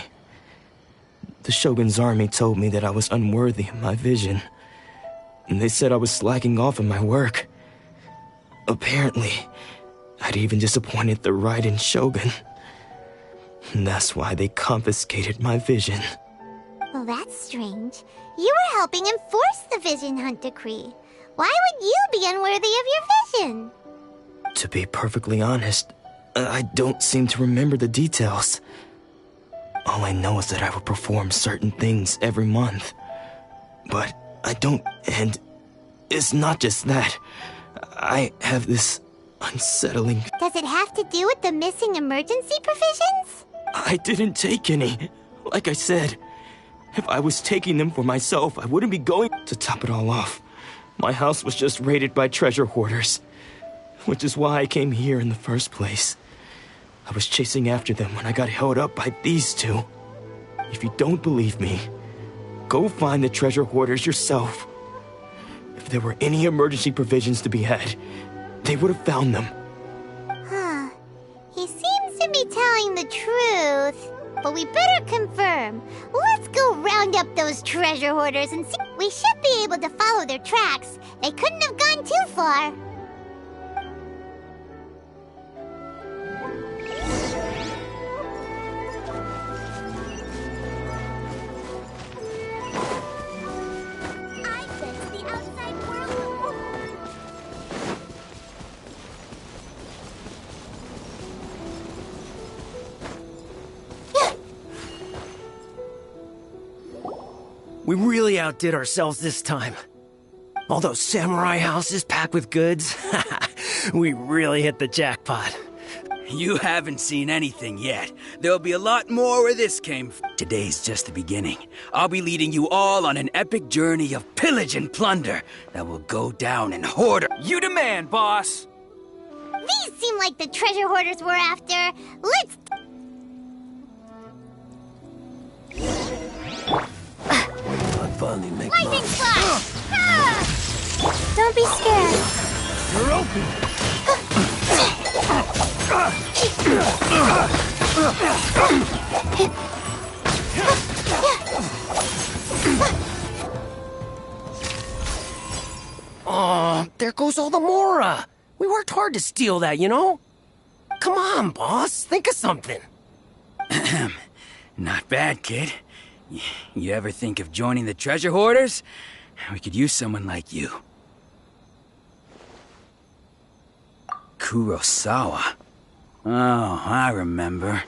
The Shogun's army told me that I was unworthy of my vision. And they said I was slacking off in my work. Apparently, I'd even disappointed the Raiden Shogun. And that's why they confiscated my vision. Well, that's strange. You were helping enforce the Vision Hunt Decree. Why would you be unworthy of your vision? To be perfectly honest, I don't seem to remember the details. All I know is that I would perform certain things every month. But I don't, and it's not just that. I have this unsettling... Does it have to do with the missing emergency provisions? I didn't take any. Like I said, if I was taking them for myself, I wouldn't be going... To top it all off, my house was just raided by treasure hoarders. Which is why I came here in the first place. I was chasing after them when I got held up by these two. If you don't believe me, go find the treasure hoarders yourself. If there were any emergency provisions to be had, they would have found them. Huh. He seems to be telling the truth. But we better confirm. Let's go round up those treasure hoarders and see. We should be able to follow their tracks. They couldn't have gone too far. We really outdid ourselves this time. All those samurai houses packed with goods. We really hit the jackpot. You haven't seen anything yet. There'll be a lot more where this came from. Today's just the beginning. I'll be leading you all on an epic journey of pillage and plunder that will go down in hoarder. You demand, boss! These seem like the treasure hoarders we're after. Let's... Finally make Lightning flash! Don't be scared. You're open! Oh, there goes all the Mora. We worked hard to steal that, you know? Come on, boss. Think of something. Not bad, kid. You ever think of joining the treasure hoarders? We could use someone like you. Kurosawa. Oh, I remember.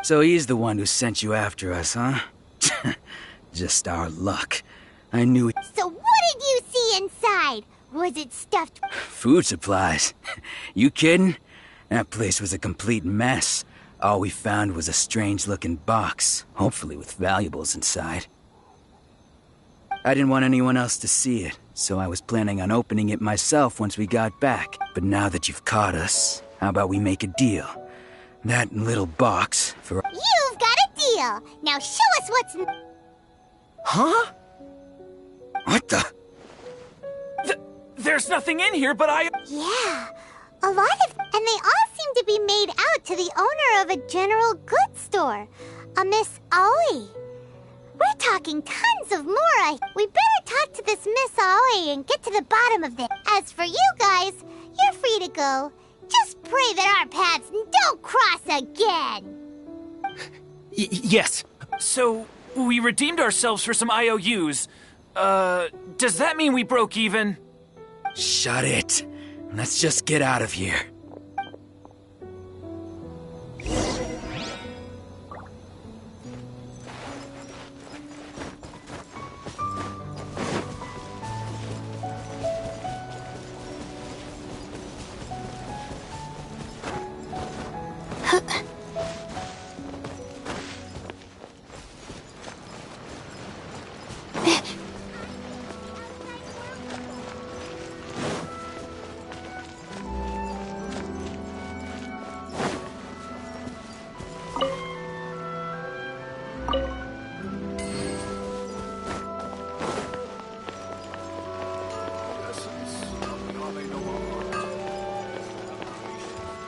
So he's the one who sent you after us, huh? Just our luck. I knew it. So what did you see inside? Was it stuffed? Food supplies. You kidding? That place was a complete mess. All we found was a strange-looking box, hopefully with valuables inside. I didn't want anyone else to see it, so I was planning on opening it myself once we got back. But now that you've caught us, how about we make a deal? That little box for... You've got a deal! Now show us what's... Huh? What the... There's nothing in here, but I... Yeah, a lot of... And they all seem to be made out to the owner of a general goods store. A Miss Aoi. We're talking tons of more. We better talk to this Miss Aoi and get to the bottom of this. As for you guys, you're free to go. Just pray that our paths don't cross again. Yes. So, we redeemed ourselves for some IOUs. Does that mean we broke even? Shut it. Let's just get out of here.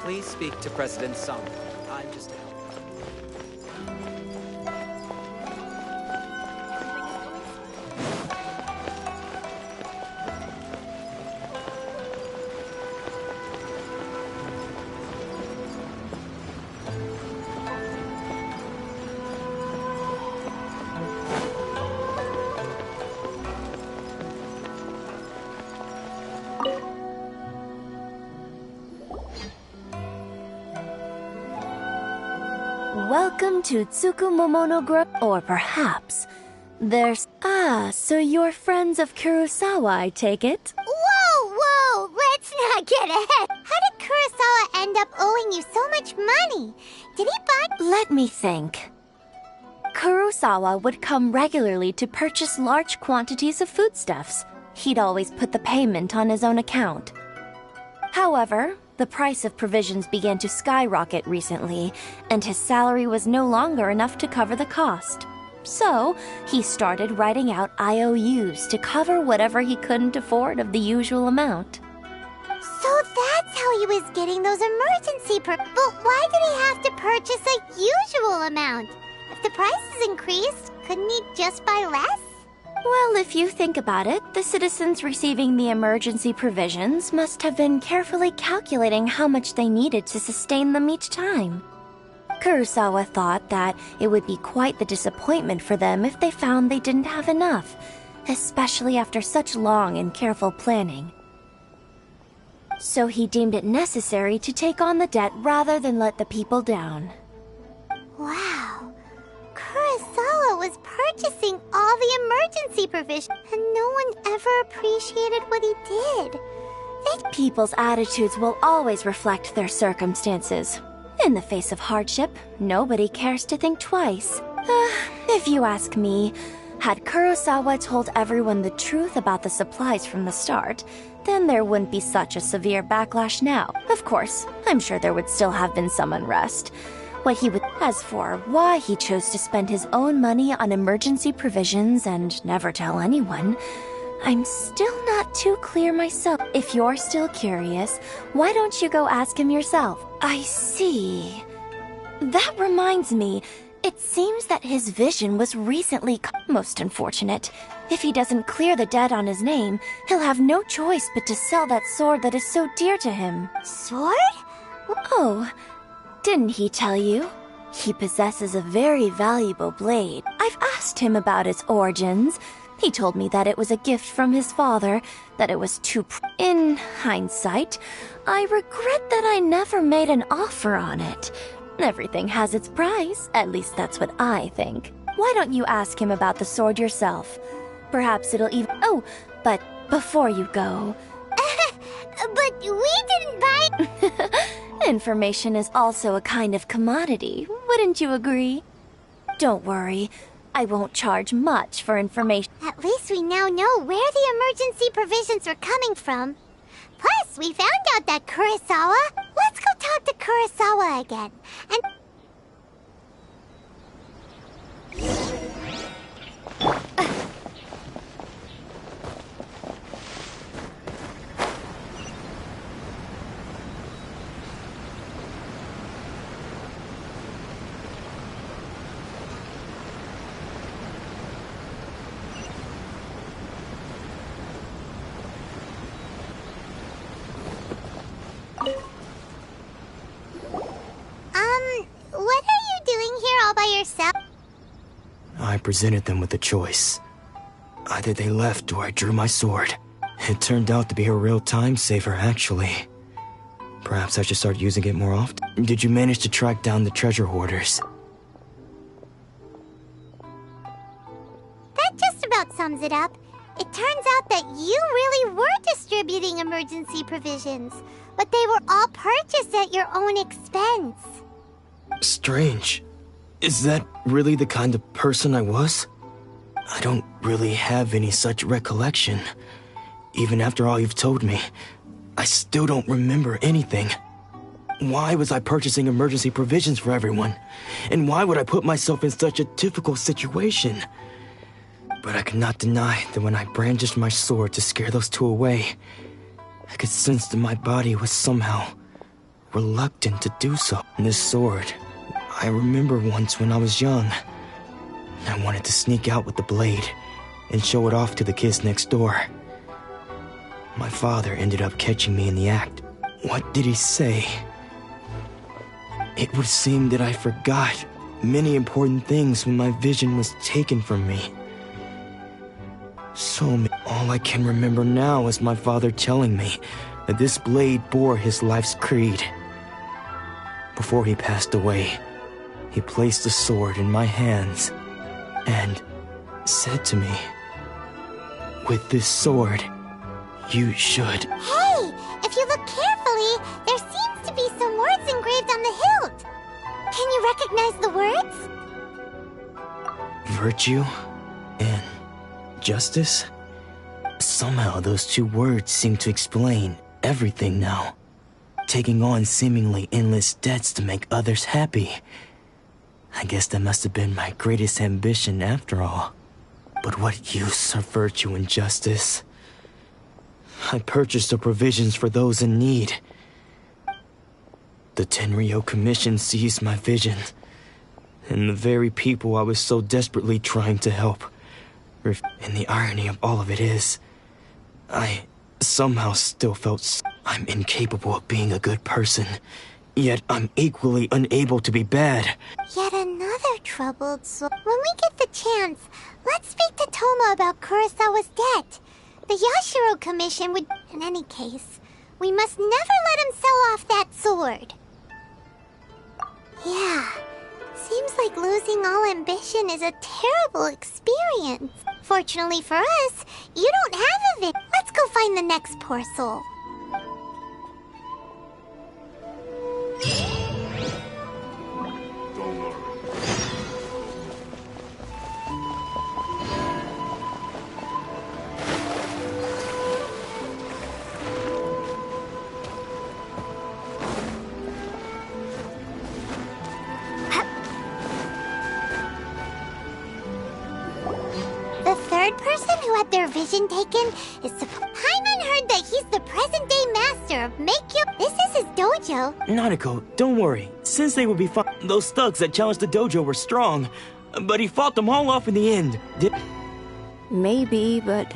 Please speak to President Sung. I'm just... Welcome to Tsukumomono, or perhaps there's... Ah, so you're friends of Kurosawa, I take it? Whoa! Let's not get ahead. How did Kurosawa end up owing you so much money? Did he buy... Let me think. Kurosawa would come regularly to purchase large quantities of foodstuffs. He'd always put the payment on his own account. However, the price of provisions began to skyrocket recently, and his salary was no longer enough to cover the cost. So, he started writing out IOUs to cover whatever he couldn't afford of the usual amount. So that's how he was getting those emergency But why did he have to purchase a usual amount? If the prices increased, couldn't he just buy less? Well, if you think about it, the citizens receiving the emergency provisions must have been carefully calculating how much they needed to sustain them each time. Kurosawa thought that it would be quite the disappointment for them if they found they didn't have enough, especially after such long and careful planning. So he deemed it necessary to take on the debt rather than let the people down. Wow. Kurosawa was purchasing all the emergency provisions, and no one ever appreciated what he did. People's attitudes will always reflect their circumstances. In the face of hardship, nobody cares to think twice. If you ask me, had Kurosawa told everyone the truth about the supplies from the start, then there wouldn't be such a severe backlash now. Of course, I'm sure there would still have been some unrest. As for why he chose to spend his own money on emergency provisions and never tell anyone, I'm still not too clear myself. If you're still curious, why don't you go ask him yourself? I see. That reminds me, it seems that his vision was recently most unfortunate. If he doesn't clear the debt on his name, he'll have no choice but to sell that sword that is so dear to him. Sword? Oh, didn't he tell you? He possesses a very valuable blade. I've asked him about its origins. He told me that it was a gift from his father, that it was In hindsight, I regret that I never made an offer on it. Everything has its price, at least that's what I think. Why don't you ask him about the sword yourself? Perhaps it'll even... Oh, but before you go... But we didn't buy... Information is also a kind of commodity, wouldn't you agree? Don't worry, I won't charge much for information. At least we now know where the emergency provisions were coming from. Plus, we found out that Kurosawa... Let's go talk to Kurosawa again. And... what are you doing here all by yourself? I presented them with a choice. Either they left or I drew my sword. It turned out to be a real time saver, actually. Perhaps I should start using it more often. Did you manage to track down the treasure hoarders? That just about sums it up. It turns out that you really were distributing emergency provisions, but they were all purchased at your own expense. Strange. Is that really the kind of person I was? I don't really have any such recollection. Even after all you've told me, I still don't remember anything. Why was I purchasing emergency provisions for everyone? And why would I put myself in such a difficult situation? But I could not deny that when I brandished my sword to scare those two away, I could sense that my body was somehow reluctant to do so. And this sword, I remember once when I was young, I wanted to sneak out with the blade and show it off to the kids next door. My father ended up catching me in the act. What did he say? It would seem that I forgot many important things when my vision was taken from me. All I can remember now is my father telling me that this blade bore his life's creed. Before he passed away, he placed the sword in my hands and said to me, "With this sword, you should..." Hey! If you look carefully, there seems to be some words engraved on the hilt. Can you recognize the words? Virtue and justice? Somehow those two words seem to explain everything now. Taking on seemingly endless debts to make others happy. I guess that must have been my greatest ambition after all. But what use are virtue and justice? I purchased the provisions for those in need. The Tenryo Commission seized my vision, and the very people I was so desperately trying to help. And the irony of all of it is, I somehow still felt I'm incapable of being a good person, yet I'm equally unable to be bad. Yet another troubled soul. When we get the chance, let's speak to Toma about Kurosawa's debt. The Yashiro Commission would... In any case, we must never let him sell off that sword. Yeah, seems like losing all ambition is a terrible experience. Fortunately for us, you don't have a Let's go find the next poor soul. The third person who had their vision taken is Paimon heard that he's the present-day master of Meikyo. This is his dojo. Nanako, don't worry. Sensei will be fine. Those thugs that challenged the dojo were strong, but he fought them all off in the end. Maybe, but...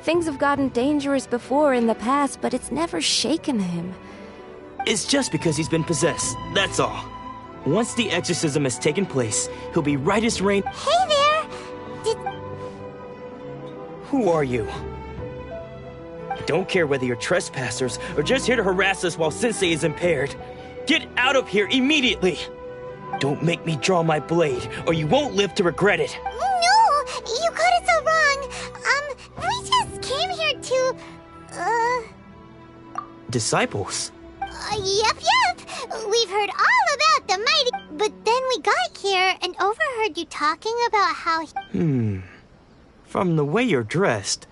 Things have gotten dangerous before in the past, but it's never shaken him. It's just because he's been possessed, that's all. Once the exorcism has taken place, he'll be right as rain. Hey there! Who are you? I don't care whether you're trespassers or just here to harass us while Sensei is impaired. Get out of here immediately! Don't make me draw my blade, or you won't live to regret it. No! You got it so wrong. We just came here to, Disciples? Yep. We've heard all about the mighty, but then we got here and overheard you talking about how... From the way you're dressed,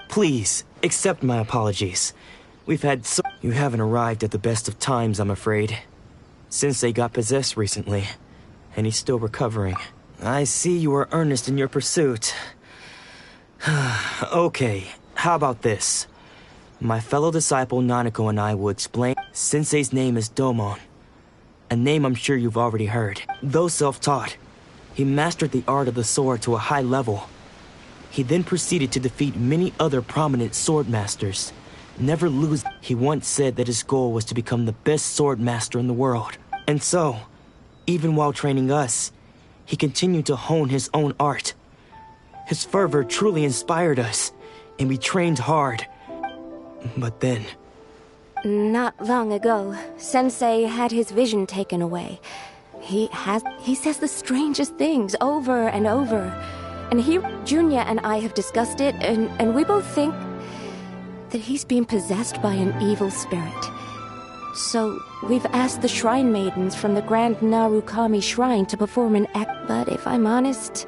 please accept my apologies. You haven't arrived at the best of times, I'm afraid. Sensei got possessed recently, and he's still recovering. I see you are earnest in your pursuit. Okay, how about this? My fellow disciple Nanako and I will explain. Sensei's name is Domon, a name I'm sure you've already heard. Though self-taught, he mastered the art of the sword to a high level. He then proceeded to defeat many other prominent sword masters. Never lose. He once said that his goal was to become the best sword master in the world. And so, even while training us, he continued to hone his own art. His fervor truly inspired us, and we trained hard. But then... Not long ago, Sensei had his vision taken away. He says the strangest things over and over. And Junya and I have discussed it, and we both think that he's been possessed by an evil spirit. So, we've asked the shrine maidens from the Grand Narukami Shrine to perform an act, but if I'm honest,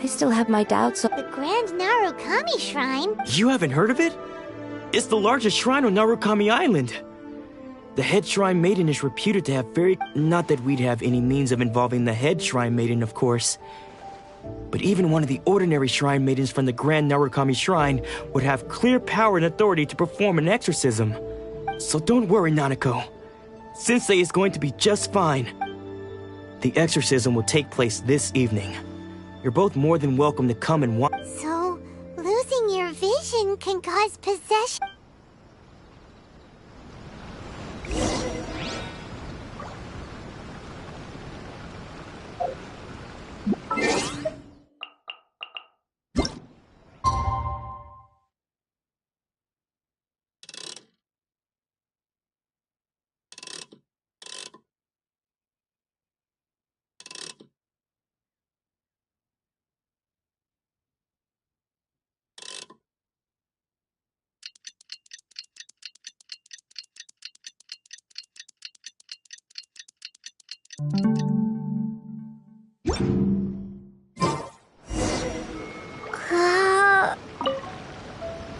I still have my doubts. The Grand Narukami Shrine? You haven't heard of it? It's the largest shrine on Narukami Island. The head shrine maiden is reputed to have Not that we'd have any means of involving the head shrine maiden, of course. But even one of the ordinary shrine maidens from the Grand Narukami Shrine would have clear power and authority to perform an exorcism. So don't worry, Nanako. Sensei is going to be just fine. The exorcism will take place this evening. You're both more than welcome to come and watch. So, losing your vision can cause possession?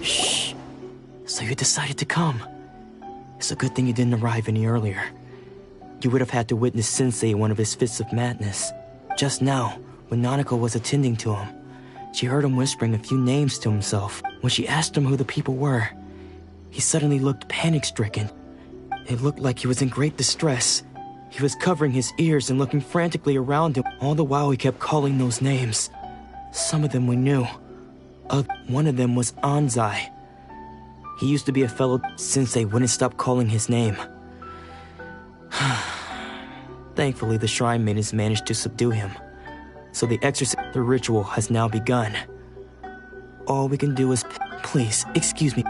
Shh. So you decided to come. It's a good thing you didn't arrive any earlier. You would have had to witness Sensei in one of his fits of madness. Just now, when Nanako was attending to him, she heard him whispering a few names to himself. When she asked him who the people were, he suddenly looked panic-stricken. It looked like he was in great distress. He was covering his ears and looking frantically around him. All the while he kept calling those names. Some of them we knew. One of them was Anzai. He used to be a fellow. Sensei wouldn't stop calling his name. Thankfully, the shrine maidens managed to subdue him. So the ritual has now begun. All we can do is... Please, excuse me.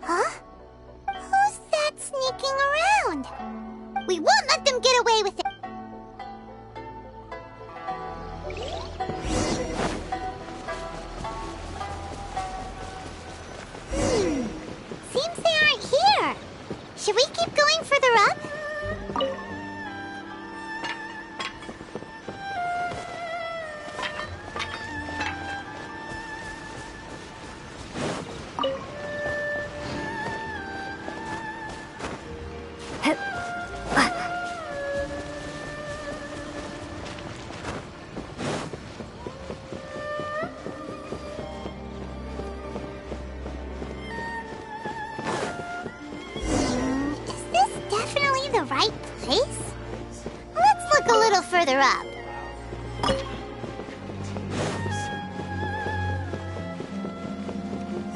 Huh? Who's that sneaking around? We won't let them get away with it. Seems they aren't here.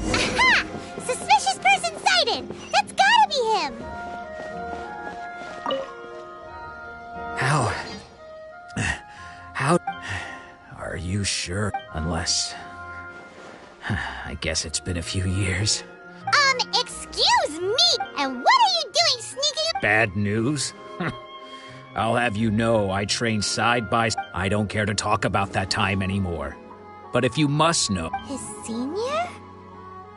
Aha! Suspicious person sighted! That's gotta be him! How... Are you sure? Unless... I guess it's been a few years. Excuse me! And what are you doing sneaking... Bad news? I'll have you know I trained side by side. I don't care to talk about that time anymore. But if you must know... His senior?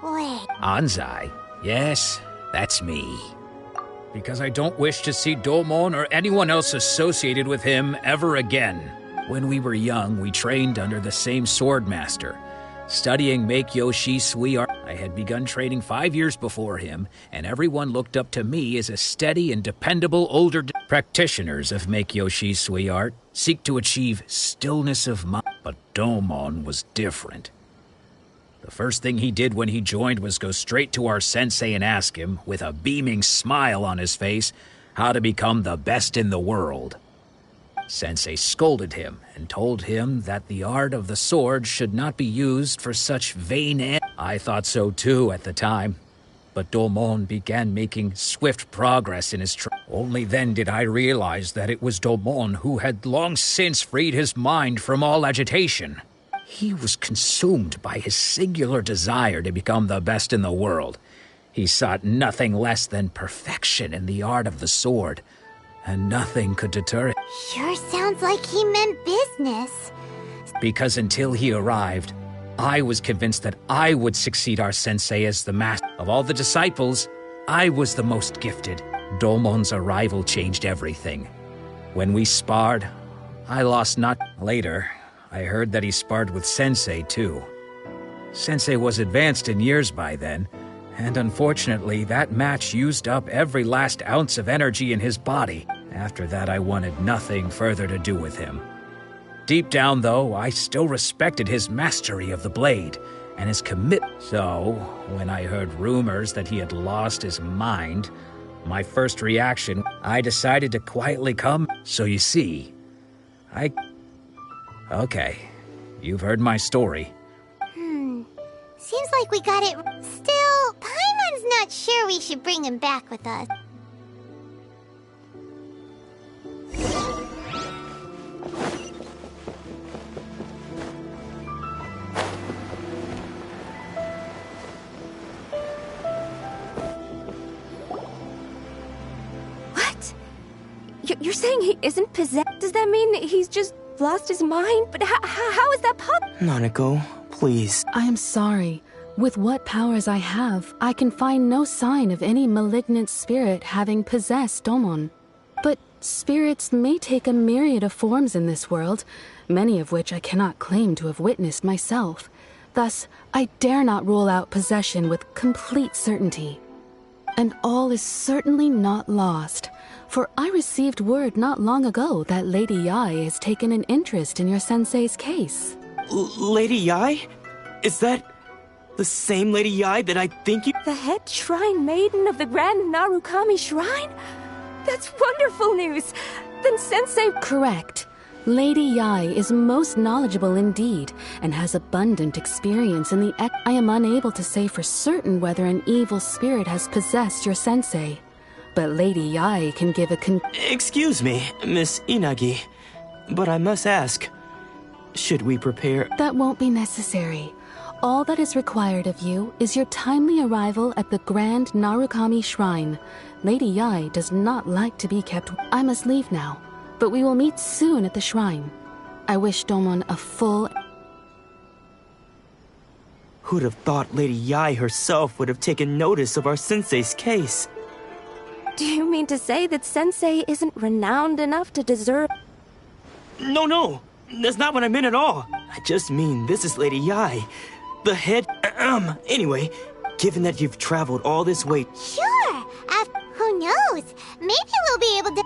Wait... Anzai? Yes, that's me. Because I don't wish to see Domon or anyone else associated with him ever again. When we were young, we trained under the same swordmaster. Studying Make-Yoshi Sui art, I had begun training 5 years before him, and everyone looked up to me as a steady and dependable older practitioners of Make-Yoshi Sui art seek to achieve stillness of mind. But Domon was different. The first thing he did when he joined was go straight to our sensei and ask him, with a beaming smile on his face, how to become the best in the world. Sensei scolded him and told him that the art of the sword should not be used for such vain ends. I thought so too at the time, but Domon began making swift progress in his Only then did I realize that it was Domon who had long since freed his mind from all agitation. He was consumed by his singular desire to become the best in the world. He sought nothing less than perfection in the art of the sword, and nothing could deter him. Sure sounds like he meant business. Because until he arrived, I was convinced that I would succeed our sensei as the master. Of all the disciples, I was the most gifted. Domon's arrival changed everything. When we sparred, I lost not. Later, I heard that he sparred with Sensei too. Sensei was advanced in years by then, and unfortunately that match used up every last ounce of energy in his body. After that, I wanted nothing further to do with him. Deep down, though, I still respected his mastery of the blade and his commitment. So, when I heard rumors that he had lost his mind, my first reaction, I decided to quietly come. So you see, Okay, you've heard my story. Seems like we got it... Still, Paimon's not sure we should bring him back with us. What? You're saying he isn't possessed? Does that mean he's just lost his mind? But how is that possible? Nanako, please. I am sorry. With what powers I have, I can find no sign of any malignant spirit having possessed Domon. But spirits may take a myriad of forms in this world, many of which I cannot claim to have witnessed myself. Thus, I dare not rule out possession with complete certainty. And all is certainly not lost, for I received word not long ago that Lady Yai has taken an interest in your sensei's case. Lady Yai? Is that the same Lady Yai that I think you... The head shrine maiden of the Grand Narukami Shrine? That's wonderful news! Then Sensei... Correct. Lady Yai is most knowledgeable indeed, and has abundant experience in the... I am unable to say for certain whether an evil spirit has possessed your sensei. But Lady Yai can give a Excuse me, Miss Inagi, but I must ask, should we prepare... That won't be necessary. All that is required of you is your timely arrival at the Grand Narukami Shrine. Lady Yai does not like to be kept... I must leave now, but we will meet soon at the shrine. I wish Domon a full... Who'd have thought Lady Yai herself would have taken notice of our sensei's case? Do you mean to say that Sensei isn't renowned enough to deserve... No, that's not what I meant at all. I just mean this is Lady Yai, the head... Anyway, given that you've traveled all this way... Sure! Who knows? Maybe we'll be able to...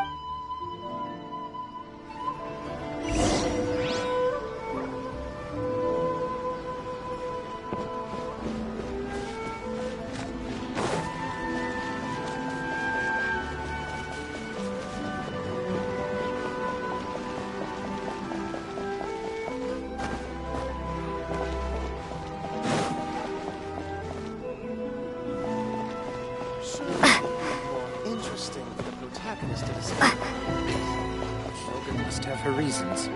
reasons.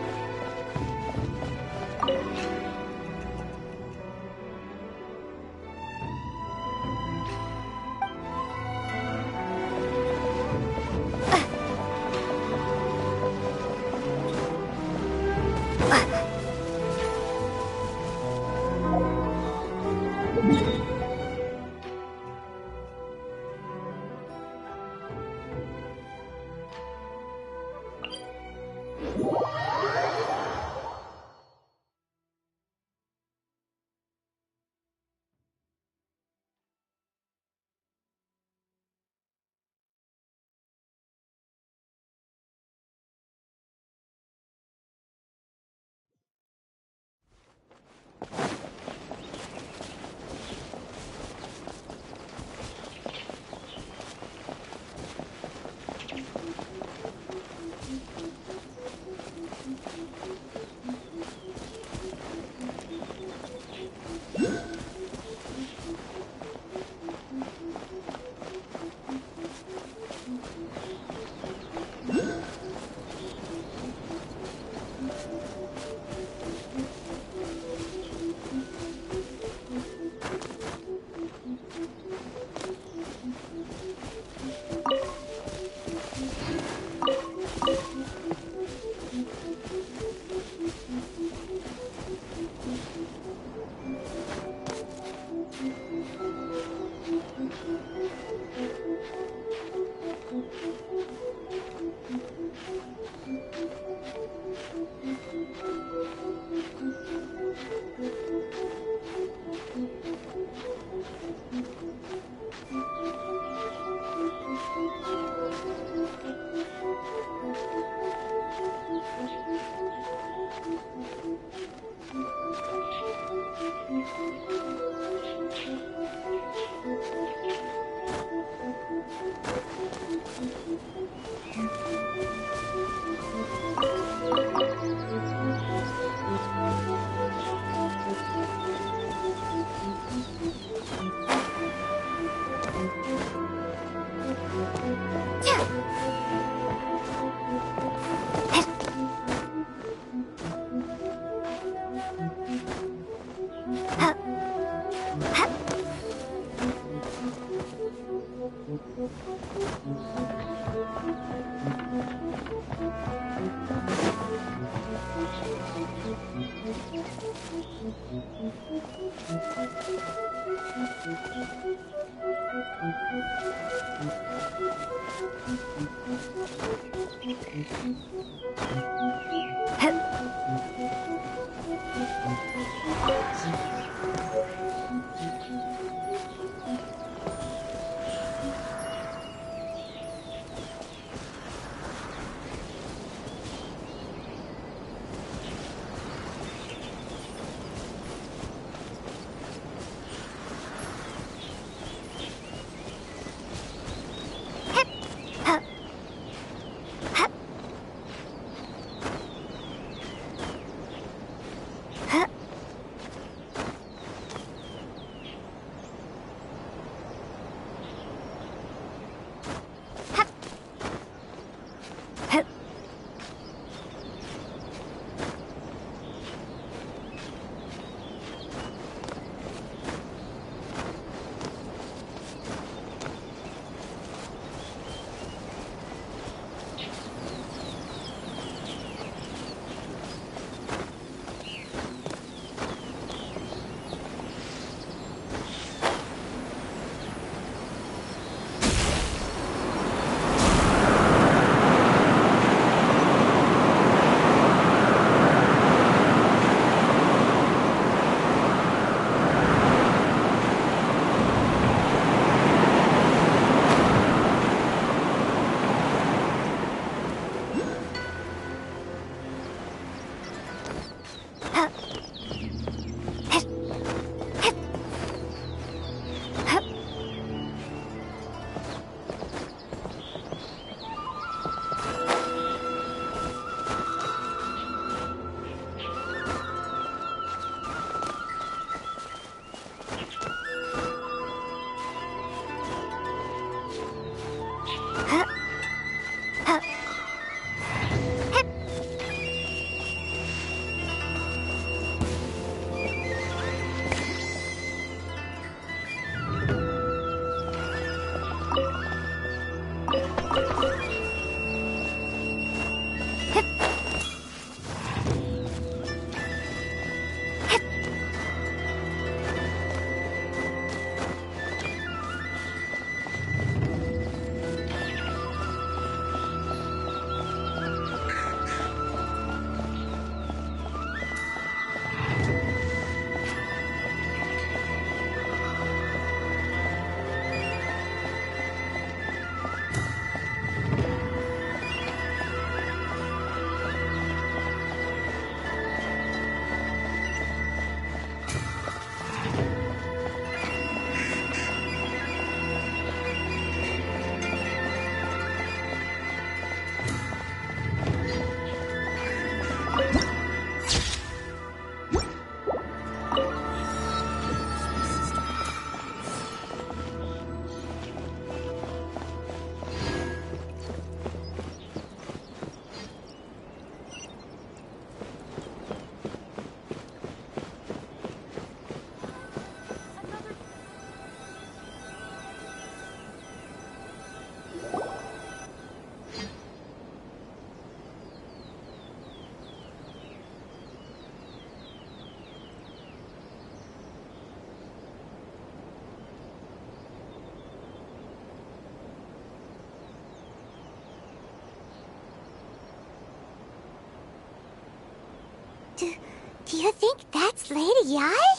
Do you think that's Lady Yai?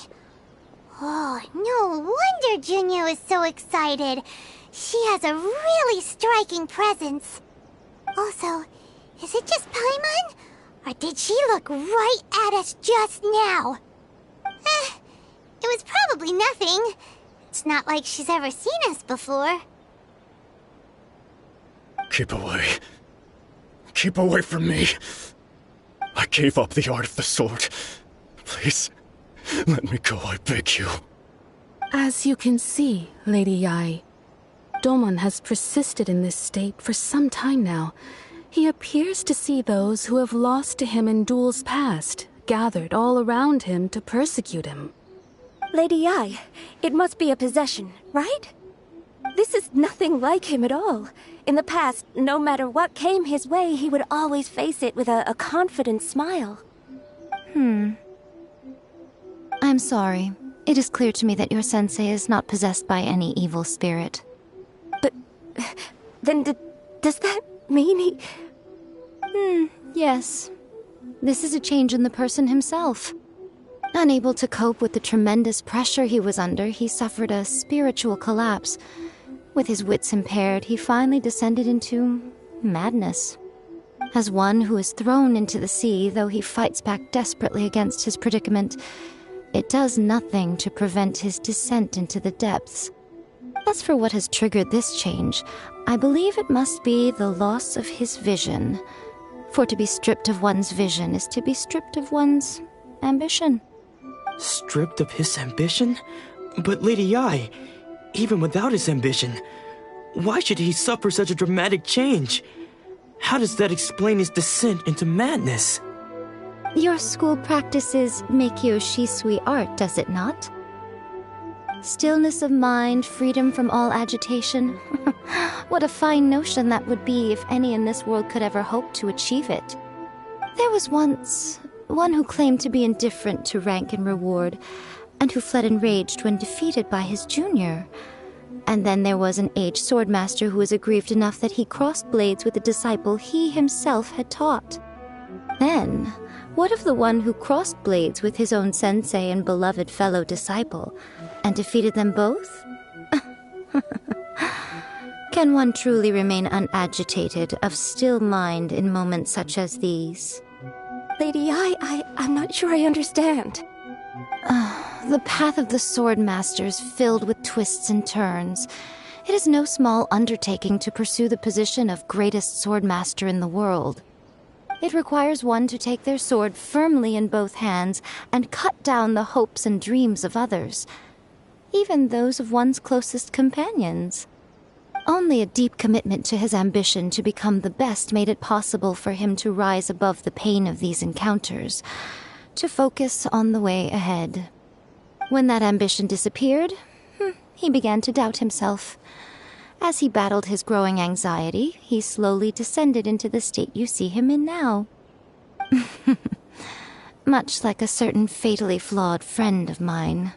Oh, no wonder Junior was so excited. She has a really striking presence. Also, is it just Paimon? Or did she look right at us just now? It was probably nothing. It's not like she's ever seen us before. Keep away. Keep away from me. I gave up the art of the sword. Please, let me go, I beg you. As you can see, Lady Yai, Domon has persisted in this state for some time now. He appears to see those who have lost to him in duels past, gathered all around him to persecute him. Lady Yai, it must be a possession, right? This is nothing like him at all. In the past, no matter what came his way, he would always face it with a confident smile. I'm sorry. It is clear to me that your sensei is not possessed by any evil spirit. But then does that mean he... Yes. This is a change in the person himself. Unable to cope with the tremendous pressure he was under, he suffered a spiritual collapse. With his wits impaired, he finally descended into madness. As one who is thrown into the sea, though he fights back desperately against his predicament, it does nothing to prevent his descent into the depths. As for what has triggered this change, I believe it must be the loss of his vision. For to be stripped of one's vision is to be stripped of one's ambition. Stripped of his ambition? But Lady Yai, even without his ambition, why should he suffer such a dramatic change? How does that explain his descent into madness? Your school practices Meikyo Shisui art, does it not? Stillness of mind, freedom from all agitation. What a fine notion that would be if any in this world could ever hope to achieve it. There was once one who claimed to be indifferent to rank and reward, and who fled enraged when defeated by his junior. And then there was an aged swordmaster who was aggrieved enough that he crossed blades with a disciple he himself had taught. Then, what of the one who crossed blades with his own sensei and beloved fellow disciple, and defeated them both? Can one truly remain unagitated, of still mind in moments such as these? Lady Yai, I'm not sure I understand. The path of the swordmaster is filled with twists and turns. It is no small undertaking to pursue the position of greatest swordmaster in the world. It requires one to take their sword firmly in both hands and cut down the hopes and dreams of others, even those of one's closest companions. Only a deep commitment to his ambition to become the best made it possible for him to rise above the pain of these encounters, to focus on the way ahead. When that ambition disappeared, he began to doubt himself. As he battled his growing anxiety, he slowly descended into the state you see him in now. Much like a certain fatally flawed friend of mine.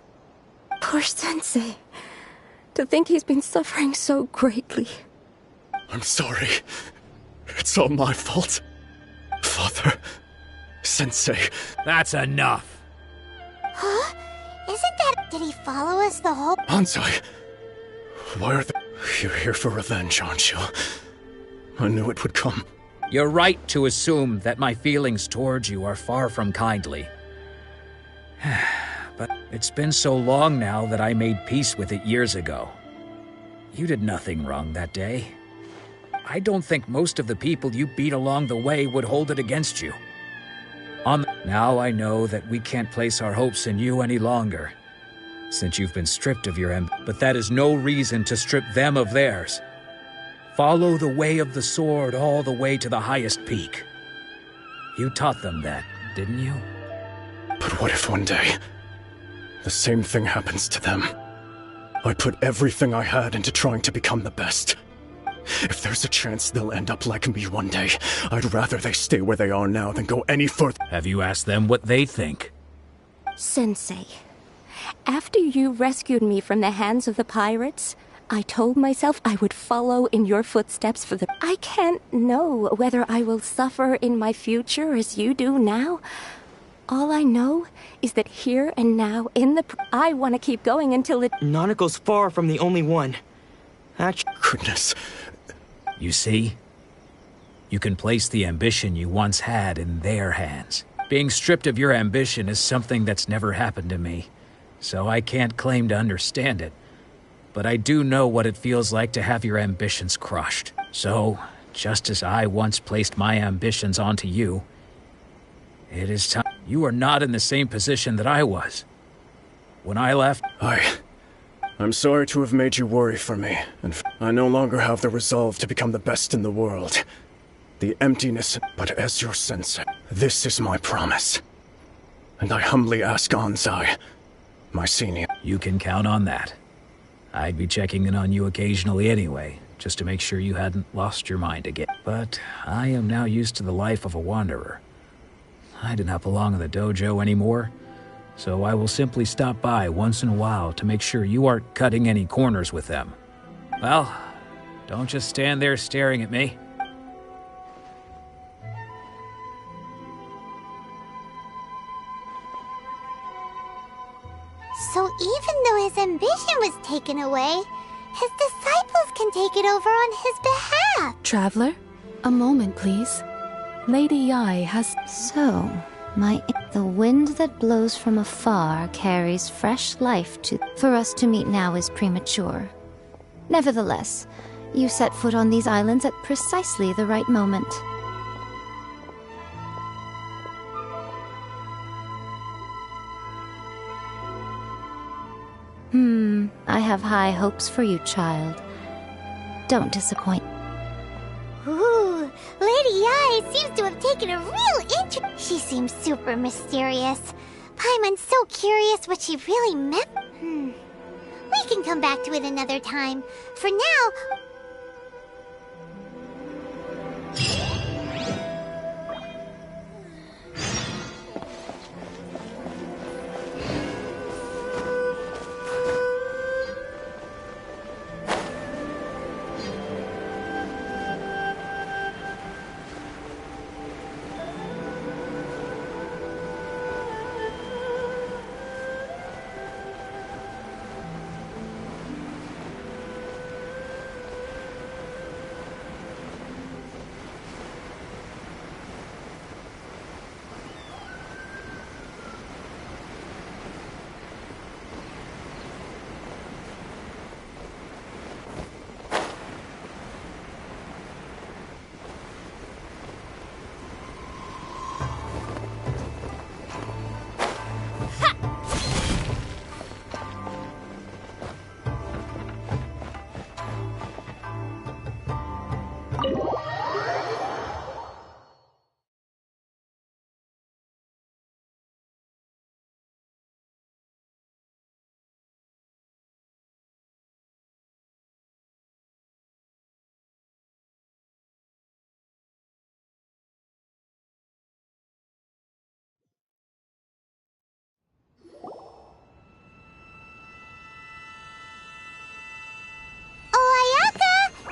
Poor Sensei. To think he's been suffering so greatly. I'm sorry. It's all my fault. Father. Sensei. That's enough. Huh? Isn't that... Did he follow us the whole... Ansai. Why are they... You're here for revenge, aren't you? I knew it would come. You're right to assume that my feelings towards you are far from kindly. But it's been so long now that I made peace with it years ago. You did nothing wrong that day. I don't think most of the people you beat along the way would hold it against you. Now I know that we can't place our hopes in you any longer, since you've been stripped of your but that is no reason to strip them of theirs. Follow the way of the sword all the way to the highest peak. You taught them that, didn't you? But what if one day, the same thing happens to them? I put everything I had into trying to become the best. If there's a chance they'll end up like me one day, I'd rather they stay where they are now than go any further. Have you asked them what they think? Sensei, after you rescued me from the hands of the pirates, I told myself I would follow in your footsteps for the... I can't know whether I will suffer in my future as you do now, All I know is that here and now, I want to keep going until it... Nanako's far from the only one. Actually... Goodness. You see? You can place the ambition you once had in their hands. Being stripped of your ambition is something that's never happened to me, so I can't claim to understand it. But I do know what it feels like to have your ambitions crushed. So, just as I once placed my ambitions onto you, it is time. You are not in the same position that I was. When I left... I'm sorry to have made you worry for me, and I no longer have the resolve to become the best in the world. The emptiness, but as your sensei, this is my promise. And I humbly ask Anzai, my senior. You can count on that. I'd be checking in on you occasionally anyway, just to make sure you hadn't lost your mind again. But I am now used to the life of a wanderer. I do not belong in the dojo anymore, so I will simply stop by once in a while to make sure you aren't cutting any corners with them. Well, don't just stand there staring at me. So even though his ambition was taken away, his disciples can take it over on his behalf. Traveler, a moment, please. Lady Yai has... So, the wind that blows from afar carries fresh life to... For us to meet now is premature. Nevertheless, you set foot on these islands at precisely the right moment. I have high hopes for you, child. Don't disappoint. Ooh, Lady Yai seems to have taken a real interest. She seems super mysterious. Paimon's so curious what she really meant. We can come back to it another time. For now...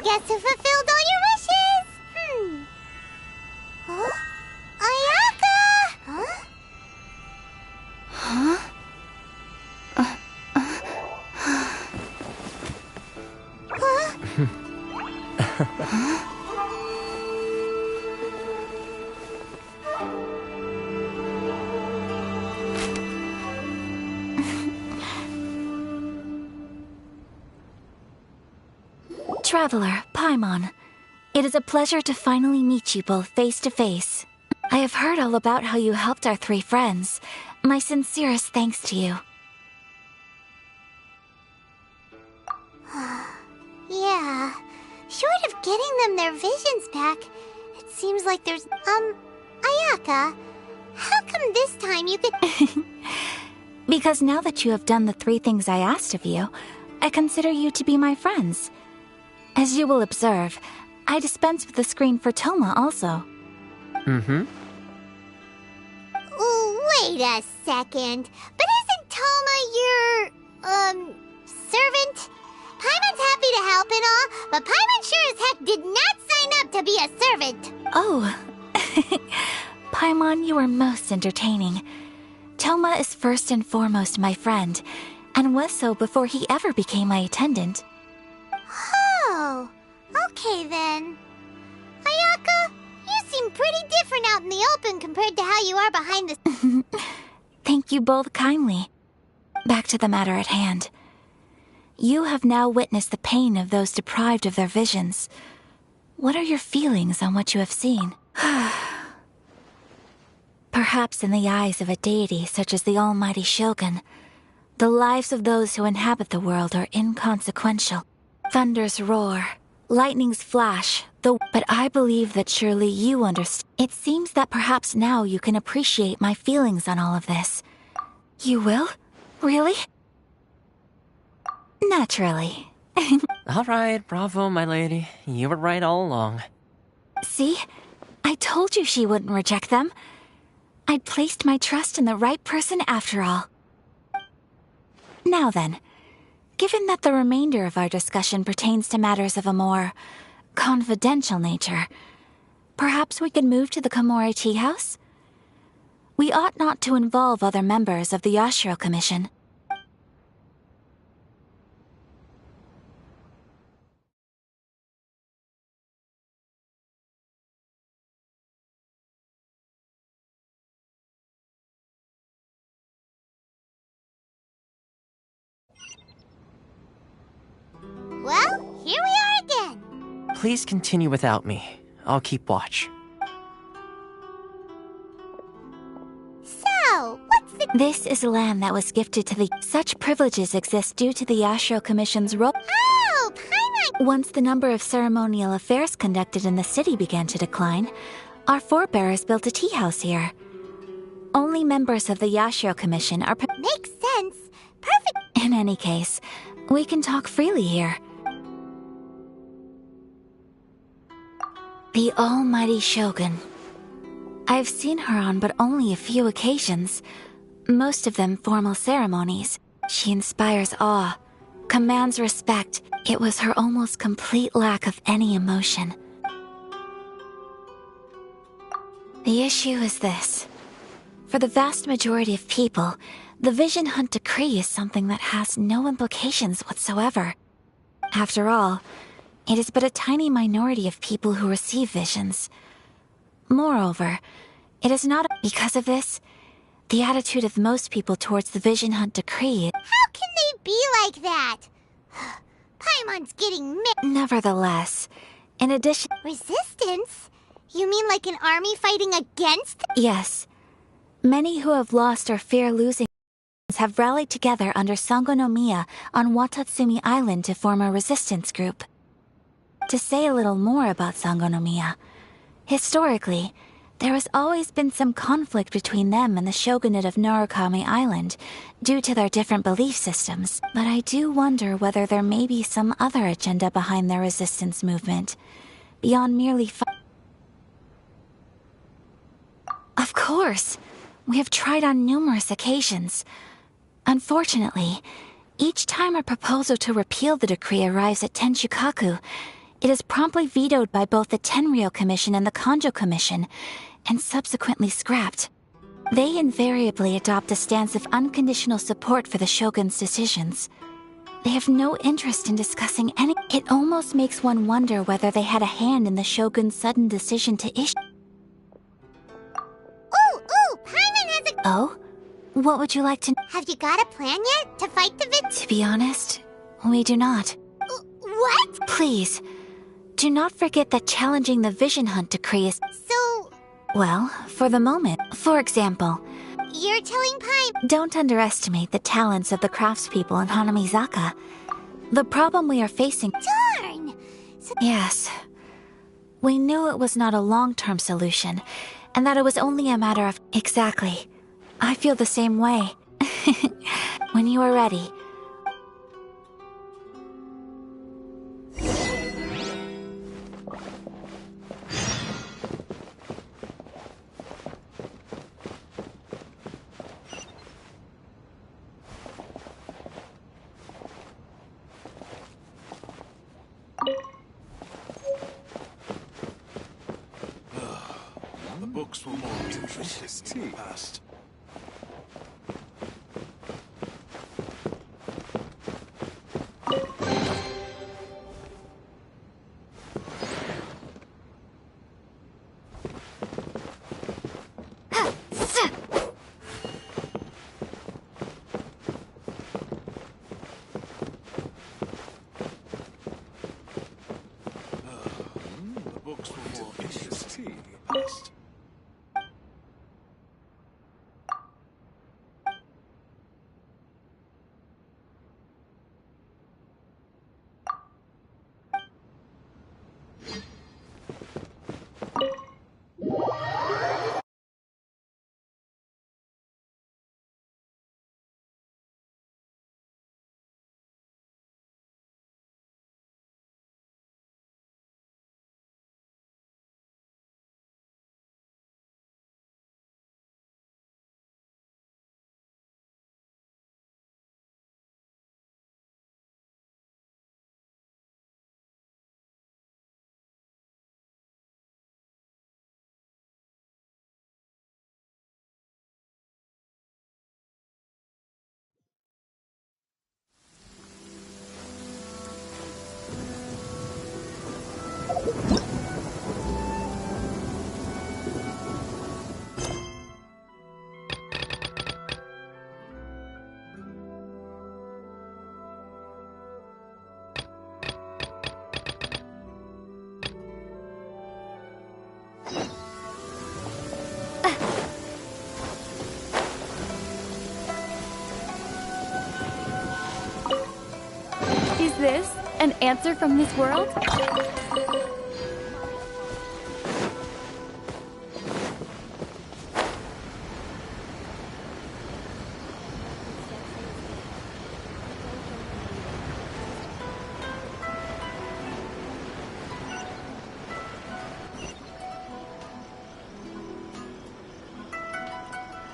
Guess who fulfilled all your wishes? Huh? Ayaka! Huh? Traveler, Paimon, it is a pleasure to finally meet you both face to face. I have heard all about how you helped our three friends. My sincerest thanks to you. Yeah. Short of getting them their visions back, it seems like there's... Ayaka, how come this time you could... Because now that you have done the three things I asked of you, I consider you to be my friends. As you will observe, I dispense with the screen for Toma also. Wait a second. But isn't Toma your, servant? Paimon's happy to help and all, but Paimon sure as heck did not sign up to be a servant. Oh. Paimon, you are most entertaining. Toma is first and foremost my friend, and was so before he ever became my attendant. Oh, okay then. Ayaka, you seem pretty different out in the open compared to how you are behind the... Thank you both kindly. Back to the matter at hand. You have now witnessed the pain of those deprived of their visions. What are your feelings on what you have seen? Perhaps in the eyes of a deity such as the almighty Shogun, the lives of those who inhabit the world are inconsequential. Thunders roar, lightnings flash, but I believe that surely you understand. It seems that perhaps now you can appreciate my feelings on all of this. You will? Really? Naturally. All right, bravo, my lady. You were right all along. See? I told you she wouldn't reject them. I'd placed my trust in the right person after all. Now then, given that the remainder of our discussion pertains to matters of a more confidential nature, perhaps we could move to the Komore Tea House? We ought not to involve other members of the Yashiro Commission. Well, here we are again. Please continue without me. I'll keep watch. So, what's the... This is land that was gifted to the... Such privileges exist due to the Yashiro Commission's role. Oh, Paimon! Once the number of ceremonial affairs conducted in the city began to decline, our forebears built a tea house here. Only members of the Yashiro Commission are... Makes sense. Perfect. In any case, we can talk freely here. The almighty Shogun. I've seen her on but only a few occasions, most of them formal ceremonies. She inspires awe, commands respect. It was her almost complete lack of any emotion. The issue is this. For the vast majority of people, the Vision Hunt Decree is something that has no implications whatsoever. After all, it is but a tiny minority of people who receive visions. Moreover, it is not because of this, the attitude of most people towards the Vision Hunt Decree. How can they be like that? Paimon's getting Nevertheless, in addition... Resistance? You mean like an army fighting against? Yes. Many who have lost or fear losing have rallied together under Sangonomiya on Watatsumi Island to form a resistance group. To say a little more about Sangonomiya, historically, there has always been some conflict between them and the shogunate of Narukami Island due to their different belief systems, but I do wonder whether there may be some other agenda behind their resistance movement, beyond merely Of course! We have tried on numerous occasions. Unfortunately, each time a proposal to repeal the decree arrives at Tenshukaku, it is promptly vetoed by both the Tenryou Commission and the Kanjo Commission, and subsequently scrapped. They invariably adopt a stance of unconditional support for the Shogun's decisions. They have no interest in discussing any... It almost makes one wonder whether they had a hand in the Shogun's sudden decision to issue... Ooh, Paimon has a... Oh? What would you like to... Have you got a plan yet to fight the To be honest, we do not. What? Please, do not forget that challenging the Vision Hunt Decree is... So... Well, for the moment. For example... You're telling Paimon... Don't underestimate the talents of the craftspeople in Hanamizaka. The problem we are facing... Darn! Yes. We knew it was not a long-term solution, and that it was only a matter of... Exactly. I feel the same way. When you are ready... The books were more interesting in the past. this an answer from this world?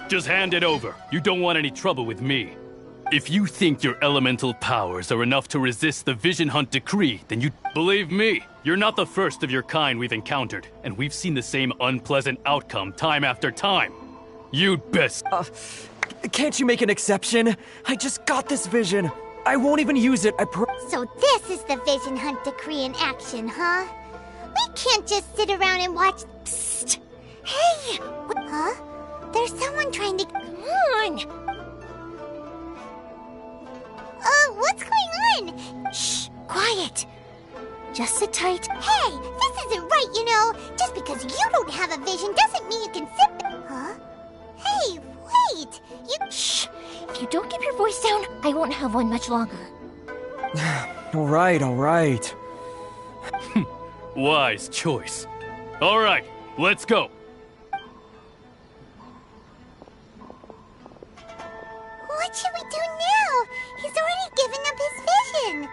Just hand it over. You don't want any trouble with me. If you think your elemental powers are enough to resist the Vision Hunt decree, then you... Believe me, you're not the first of your kind we've encountered, and we've seen the same unpleasant outcome time after time. You'd best... Can't you make an exception? I just got this vision. I won't even use it, So this is the Vision Hunt decree in action, huh? We can't just sit around and watch... Psst! Hey! Huh? There's someone trying to... Come on! What's going on? Shh! Quiet! Just sit tight. Hey! This isn't right, you know! Just because you don't have a vision doesn't mean you can sit there. Huh? Hey, wait! You... Shh! If you don't keep your voice down, I won't have one much longer. All right. Wise choice. All right, let's go. What should we do now? He's already given up his vision.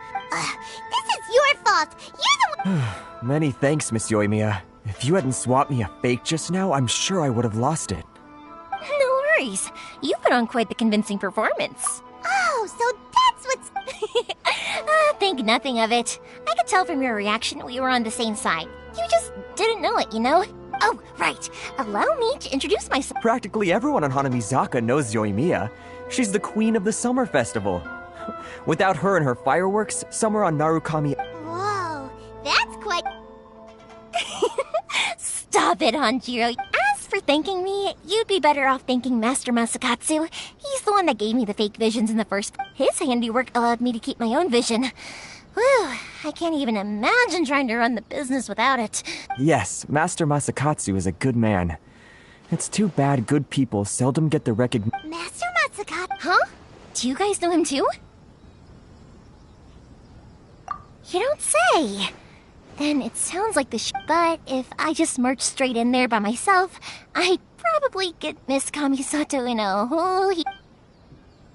This is your fault. You're the one... Many thanks, Miss Yoimiya. If you hadn't swapped me a fake just now, I'm sure I would have lost it. No worries. You put on quite the convincing performance. Oh, so that's what's... Think nothing of it. I could tell from your reaction we were on the same side. You just didn't know it, you know? Oh, right. Allow me to introduce myself. Practically everyone on Hanamizaka knows Yoimiya. She's the queen of the summer festival. Without her and her fireworks, summer on Narukami... Whoa, that's quite... Stop it, Hanjiro. As for thanking me, you'd be better off thanking Master Masakatsu. He's the one that gave me the fake visions in the first... His handiwork allowed me to keep my own vision. Whew, I can't even imagine trying to run the business without it. Yes, Master Masakatsu is a good man. It's too bad good people seldom get the recognition... Master Masakatsu? Huh? Do you guys know him too? You don't say! Then it sounds like the but if I just marched straight in there by myself, I'd probably get Miss Kamisato in a whole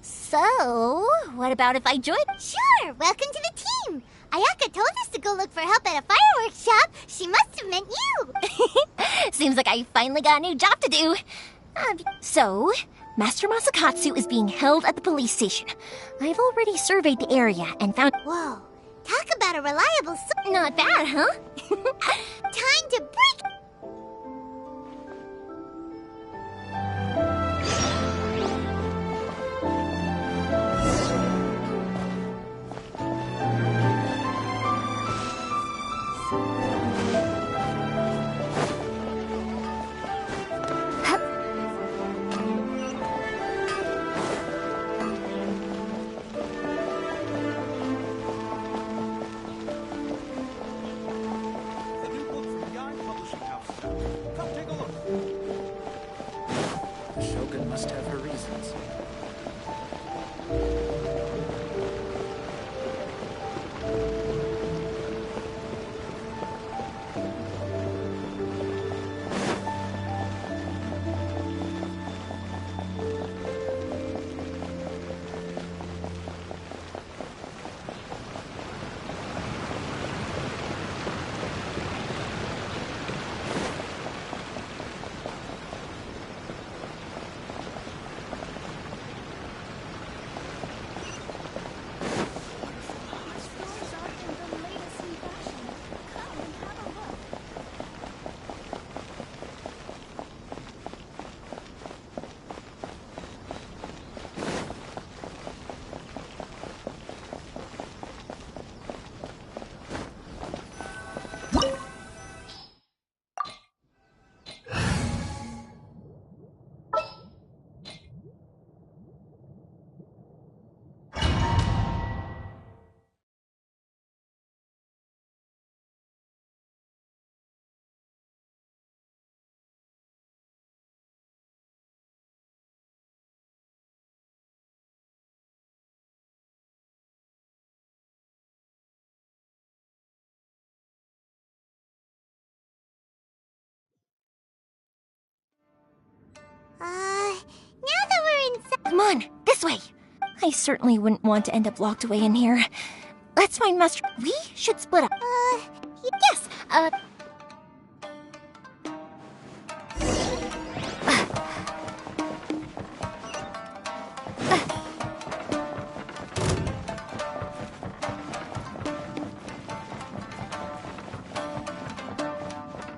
So, what about if I join? Sure, welcome to the team! Ayaka told us to go look for help at a fireworks shop. She must have meant you! Seems like I finally got a new job to do. So, Master Masakatsu is being held at the police station. I've already surveyed the area and found... Whoa, talk about a reliable... Not bad, huh? Time to break... Now that we're inside... Come on, this way! I certainly wouldn't want to end up locked away in here. Let's find Master... We should split up. Yes,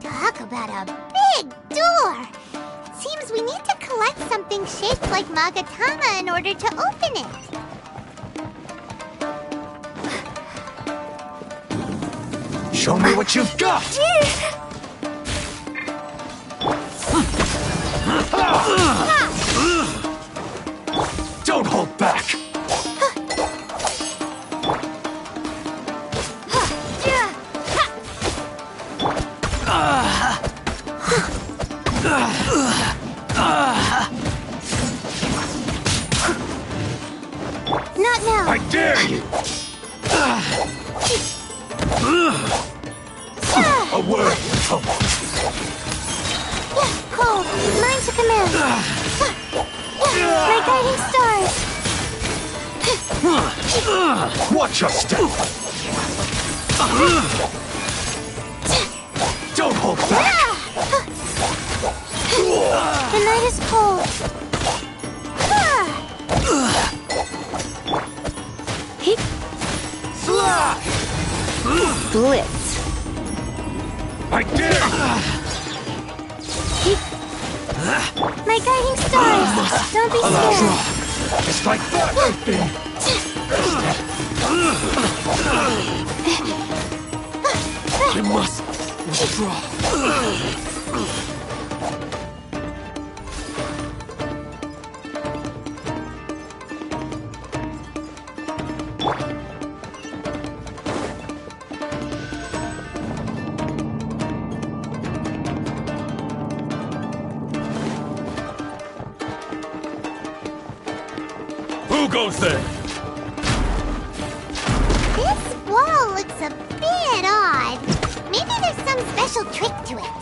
Talk about a big door! It seems we need to collect something shaped like Magatama in order to open it. Show me what you've got! Don't hold back! Not now! I dare you! A word! Cold, mine to command. My guiding stars. Watch your step! Don't hold back! The night is cold. Blitz. I dare My guiding stars. Don't be scared. Just like that, I must withdraw. Who goes there? This wall looks a bit odd. Maybe there's some special trick to it.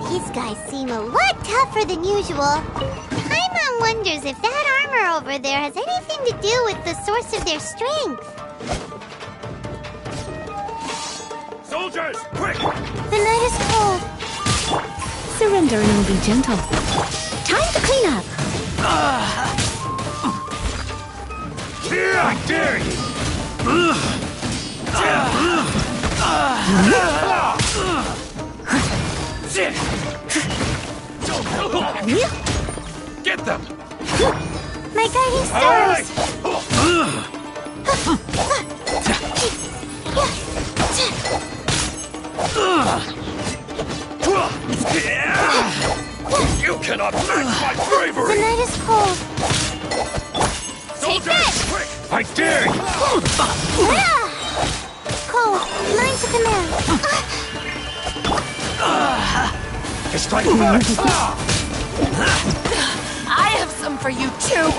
These guys seem a lot tougher than usual. Paimon wonders if that armor over there has anything to do with the source of their strength. Soldiers, quick! The night is cold. Surrender and we'll be gentle. Time to clean up. Here, I dare you! Get them! My guiding stars. You cannot match my bravery! The night is cold. Take this! I dare you! Cold, mine to command. Just like that! I have some for you too.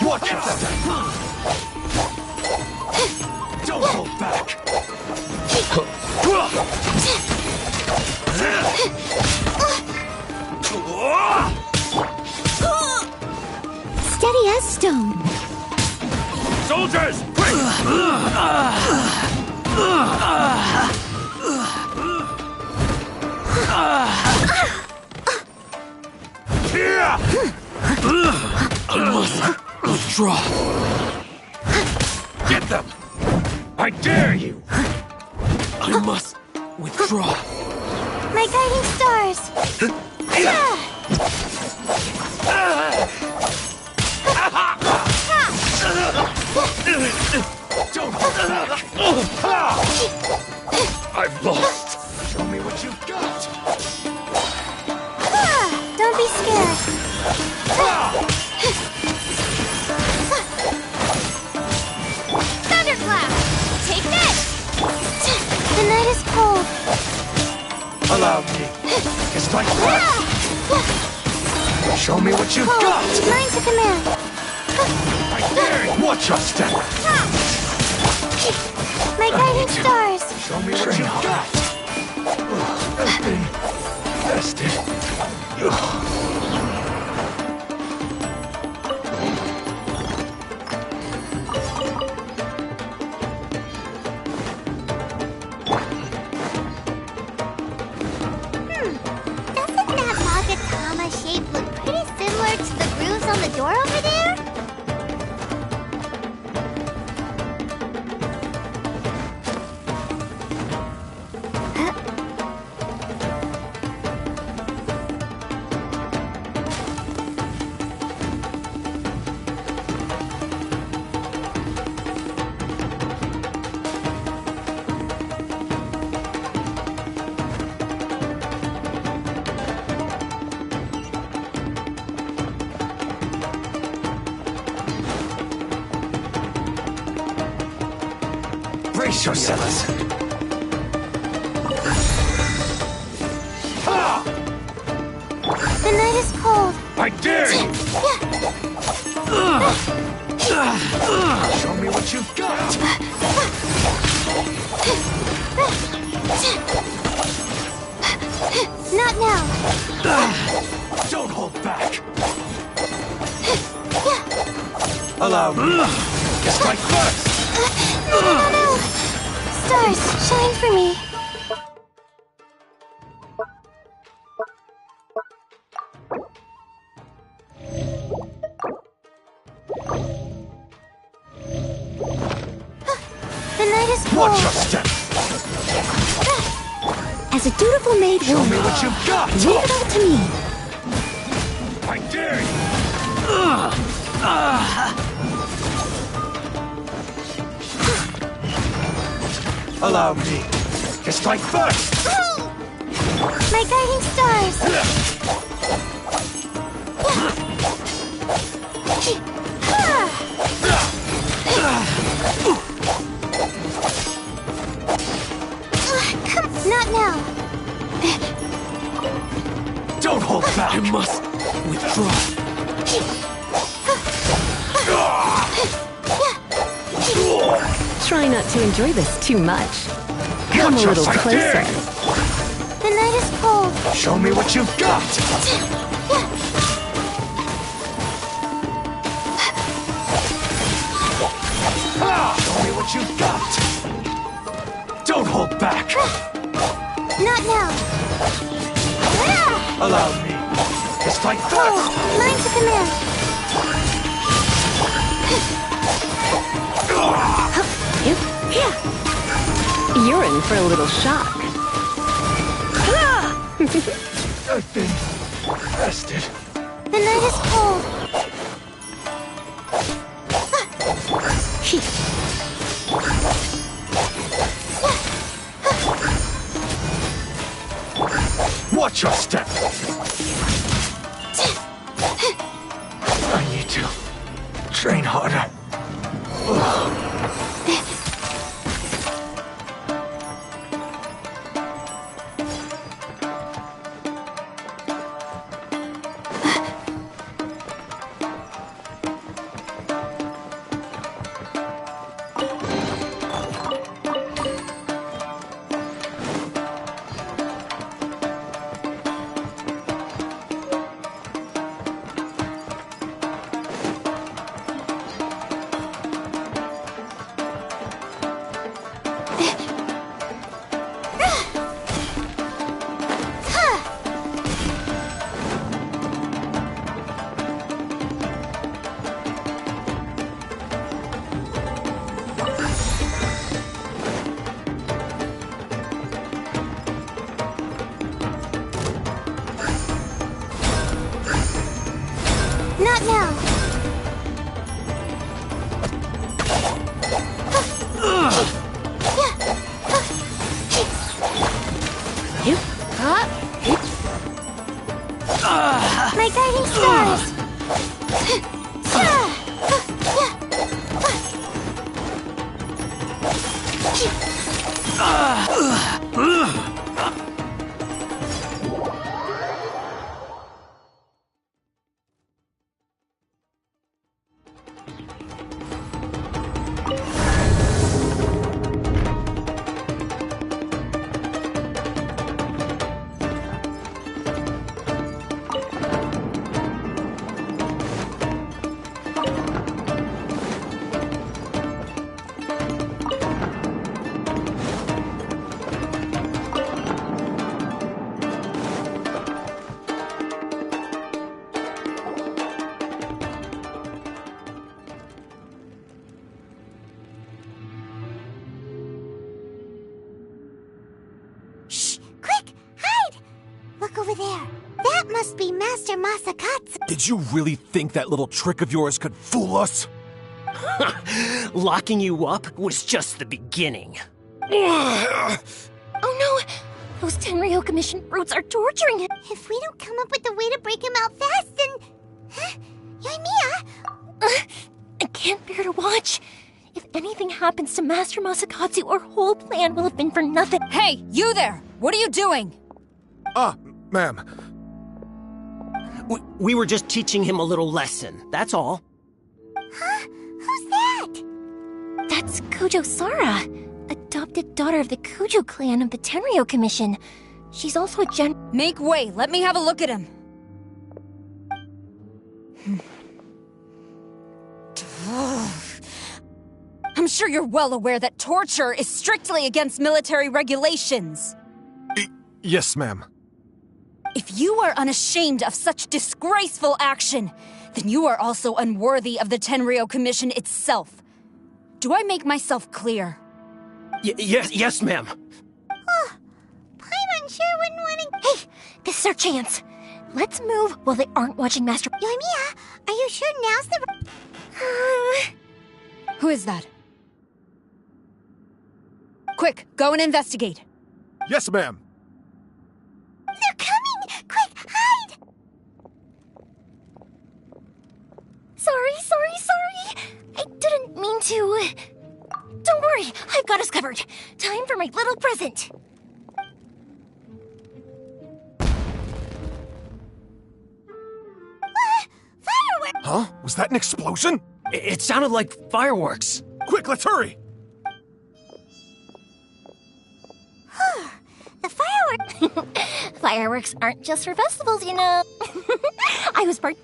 Watch out! Don't hold back! Steady as stone. Soldiers, quick! Here! I must withdraw. Get them! I dare you! I must withdraw. My guiding stars. Don't hold back! I've lost. Show me what you've got. Don't be scared. Thunderclap! Take this! The night is cold. Allow me. Just like that. Show me what you've Cold, got. mine to command. I dare you. Watch your step. My guiding stars. Show me what you've got. This on the door over there? Brace yourselves. The night is cold. I dare you! Show me what you've got! Not now. Don't hold back! Allow me to strike first! No. Stars, shine for me. The night is cold. Watch your step! As a dutiful maid Show woman, me what you've got! leave it all to me. I dare you! Allow me to strike first! My guiding stars. Not now. Don't hold back! I must withdraw. Try not to enjoy this too much. Come a little closer. The night is cold. Show me what you've got! Show me what you've got! Don't hold back! Not now. Allow me to strike first! Mine to command. You're in for a little shock. I've been rested. The night is cold. Watch your step! I need to train harder. Not now. My guiding stars. Master Masakatsu. Did you really think that little trick of yours could fool us? Locking you up was just the beginning. Oh no! Those Tenryo Commission brutes are torturing him! If we don't come up with a way to break him out fast, then... Huh? Yoimiya? I can't bear to watch. If anything happens to Master Masakatsu, our whole plan will have been for nothing. Hey, you there! What are you doing? Ma'am. We were just teaching him a little lesson, that's all. Huh? Who's that? That's Kujo Sara, adopted daughter of the Kujo clan of the Tenryo Commission. She's also a Make way, let me have a look at him. I'm sure you're well aware that torture is strictly against military regulations. Yes, ma'am. If you are unashamed of such disgraceful action, then you are also unworthy of the Tenryo Commission itself. Do I make myself clear? Yes, ma'am. Paimon sure wouldn't want to... Hey, this is our chance. Let's move while they aren't watching Master... Yoimiya, are you sure now's the... Who is that? Quick, go and investigate. Yes, ma'am. They're coming! Quick, hide! Sorry. I didn't mean to... Don't worry, I've got us covered. Time for my little present. Fireworks! Huh? Was that an explosion? It sounded like fireworks. Quick, let's hurry! The fireworks... Fireworks aren't just for festivals, you know. I was part...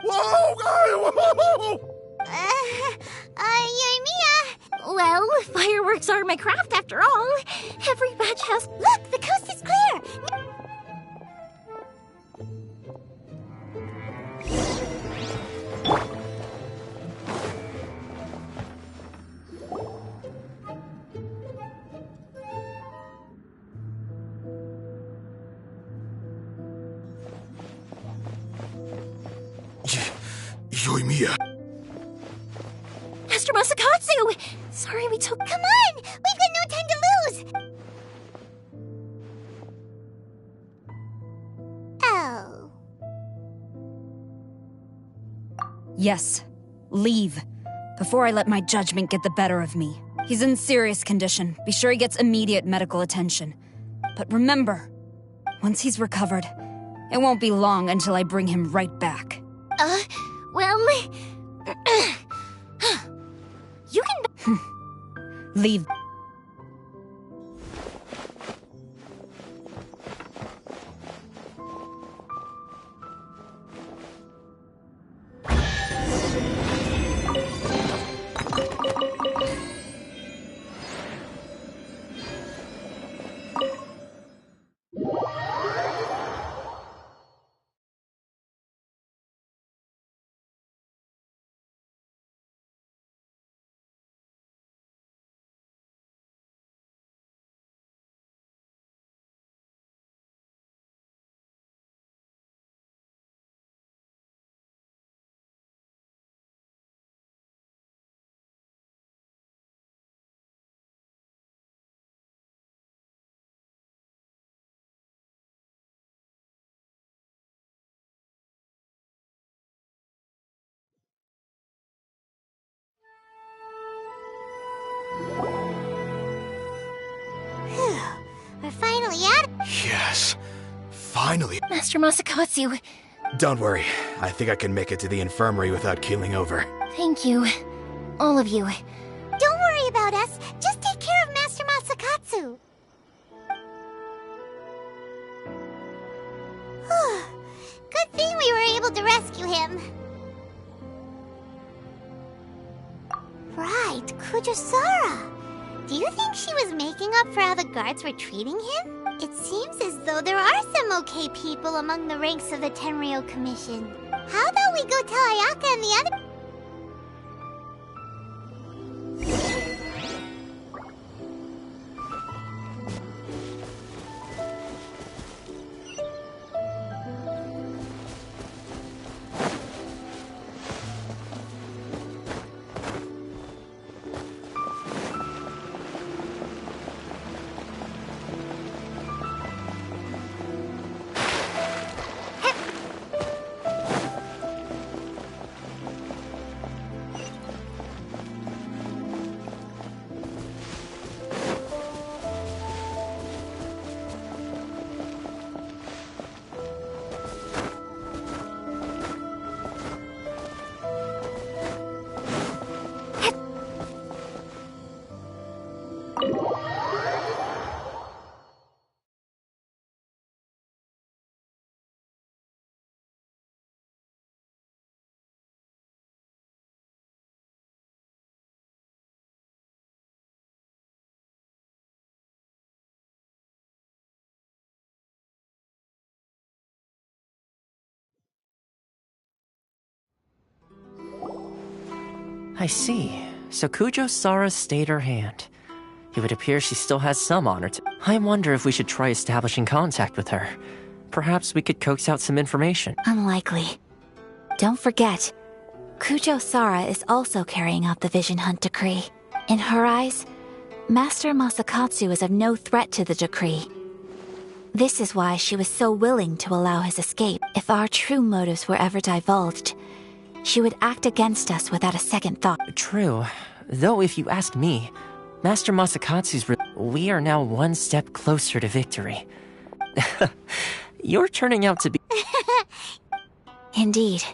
Whoa! Yoimiya! Well, fireworks are my craft after all. Every batch has... Look, the coast is clear! Yoimiya. Master Masakatsu! Sorry we took... Come on! We've got no time to lose! Oh. Yes, leave. Before I let my judgment get the better of me. He's in serious condition. Be sure he gets immediate medical attention. But remember, once he's recovered, it won't be long until I bring him right back. Well... you can... Leave. We're finally out. Yes. Finally. Master Masakatsu, Don't worry. I think I can make it to the infirmary without keeling over. thank you. All of you. Don't worry about us. Just take care of Master Masakatsu. Good thing we were able to rescue him. Right, Kujosara. Do you think she was making up for how the guards were treating him? It seems as though there are some okay people among the ranks of the Tenryo Commission. How about we go tell Ayaka and the other... I see. So Kujo Sara stayed her hand. It would appear she still has some honor to... I wonder if we should try establishing contact with her. Perhaps we could coax out some information. Unlikely. Don't forget, Kujo Sara is also carrying out the Vision Hunt decree. In her eyes, Master Masakatsu is of no threat to the decree. This is why she was so willing to allow his escape. If our true motives were ever divulged, she would act against us without a second thought. True. Though if you ask me, Master Masakatsu's... We are now one step closer to victory. You're turning out to be... Indeed.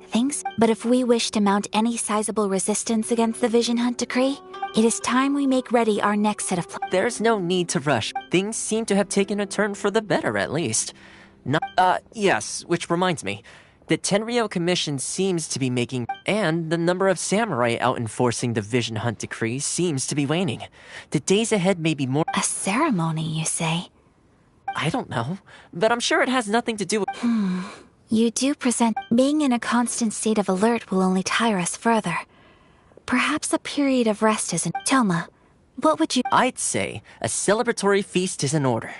Thanks. But if we wish to mount any sizable resistance against the Vision Hunt decree, it is time we make ready our next set of plans. There's no need to rush. Things seem to have taken a turn for the better, at least. Yes, which reminds me. The Tenryou Commission seems to be making... And the number of samurai out enforcing the Vision Hunt decree seems to be waning. The days ahead may be more... A ceremony, you say? I don't know, but I'm sure it has nothing to do with... You do present... Being in a constant state of alert will only tire us further. Perhaps a period of rest isn't... Toma, what would you... I'd say a celebratory feast is in order.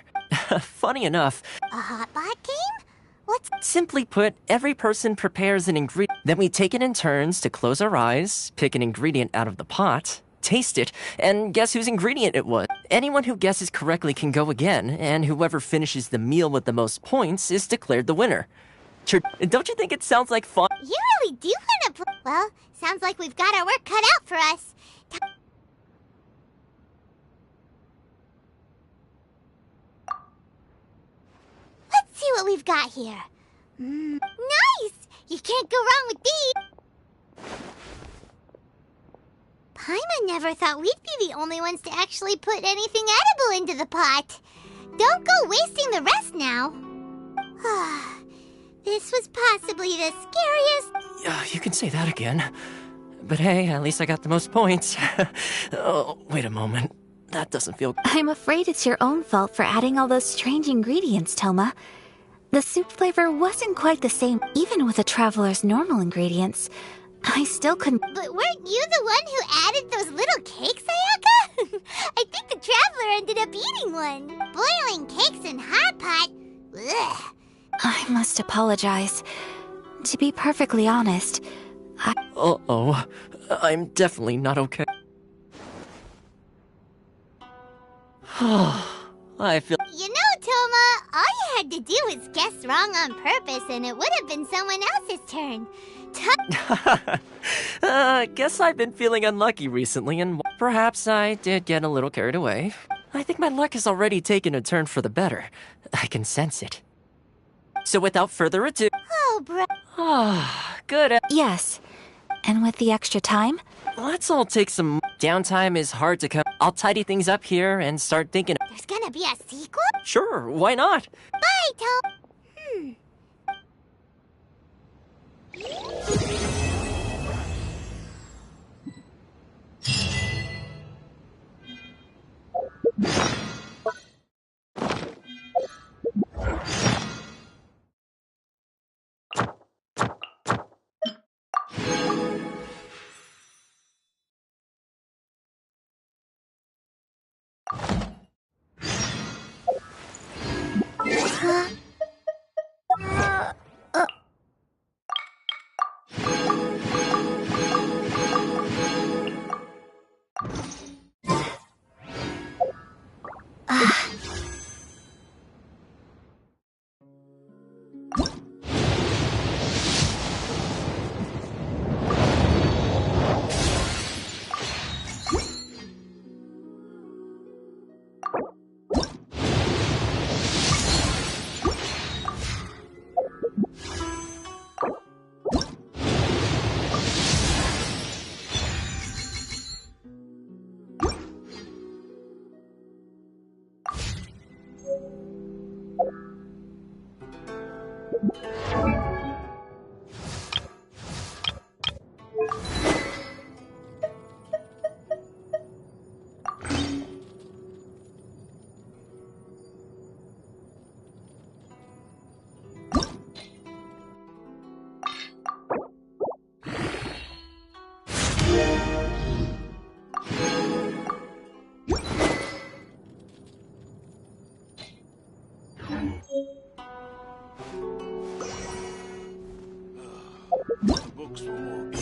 Funny enough... A hot pot game? What's... Simply put, every person prepares an ingredient. Then we take it in turns to close our eyes, pick an ingredient out of the pot, taste it, and guess whose ingredient it was. Anyone who guesses correctly can go again, and whoever finishes the meal with the most points is declared the winner. Don't you think it sounds like fun? You really do want to play. Well, sounds like we've got our work cut out for us. Let's see what we've got here. Nice! You can't go wrong with these. Paimon never thought we'd be the only ones to actually put anything edible into the pot. Don't go wasting the rest now. This was possibly the scariest... Yeah, you can say that again. But hey, at least I got the most points. Oh, wait a moment. That doesn't feel... I'm afraid it's your own fault for adding all those strange ingredients, Toma. The soup flavor wasn't quite the same, even with the Traveler's normal ingredients. I still couldn't... But weren't you the one who added those little cakes, Ayaka? I think the Traveler ended up eating one. Boiling cakes in hot pot? Ugh. I must apologize. To be perfectly honest, Uh-oh. I'm definitely not okay. I feel... You know, Toma, all you had to do was guess wrong on purpose and it would have been someone else's turn. Guess I've been feeling unlucky recently, and perhaps I did get a little carried away. I think my luck has already taken a turn for the better. I can sense it. So without further ado... Oh, bro... Good. Yes. And with the extra time? Let's all take some... Downtime is hard to come. I'll tidy things up here and start thinking... There's gonna be a sequel? Sure, why not? Bye, Toma. Books for more.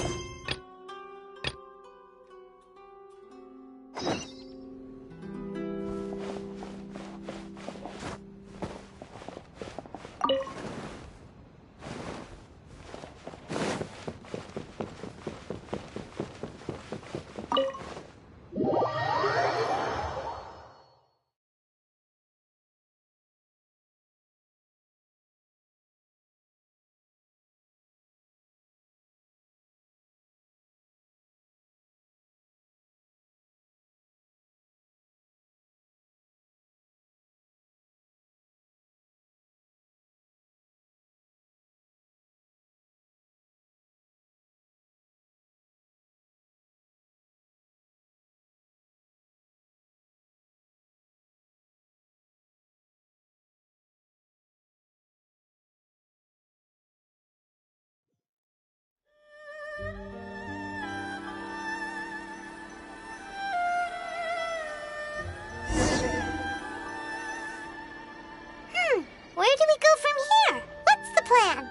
Where do we go from here? What's the plan?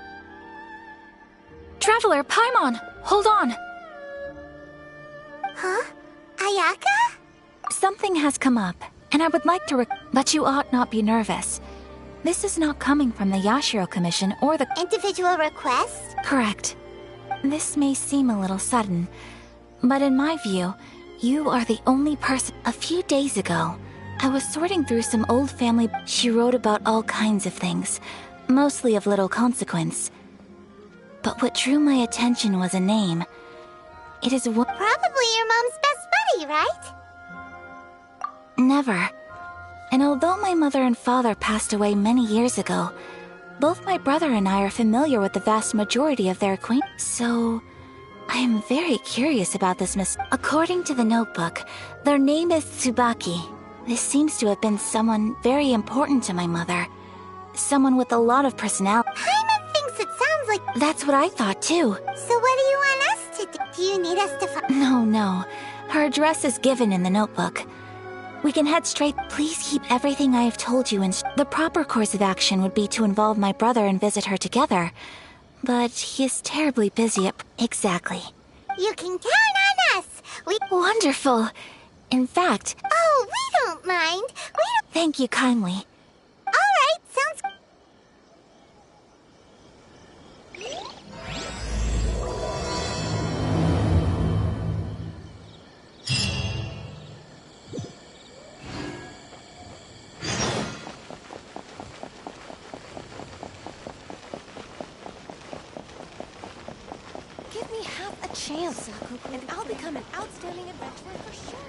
Traveler, Paimon, hold on. Huh? Ayaka? Something has come up, and I would like to but you ought not be nervous. This is not coming from the Yashiro Commission or the Individual request? Correct. This may seem a little sudden, but in my view, you are the only person. A few days ago, I was sorting through some old family. She wrote about all kinds of things, mostly of little consequence. But what drew my attention was a name. It is what. Probably your mom's best buddy, right? Never. And although my mother and father passed away many years ago, both my brother and I are familiar with the vast majority of their acquaintance. So, I am very curious about this miss. According to the notebook, their name is Tsubaki. This seems to have been someone very important to my mother. Someone with a lot of personality. Paimon thinks it sounds like... That's what I thought too. So what do you want us to do? Do you need us to find... No. Her address is given in the notebook. We can head straight. Please keep everything I have told you in... The proper course of action would be to involve my brother and visit her together. But he is terribly busy at... Exactly. You can count on us! We... Wonderful! In fact... Oh, we don't mind. We don't... Thank you kindly. Alright, sounds... Give me half a chance, and I'll become an outstanding adventurer for sure.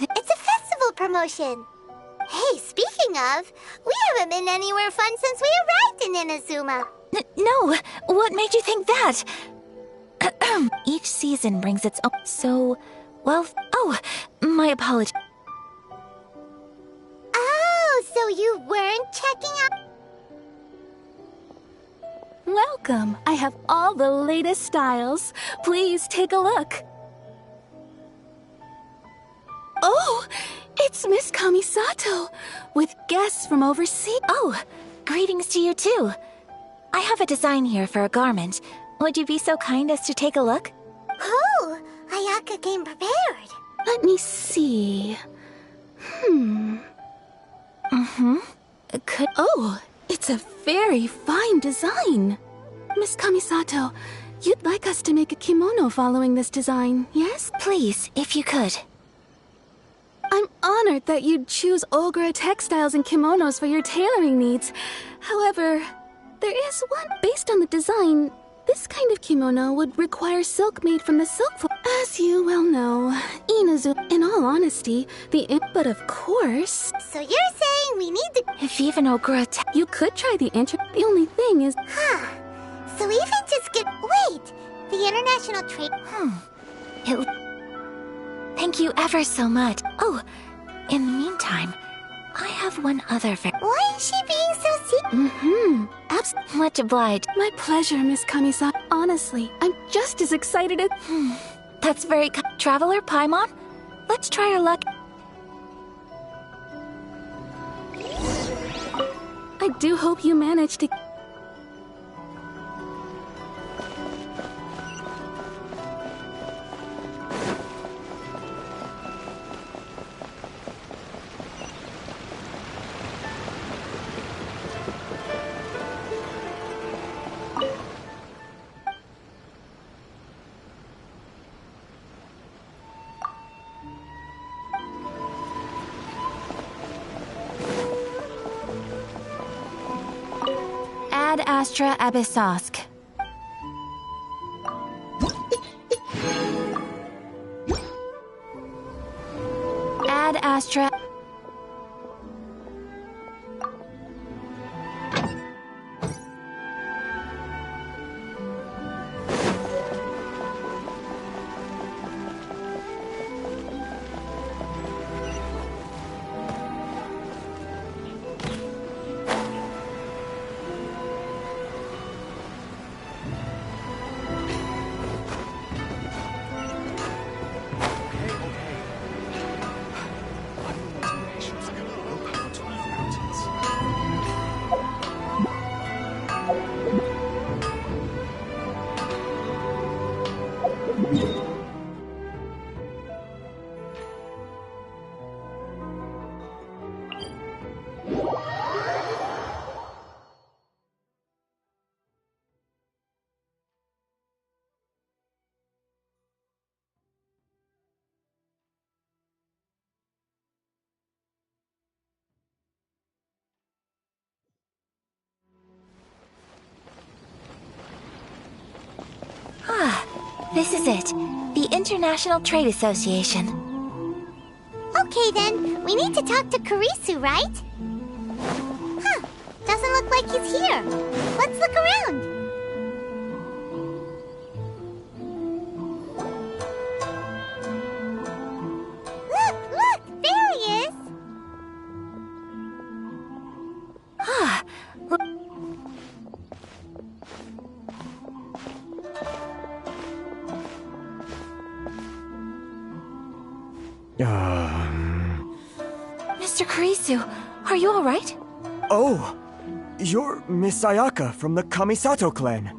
It's a festival promotion. Hey, speaking of, we haven't been anywhere fun since we arrived in Inazuma. No! What made you think that? Each season brings its own... So... Well... Oh! My apologies. Oh, so you weren't checking out... Welcome. I have all the latest styles. Please take a look. Oh, it's Miss Kamisato, with guests from overseas. Oh, greetings to you too. I have a design here for a garment. Would you be so kind as to take a look? Oh, Ayaka came prepared. Let me see. Oh, it's a very fine design. Miss Kamisato, you'd like us to make a kimono following this design, yes? Please, if you could. I'm honored that you'd choose Olgra textiles and kimonos for your tailoring needs. However, there is one. Based on the design, this kind of kimono would require silk made from the silk floor. As you well know, Inazuma, in all honesty, but of course... So you're saying we need to... If even Olgra You could try the The only thing is... Huh. So even just get... Wait! The international trade... Thank you ever so much. Oh, in the meantime, I have one other Why is she being so secret? Much obliged. My pleasure, Miss Kamisato. Honestly, I'm just as excited as... That's very Traveler, Paimon? Let's try our luck. I do hope you manage to... Ad Astra Abyssosk. Ad Astra... This is it. The International Trade Association. Okay then, we need to talk to Kurisu, right? Huh, doesn't look like he's here. Let's look around. Look, there he is. Mr. Kurisu, are you alright? Oh, you're Miss Ayaka from the Kamisato clan.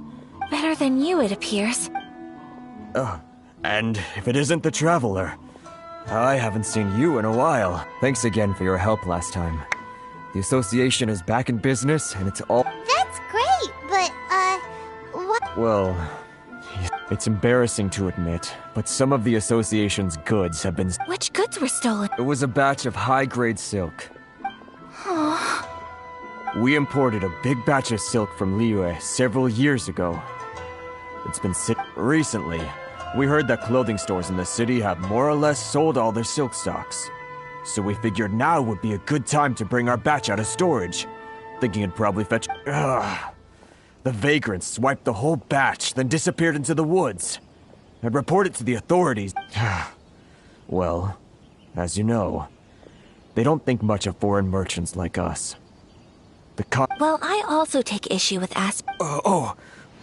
Better than you, it appears. And if it isn't the Traveler, I haven't seen you in a while. Thanks again for your help last time. The association is back in business, and it's all... That's great, but, what? Well, it's embarrassing to admit, but some of the association's goods have been... Which goods were stolen? It was a batch of high-grade silk. We imported a big batch of silk from Liyue several years ago. It's been recently. We heard that clothing stores in the city have more or less sold all their silk stocks. So we figured now would be a good time to bring our batch out of storage, thinking it'd probably fetch... The vagrants swiped the whole batch, then disappeared into the woods. I'd report it to the authorities. Well, as you know, they don't think much of foreign merchants like us. Well, I also take issue with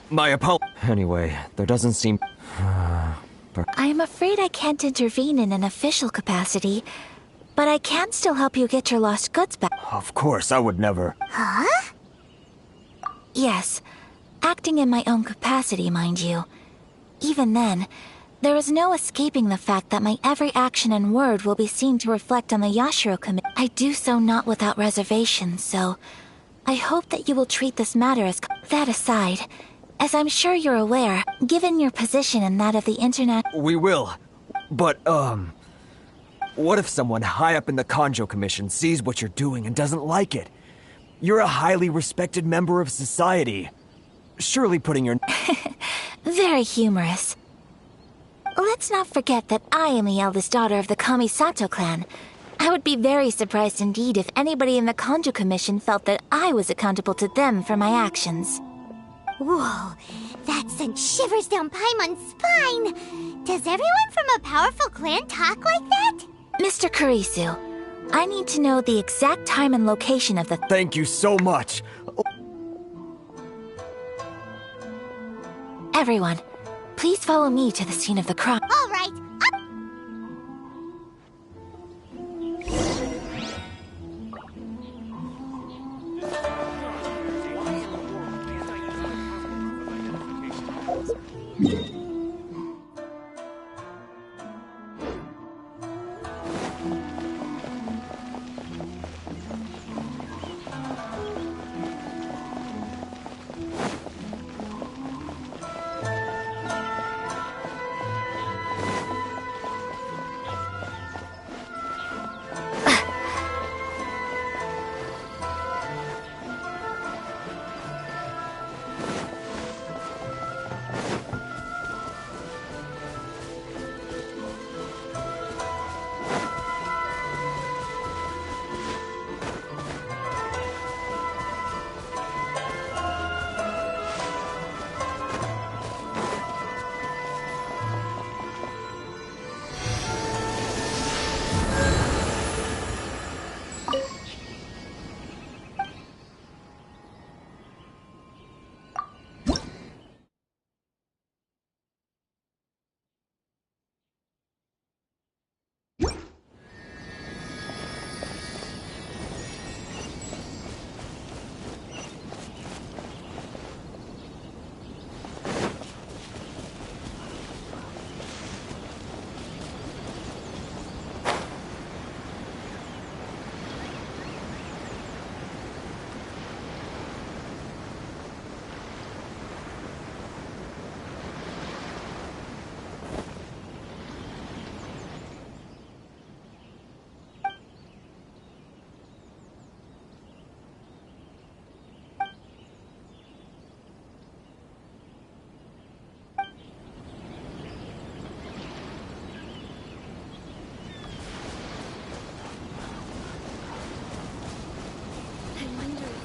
My apologies. Anyway, there doesn't seem... I am afraid I can't intervene in an official capacity, but I can still help you get your lost goods back. Of course, I would never... Huh? Yes, acting in my own capacity, mind you. Even then, there is no escaping the fact that my every action and word will be seen to reflect on the Yashiro Committee. I do so not without reservation, so I hope that you will treat this matter as... That aside, as I'm sure you're aware, given your position and that of the internet... We will. But, what if someone high up in the Kanjo Commission sees what you're doing and doesn't like it? You're a highly respected member of society. Surely putting your... Very humorous. Let's not forget that I am the eldest daughter of the Kamisato clan. I would be very surprised indeed if anybody in the Kanjo Commission felt that I was accountable to them for my actions. Whoa, that sent shivers down Paimon's spine. Does everyone from a powerful clan talk like that? Mr. Kurisu, I need to know the exact time and location of the... Thank you so much. Everyone, please follow me to the scene of the crime. All right.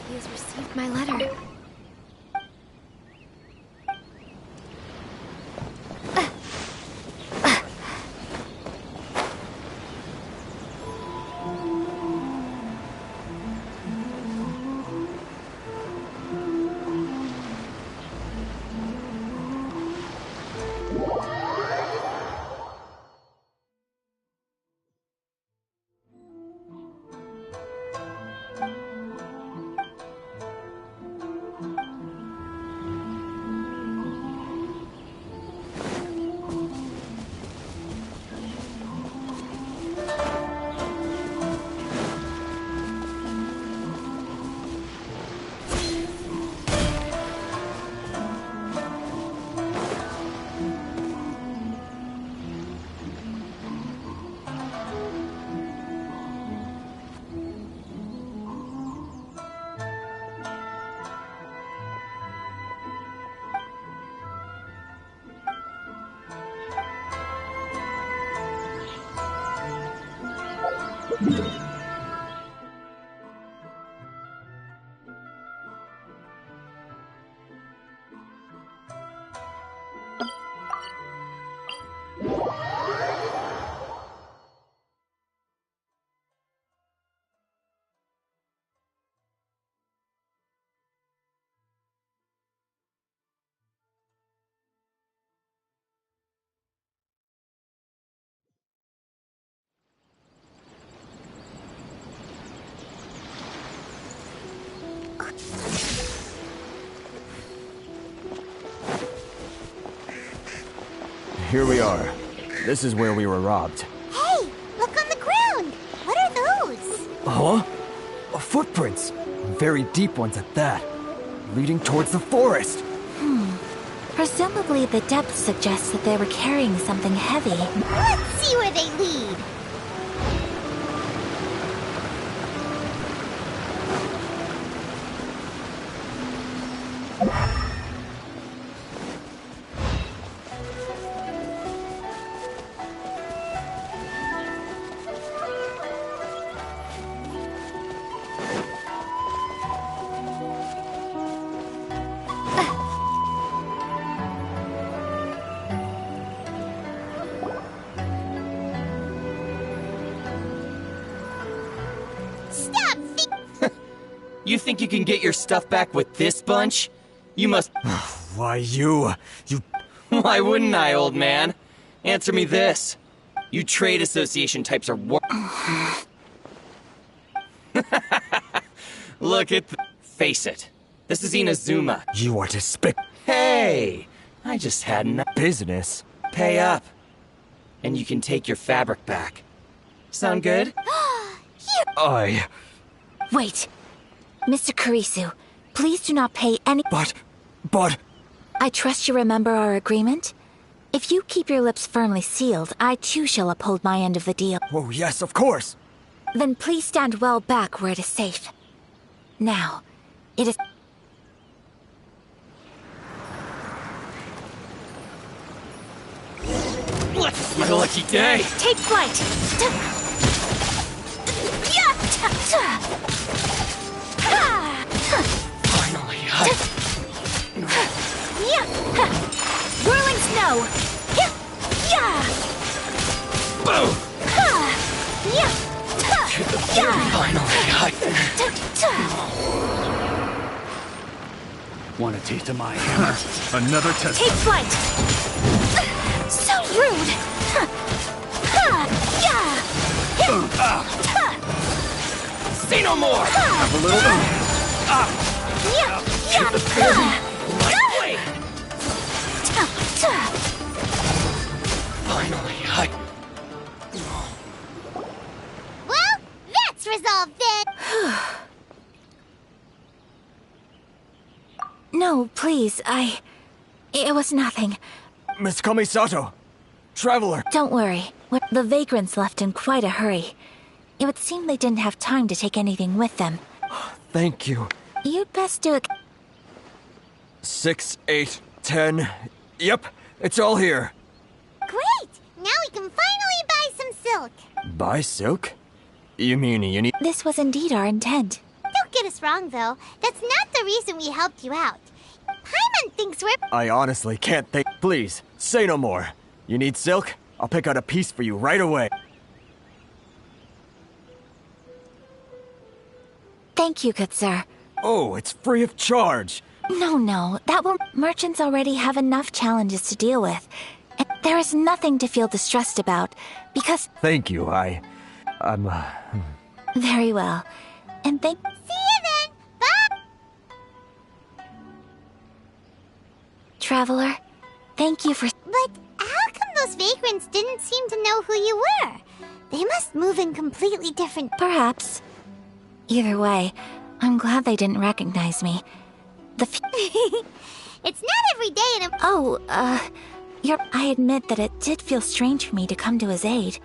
He has received my letter. Here we are. This is where we were robbed. Hey, look on the ground. What are those? Huh? Footprints. Very deep ones at that. Leading towards the forest. Presumably the depth suggests that they were carrying something heavy. Let's see where they lead. You think you can get your stuff back with this bunch? You must... Why, you... Why wouldn't I, old man? Answer me this. You trade association types are Look at face it. This is Inazuma. You are despicable. Hey! I just had enough business. Pay up. And you can take your fabric back. Sound good? Wait. Mr. Kurisu, please do not pay any- But... I trust you remember our agreement? If you keep your lips firmly sealed, I too shall uphold my end of the deal. Oh, yes, of course. Then please stand well back where it is safe. Now, it is... What's my lucky day? Take flight! Finally, Whirling snow! Boom! Want a taste of my hammer? Another test. Take flight! So rude! Say no more! Have a little... Lightweight! Finally, Well, that's resolved then. No, please, It was nothing. Miss Kamisato. Traveler. Don't worry. The vagrants left in quite a hurry. It would seem they didn't have time to take anything with them. Thank you. You'd best do it. 6, 8, 10. Yep, it's all here. Great! Now we can finally buy some silk. Buy silk? You mean you need... This was indeed our intent. Don't get us wrong, though. That's not the reason we helped you out. Paimon thinks we're... I honestly can't think... Please, say no more. You need silk? I'll pick out a piece for you right away. Thank you, good sir. Oh, it's free of charge. No, that will... Merchants already have enough challenges to deal with. And there is nothing to feel distressed about, because... Thank you, I'm... Very well. And thank... See you then! Bye! Traveler, thank you for... But how come those vagrants didn't seem to know who you were? They must move in completely different... Perhaps. Either way, I'm glad they didn't recognize me. It's not every day in a... I admit that it did feel strange for me to come to his aid.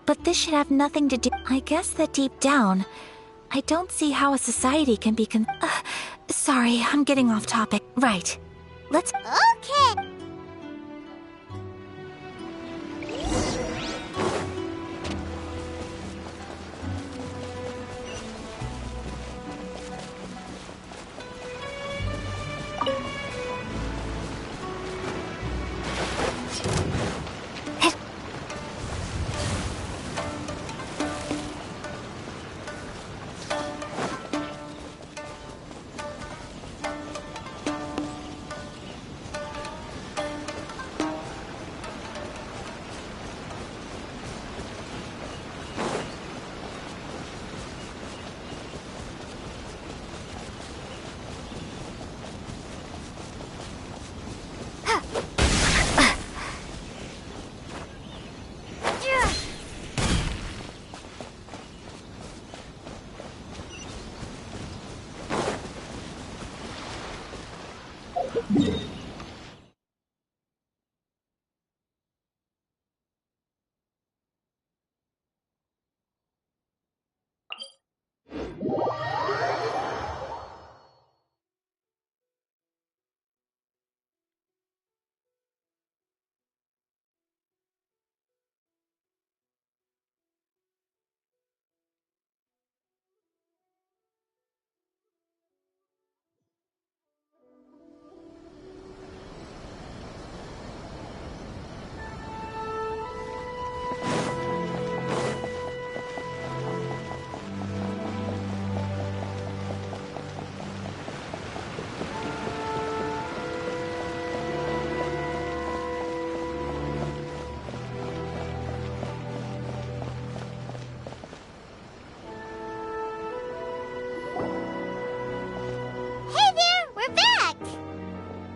But this should have nothing to do... I guess that deep down, I don't see how a society can be sorry, I'm getting off topic. Right. Let's... Okay!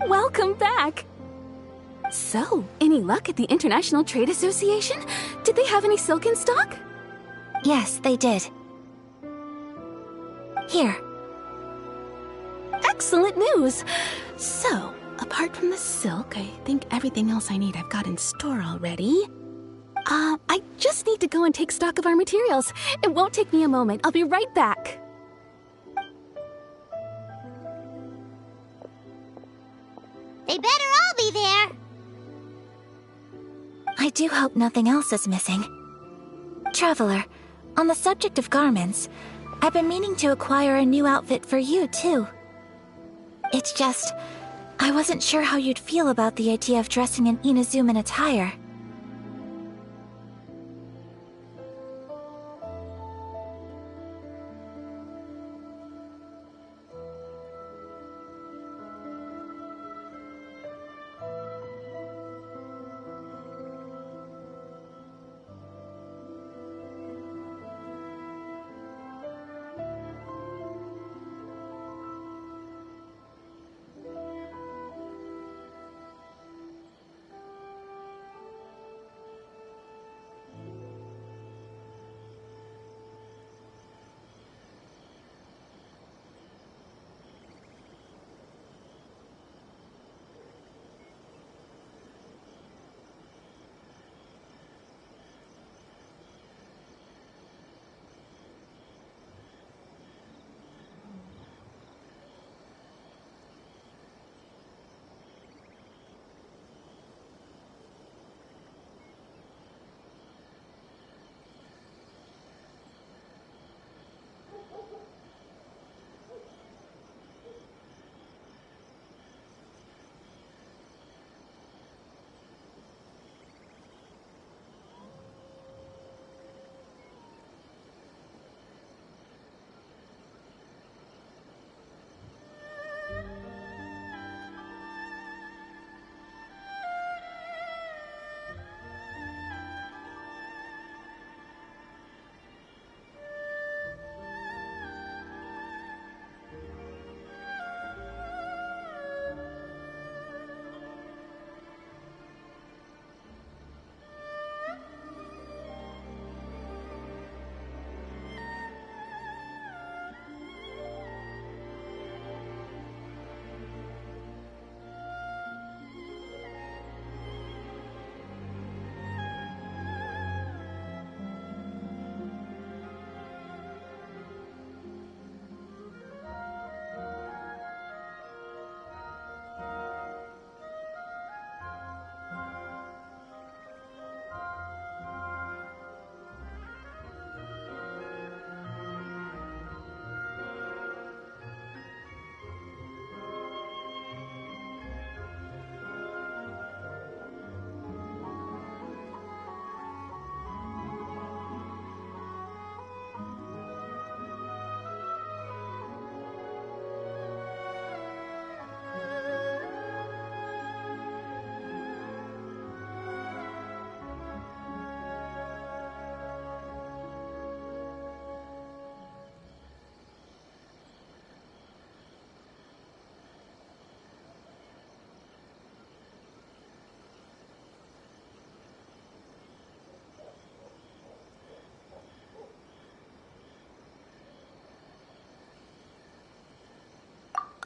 Welcome back! So, any luck at the International Trade Association? Did they have any silk in stock? Yes, they did. Here. Excellent news! So, apart from the silk, I think everything else I need I've got in store already. I just need to go and take stock of our materials. It won't take me a moment. I'll be right back. They better all be there. I do hope nothing else is missing. Traveler, on the subject of garments, I've been meaning to acquire a new outfit for you, too. It's just, I wasn't sure how you'd feel about the idea of dressing in Inazuman attire.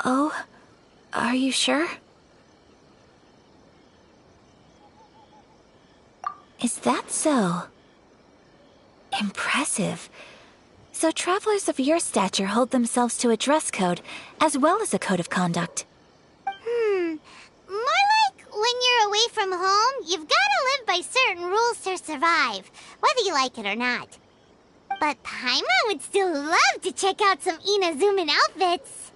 Oh, are you sure? Is that so? Impressive. So travelers of your stature hold themselves to a dress code, as well as a code of conduct. More like when you're away from home, you've gotta live by certain rules to survive, whether you like it or not. But Paimon would still love to check out some Inazuman outfits.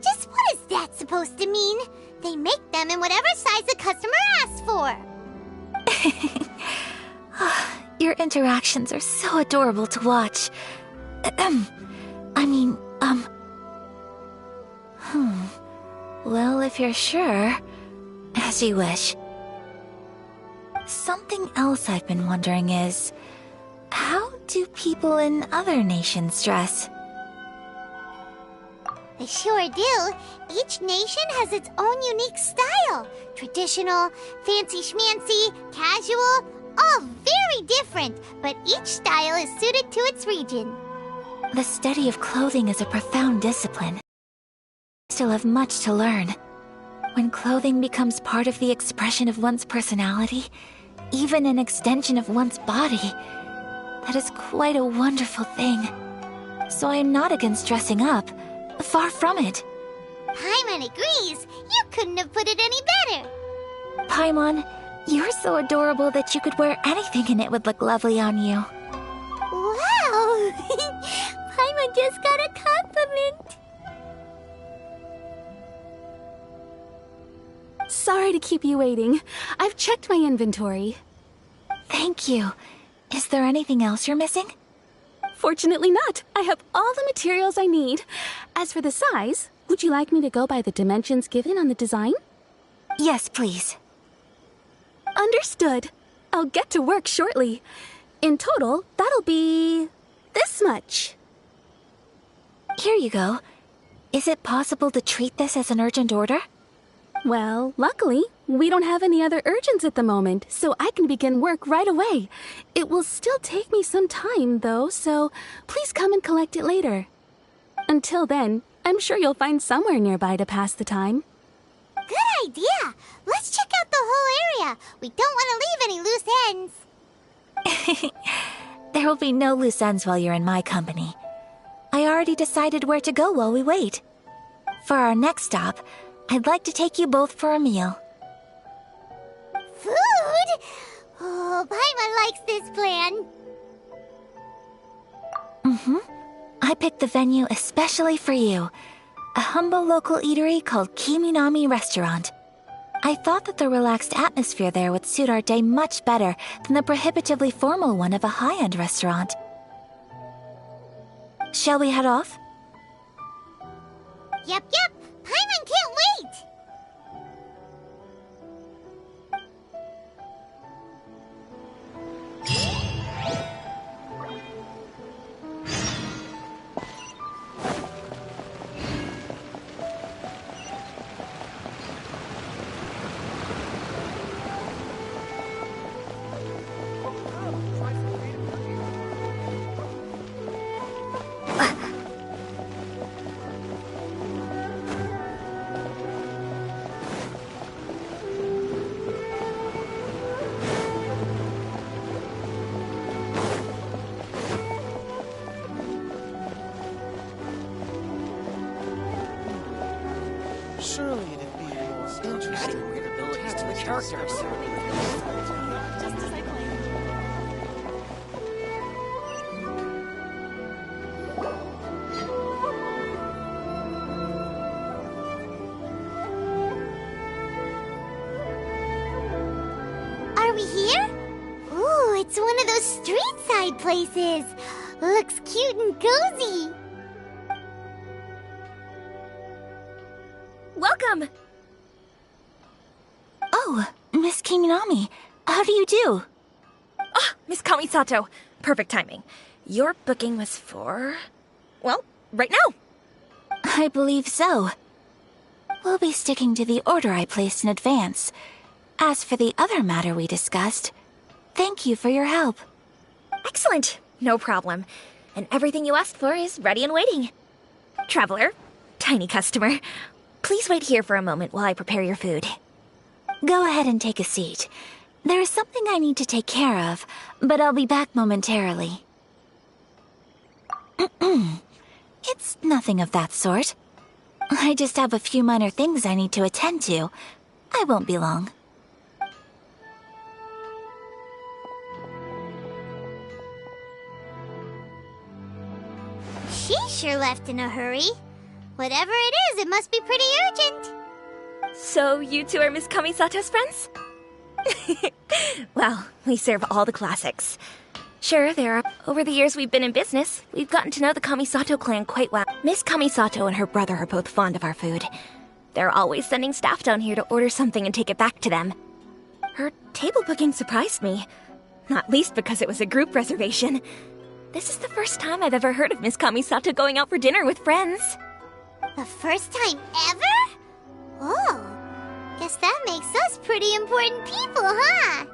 Just what is that supposed to mean? They make them in whatever size the customer asks for. Your interactions are so adorable to watch. Well, if you're sure, as you wish. Something else I've been wondering is, how do people in other nations dress? They sure do. Each nation has its own unique style. Traditional, fancy schmancy, casual, all very different, but each style is suited to its region. The study of clothing is a profound discipline. I still have much to learn. When clothing becomes part of the expression of one's personality, even an extension of one's body, that is quite a wonderful thing. So I'm not against dressing up. Far from it. Paimon agrees. You couldn't have put it any better. Paimon, you're so adorable that you could wear anything and it would look lovely on you. Wow! Paimon just got a compliment. Sorry to keep you waiting. I've checked my inventory. Thank you. Is there anything else you're missing? Fortunately not. I have all the materials I need. As for the size, would you like me to go by the dimensions given on the design? Yes, please. Understood. I'll get to work shortly. In total, that'll be this much. Here you go. Is it possible to treat this as an urgent order? Well, luckily, we don't have any other urgents at the moment, so I can begin work right away. It will still take me some time, though, so please come and collect it later. Until then, I'm sure you'll find somewhere nearby to pass the time. Good idea! Let's check out the whole area. We don't want to leave any loose ends. There will be no loose ends while you're in my company. I already decided where to go while we wait. For our next stop, I'd like to take you both for a meal. Food? Oh, Paimon likes this plan. I picked the venue especially for you. A humble local eatery called Kiminami Restaurant. I thought that the relaxed atmosphere there would suit our day much better than the prohibitively formal one of a high-end restaurant. Shall we head off? Yep. Paimon can't wait! Surely it'd be more interesting. Weird abilities to the characters. Just as I planned. Are we here? Ooh, it's one of those street-side places. Looks cute and cozy. Welcome! Oh, Miss Kiminami, how do you do? Ah, Miss Kamisato. Perfect timing. Your booking was for... well, right now. I believe so. We'll be sticking to the order I placed in advance. As for the other matter we discussed, thank you for your help. Excellent. No problem. And everything you asked for is ready and waiting. Traveler, tiny customer, please wait here for a moment while I prepare your food. Go ahead and take a seat. There is something I need to take care of, but I'll be back momentarily. It's nothing of that sort. I just have a few minor things I need to attend to. I won't be long. She sure left in a hurry. Whatever it is, it must be pretty urgent. So you two are Miss Kamisato's friends? Well, we serve all the classics. Sure, over the years we've been in business, we've gotten to know the Kamisato clan quite well. Miss Kamisato and her brother are both fond of our food. They're always sending staff down here to order something and take it back to them. Her table booking surprised me, not least because it was a group reservation. This is the first time I've ever heard of Miss Kamisato going out for dinner with friends. The first time ever? Oh, guess that makes us pretty important people, huh?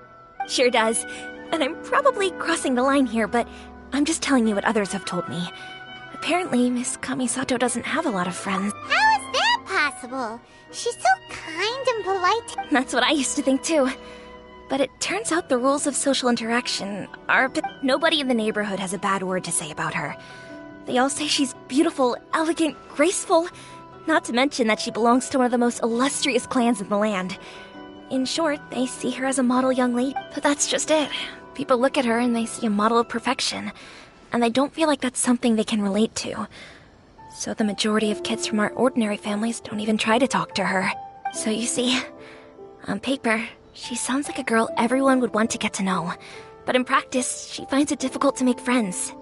Sure does. And I'm probably crossing the line here, but I'm just telling you what others have told me. Apparently, Miss Kamisato doesn't have a lot of friends. How is that possible? She's so kind and polite. That's what I used to think too. But it turns out the rules of social interaction are... Nobody in the neighborhood has a bad word to say about her. They all say she's beautiful, elegant, graceful. Not to mention that she belongs to one of the most illustrious clans in the land. In short, they see her as a model young lady. But that's just it. People look at her and they see a model of perfection. And they don't feel like that's something they can relate to. So the majority of kids from our ordinary families don't even try to talk to her. So you see, on paper, she sounds like a girl everyone would want to get to know. But in practice, she finds it difficult to make friends.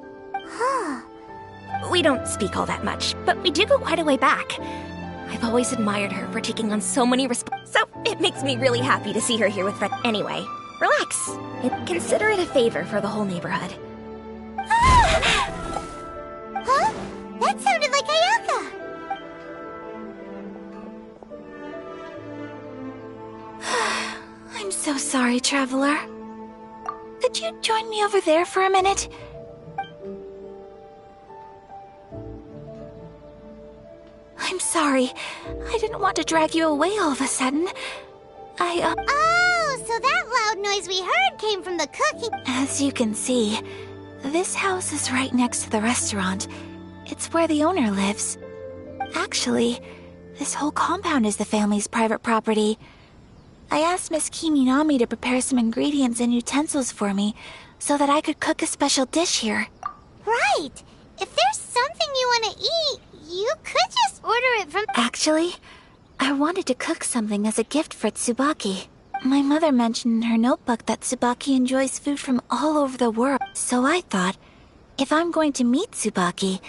We don't speak all that much, but we do go quite a way back. I've always admired her for taking on so many so it makes me really happy to see her here with friends. Anyway, relax. Consider it a favor for the whole neighborhood. Huh? That sounded like Ayaka! I'm so sorry, Traveler. Could you join me over there for a minute? I'm sorry. I didn't want to drag you away all of a sudden. Oh, so that loud noise we heard came from the cooking. As you can see, this house is right next to the restaurant. It's where the owner lives. Actually, this whole compound is the family's private property. I asked Miss Kiminami to prepare some ingredients and utensils for me so that I could cook a special dish here. Right! If there's something you want to eat, you could just order it from... Actually, I wanted to cook something as a gift for Tsubaki. My mother mentioned in her notebook that Tsubaki enjoys food from all over the world. So I thought, if I'm going to meet Tsubaki,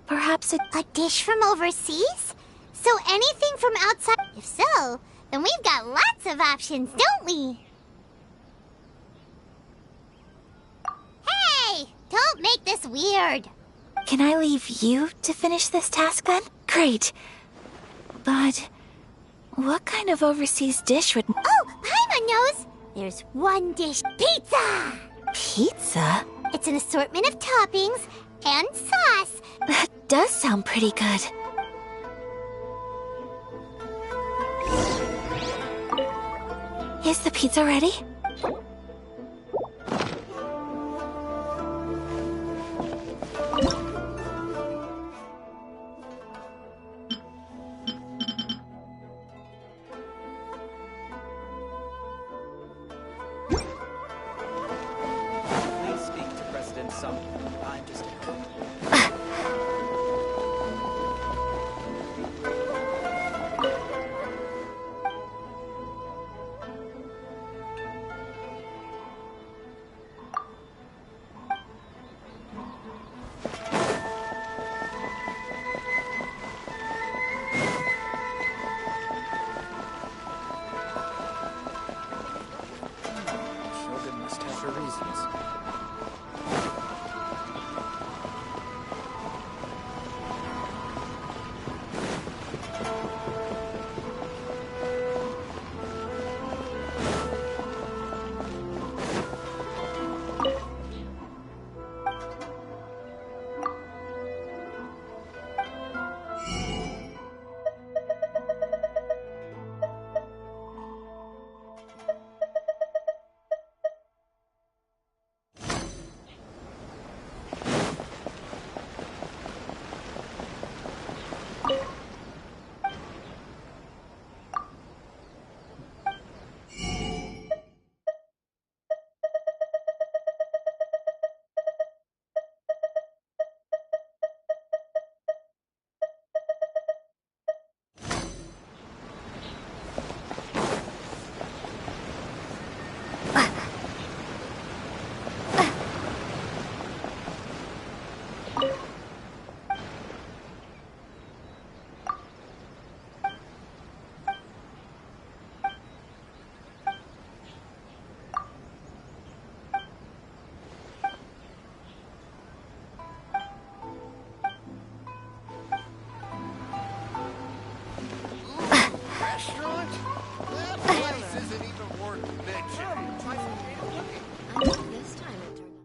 perhaps a dish from overseas? So anything from outside? If so, then we've got lots of options, don't we? Hey! Don't make this weird! Can I leave you to finish this task then? Great. But what kind of overseas dish would... Oh, Paimon knows! There's one dish. Pizza! Pizza? It's an assortment of toppings and sauce. That does sound pretty good. Is the pizza ready? Please speak to President Sung. I'm just... restaurant? That place isn't even worth mentioning. Try some creative cooking. I know this time it turned out.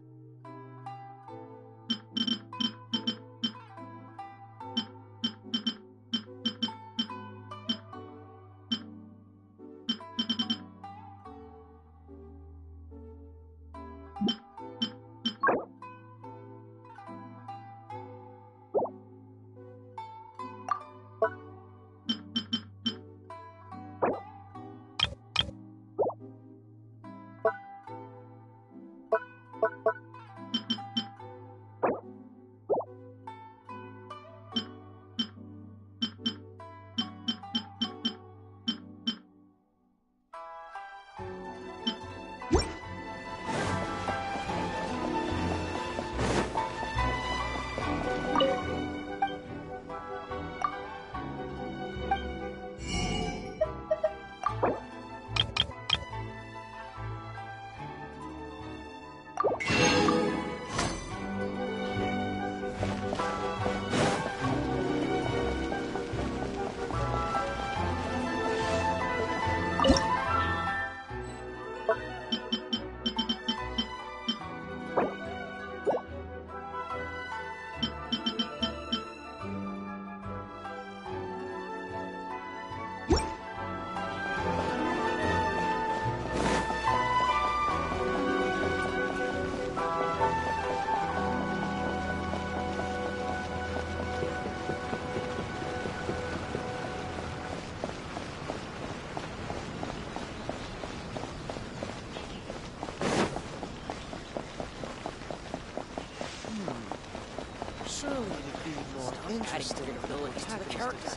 Surely it'd be more interesting if the had a character to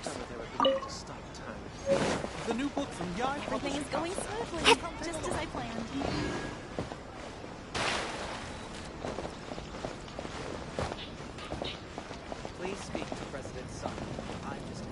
stop time. The new book from Yai. Everything is going smoothly, just as I planned. Please speak to President Sun. I'm just...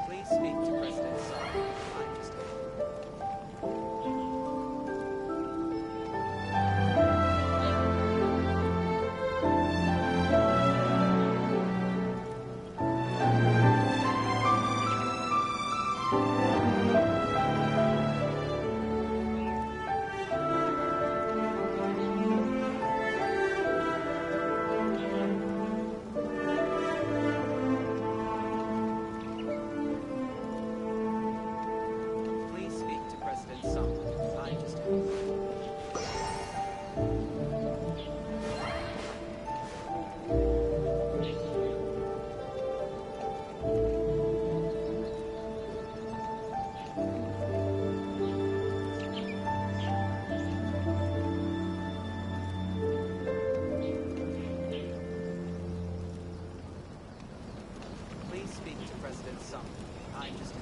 Please speak to President Sun. I'm just... Please speak to President Sun. I'm just... Please speak to President Sun. I'm just...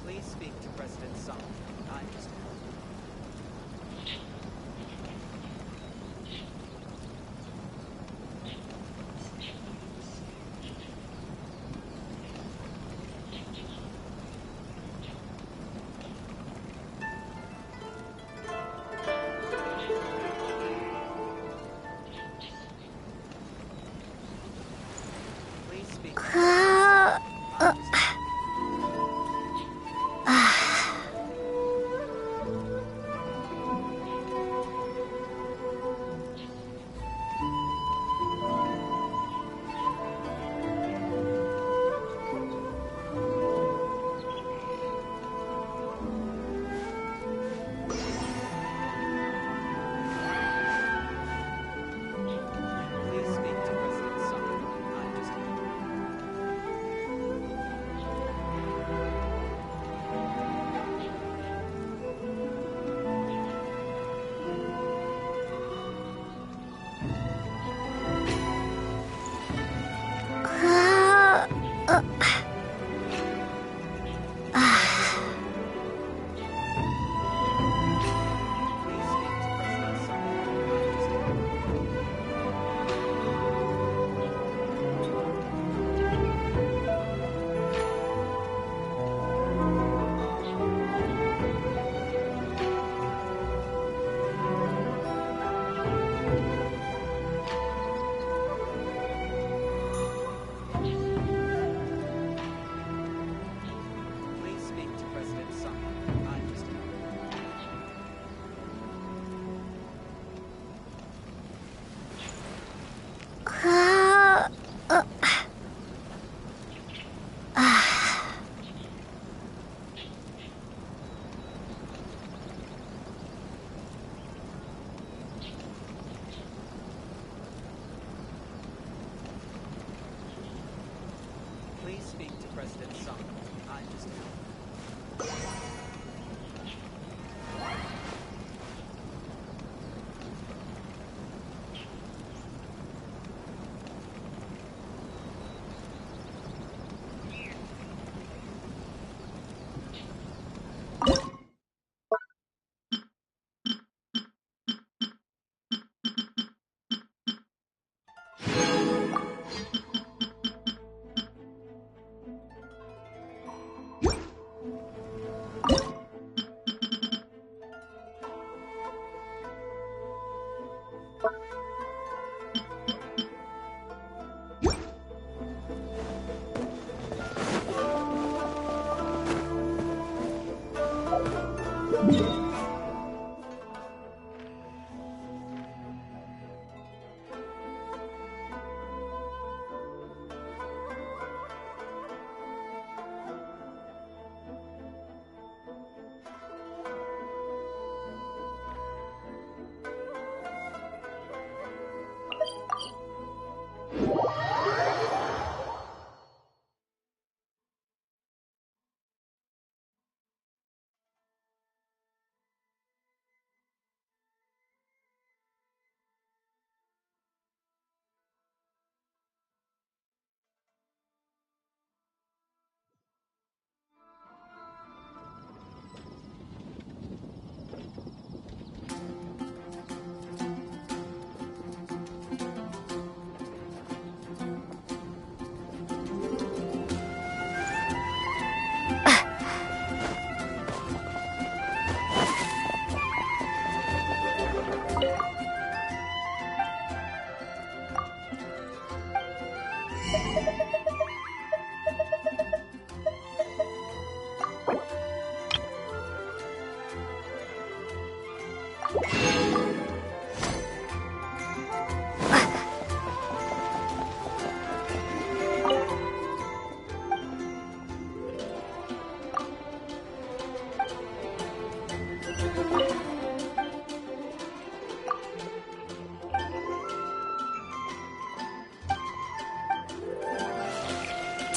Please speak to President Sun. I'm just...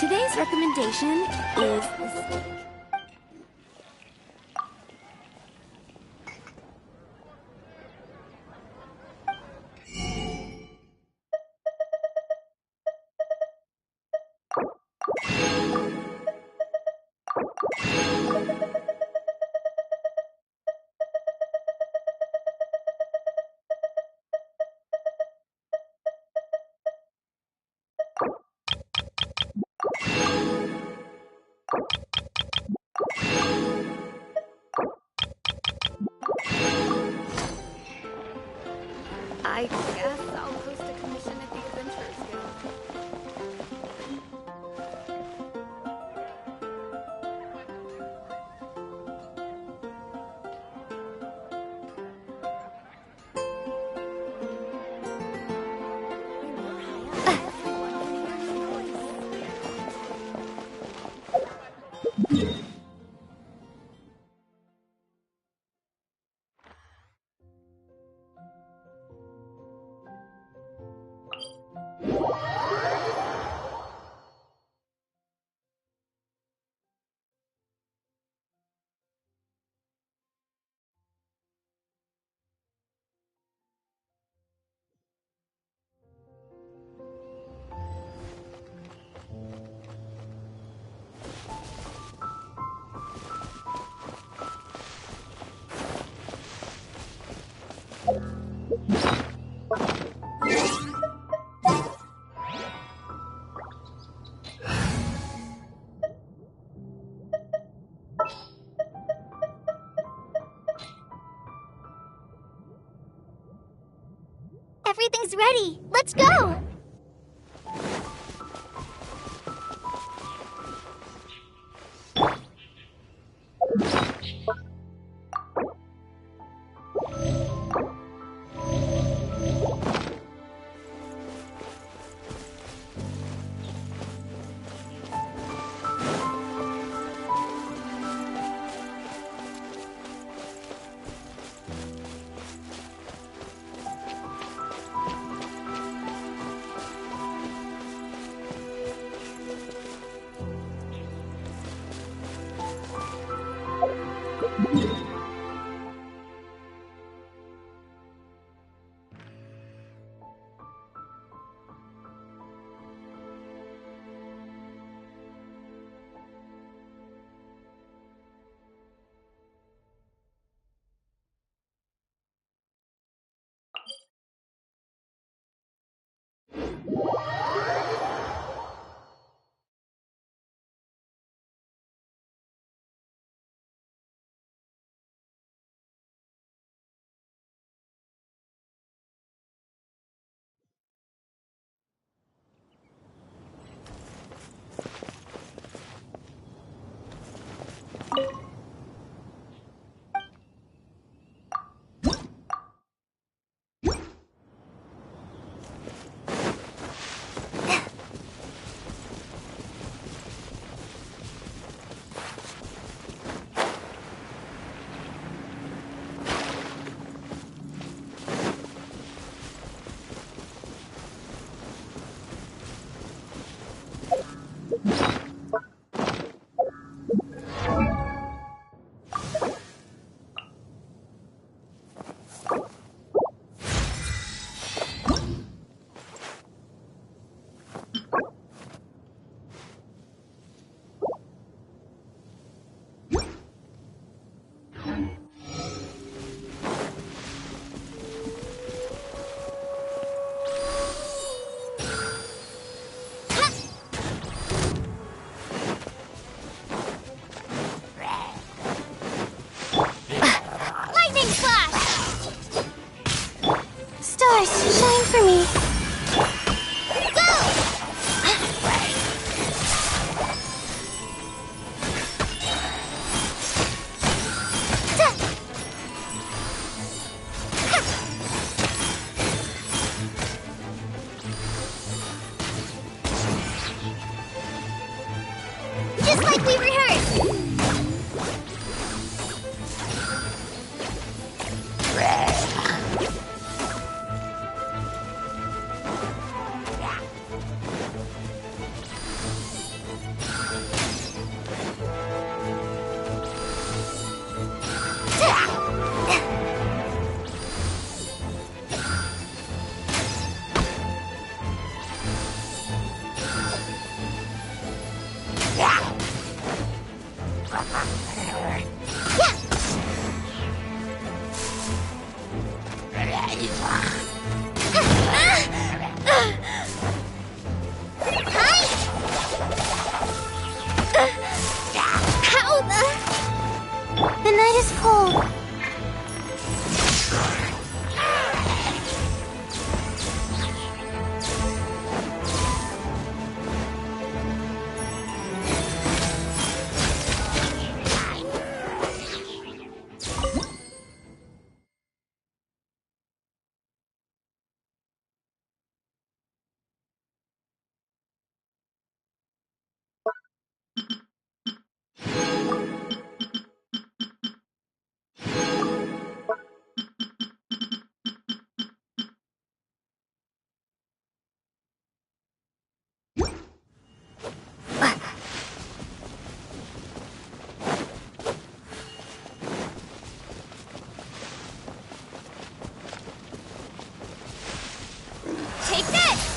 Today's recommendation is the steak. I guess I'll post a commission at the Adventurers Guild. Everything's ready. Let's go! Stars, shine for me. Just like we rehearsed! The night is cold. Take this!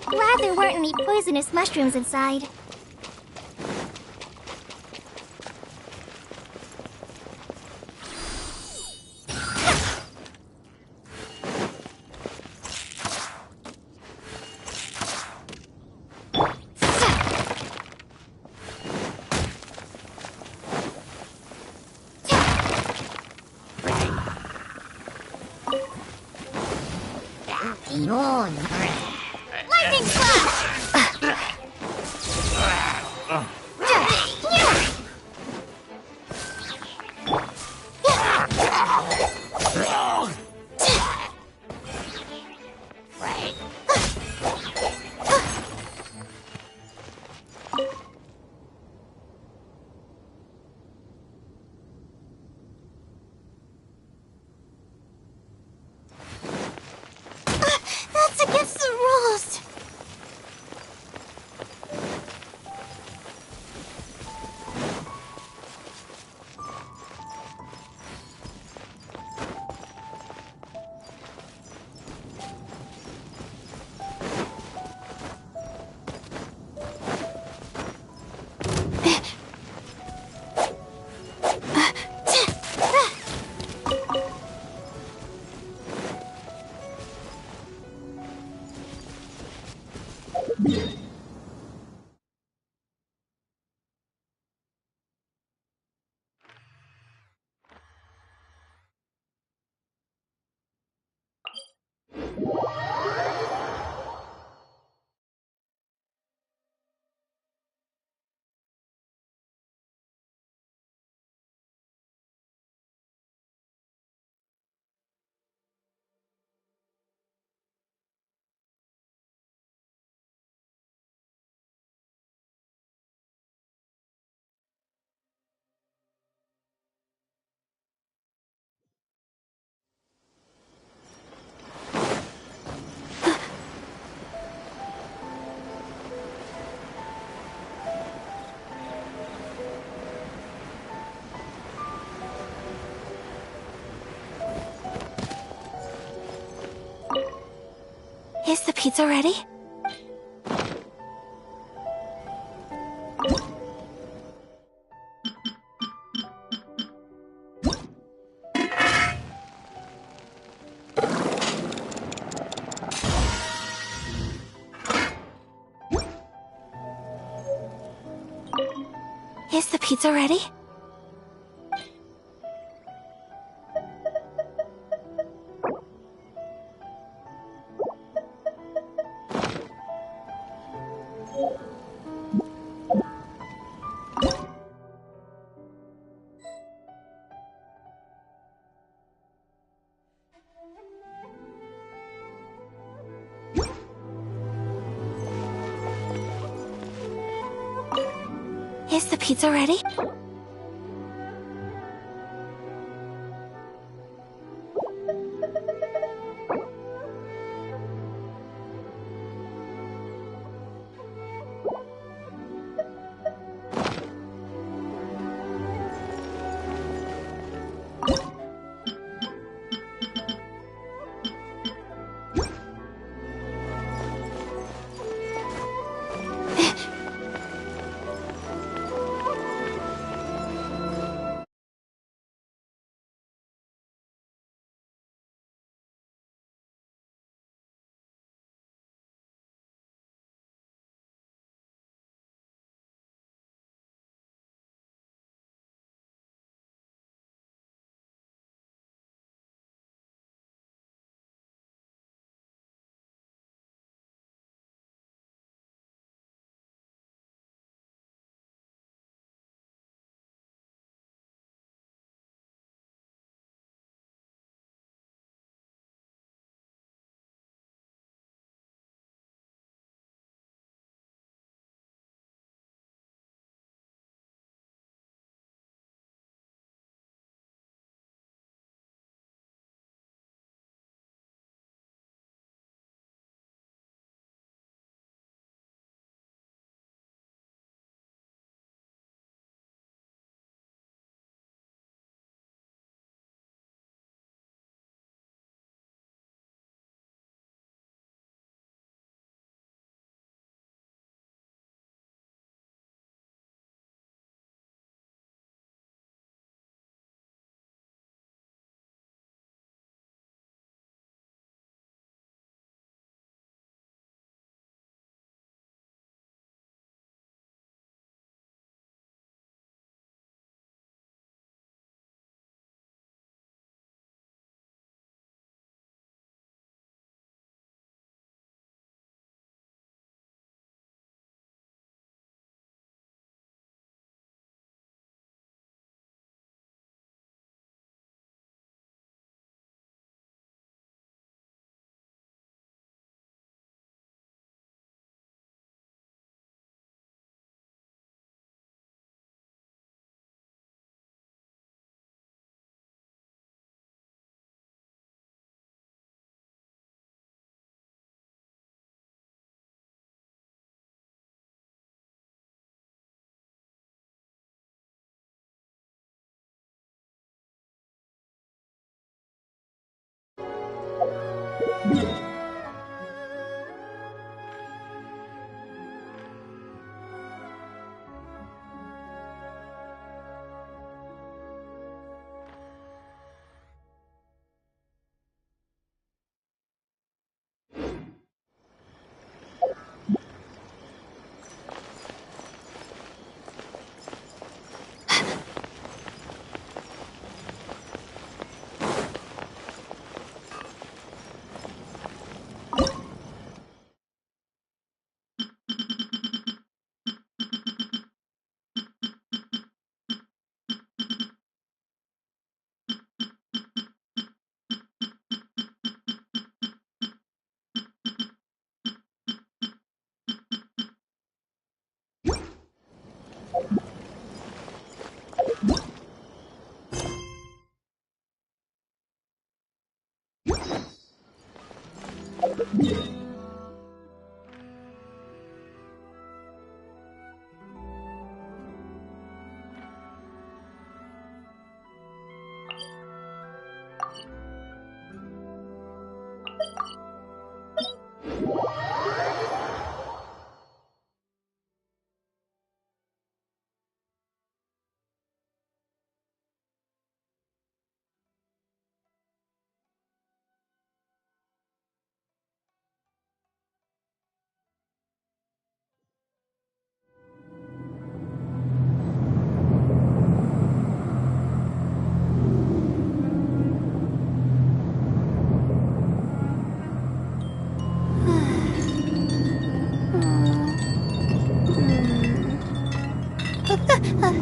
Glad there weren't any poisonous mushrooms inside. Lightning flash! That's against the rules. Is the pizza ready? Is the pizza ready? Is the pizza ready? Okay.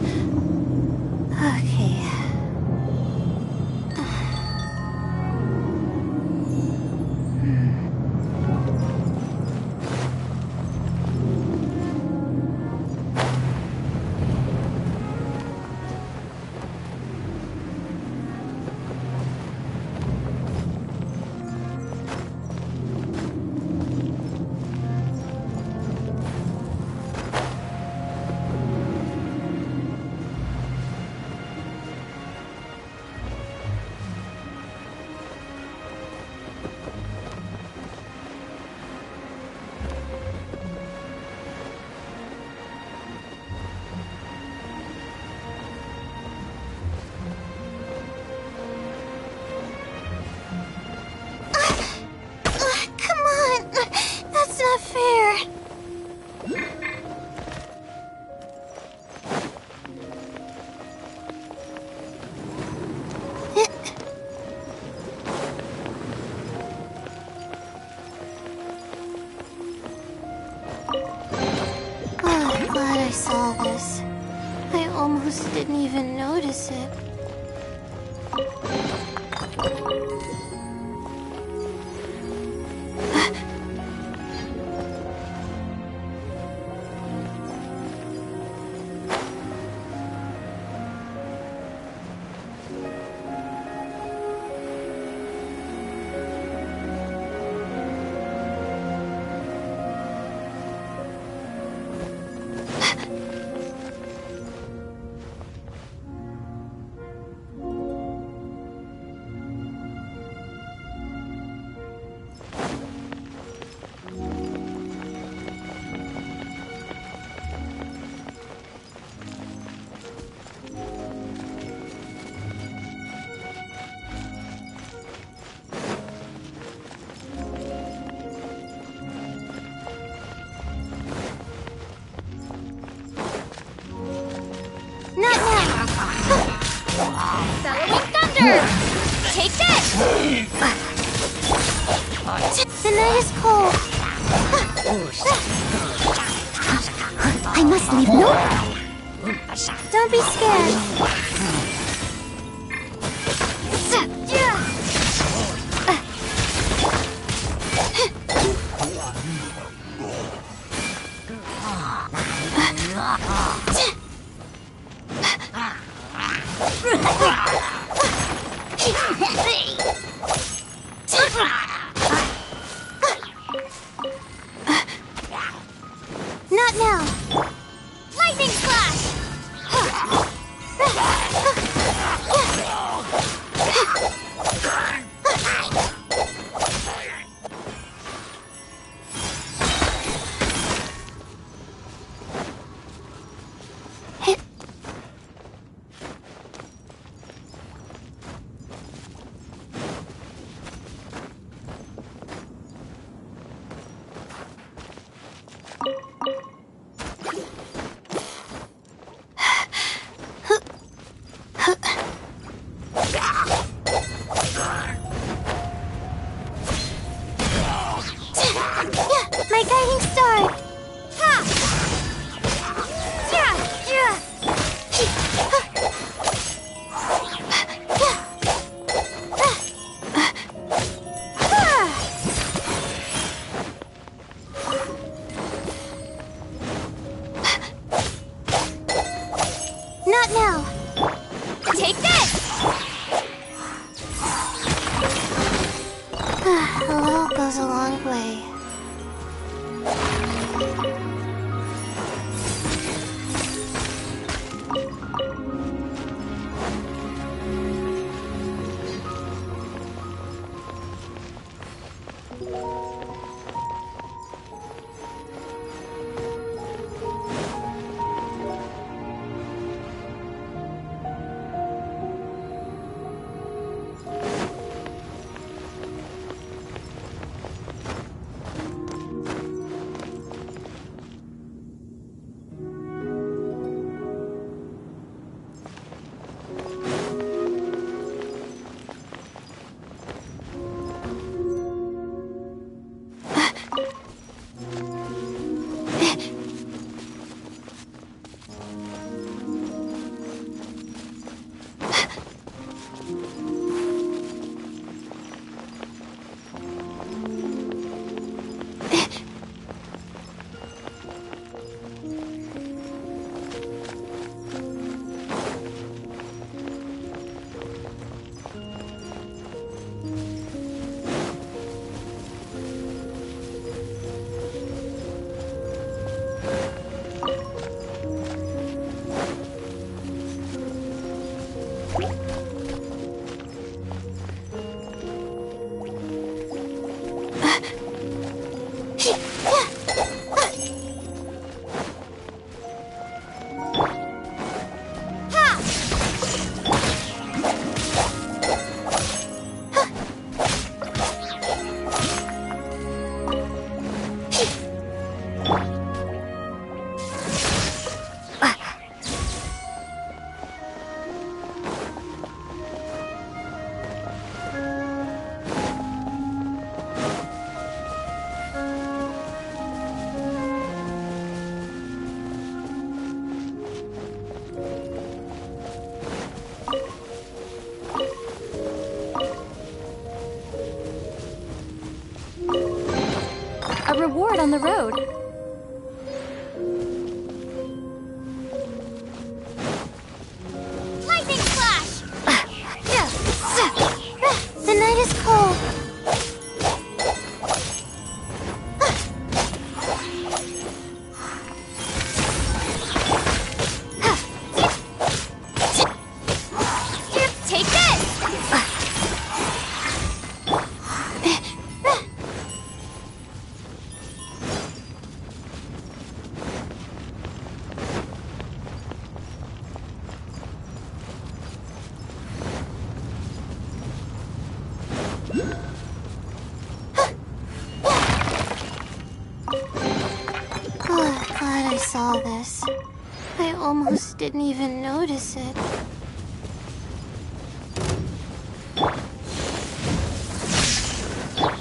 Come on! That's not fair! Oh, I'm glad I saw this. I almost didn't even notice it. Not now! Bellowing thunder! Take this! The night is cold. I must leave no. Don't be scared. Not now! Lightning slash! My guiding star! Ha! Yeah! Yeah! Not now! Take this! A little goes a long way. down the road. Lightning flash! The night is cold. Take this! Glad I saw this. I almost didn't even notice it.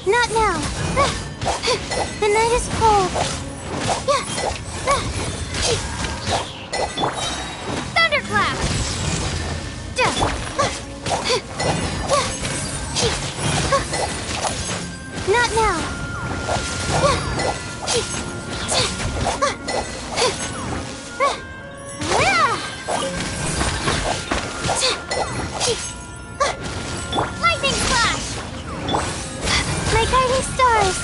Not now. The night is cold. Thunderclap! Not now. Lightning flash! My guiding stars.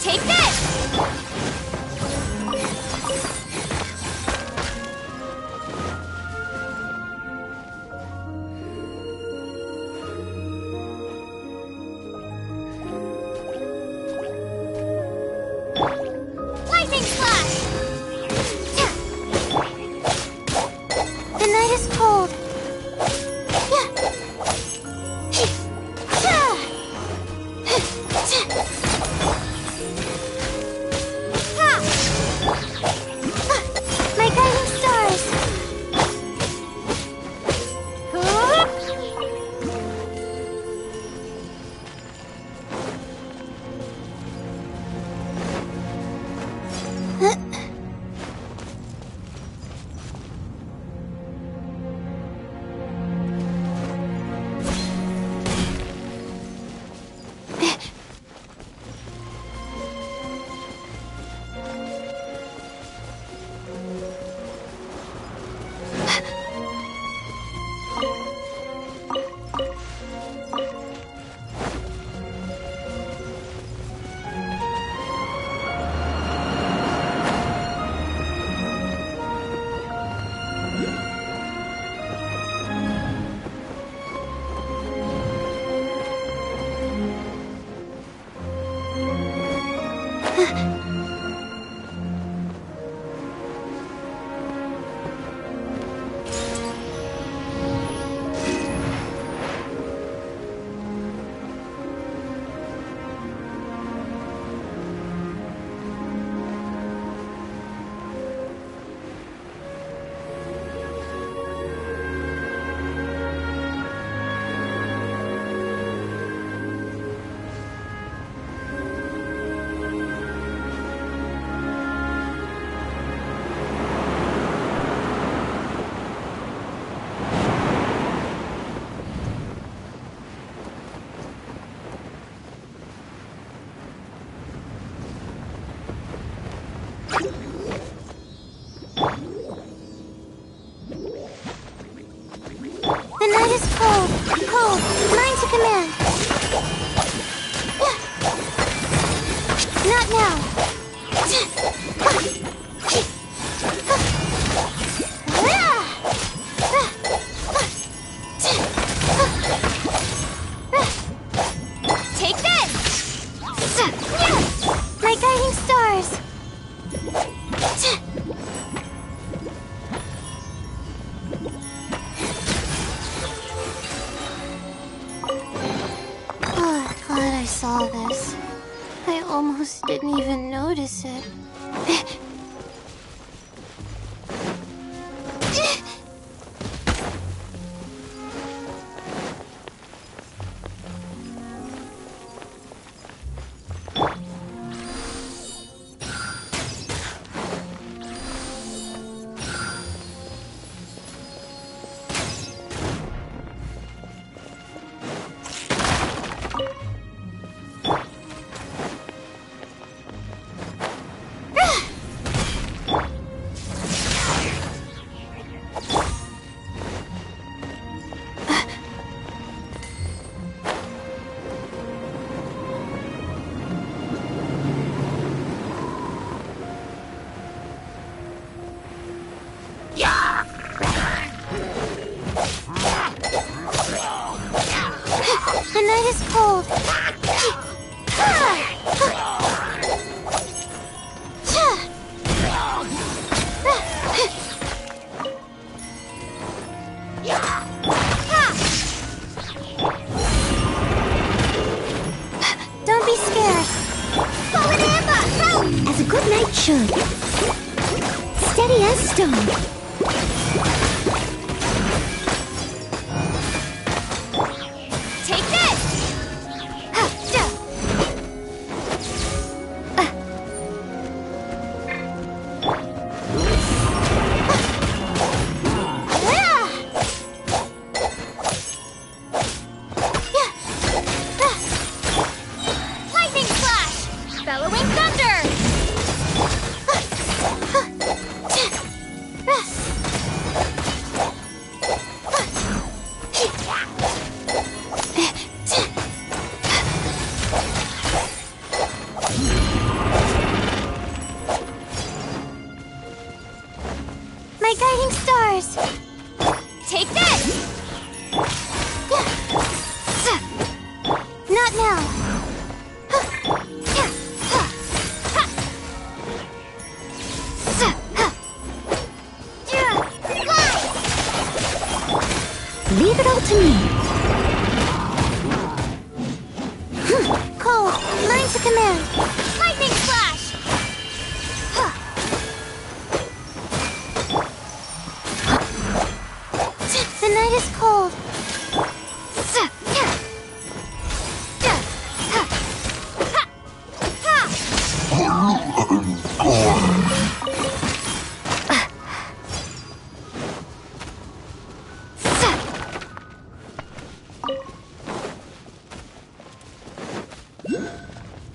Take this! Lightning flash. The night is cold. My guiding stars. The night is cold. Cold. Mine to command. Not now. Take this! My guiding stars. Glad I saw this. I almost didn't even notice it. cold. Don't be scared. Forward amber! As a good knight should. Steady as stone. Take this! Lightning flash! Bellowing thunder! My guiding stars. Take this! Not now. Leave it all to me. Cold. Mine to command. Lightning flash! The night is cold.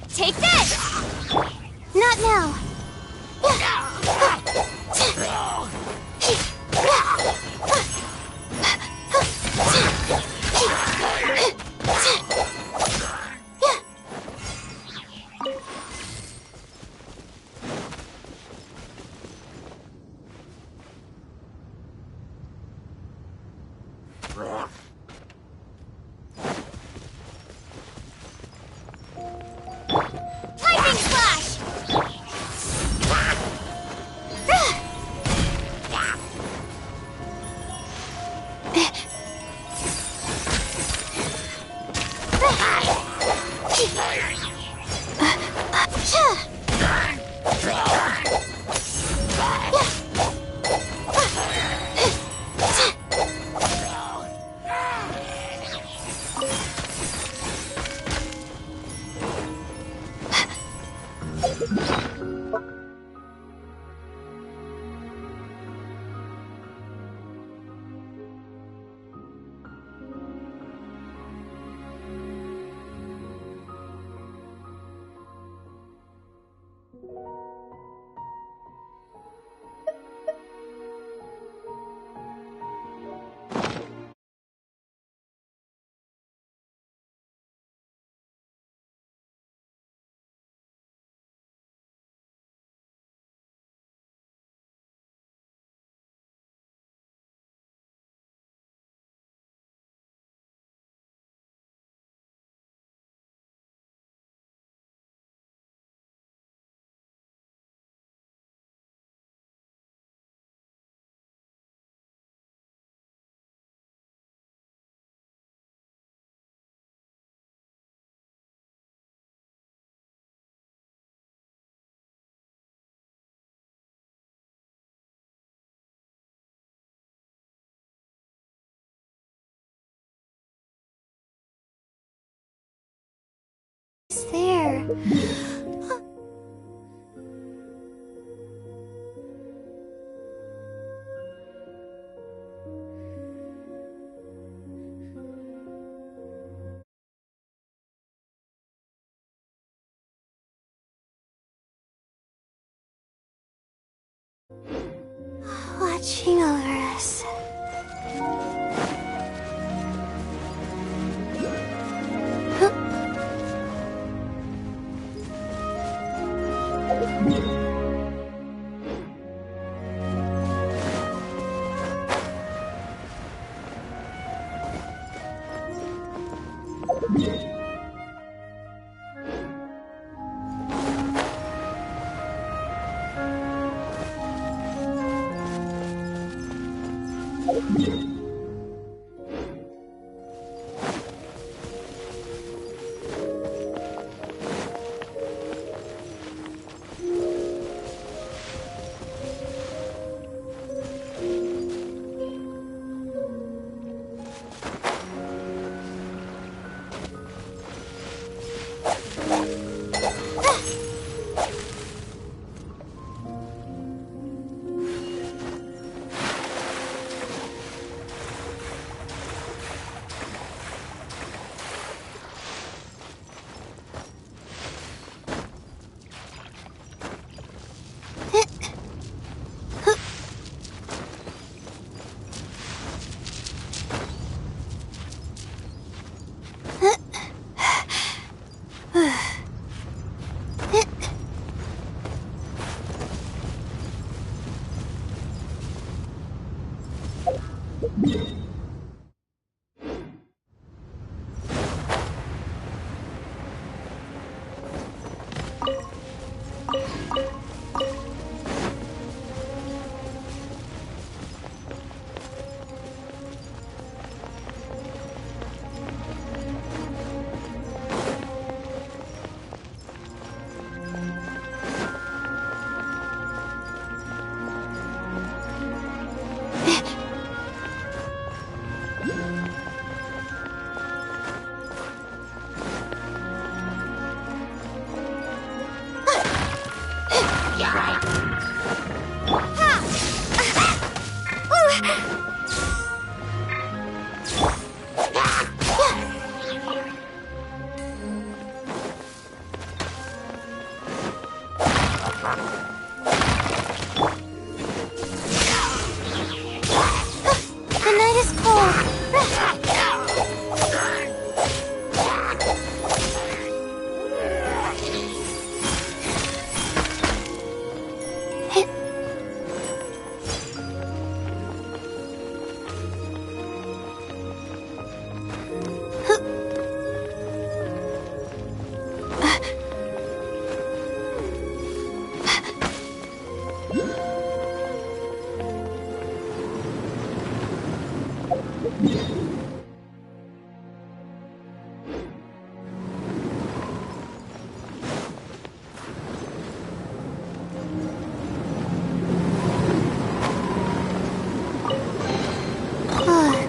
Take this! Not now. Lightning flash! It's there. Watching over us.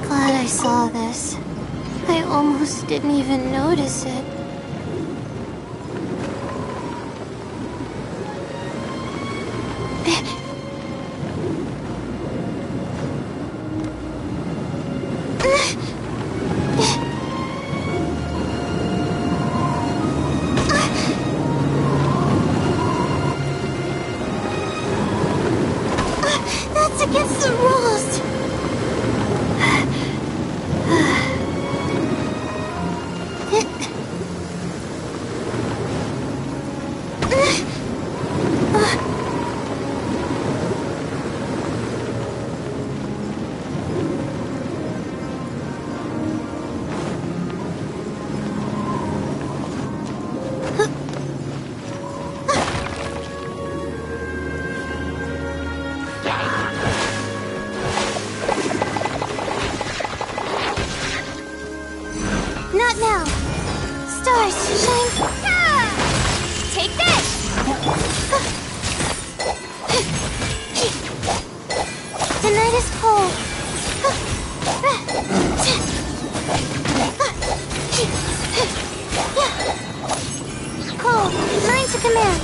Glad I saw this. I almost didn't even notice it. That's against the rules. Not now. Stars, shine. Take this! The night is cold. Cold, mine to command.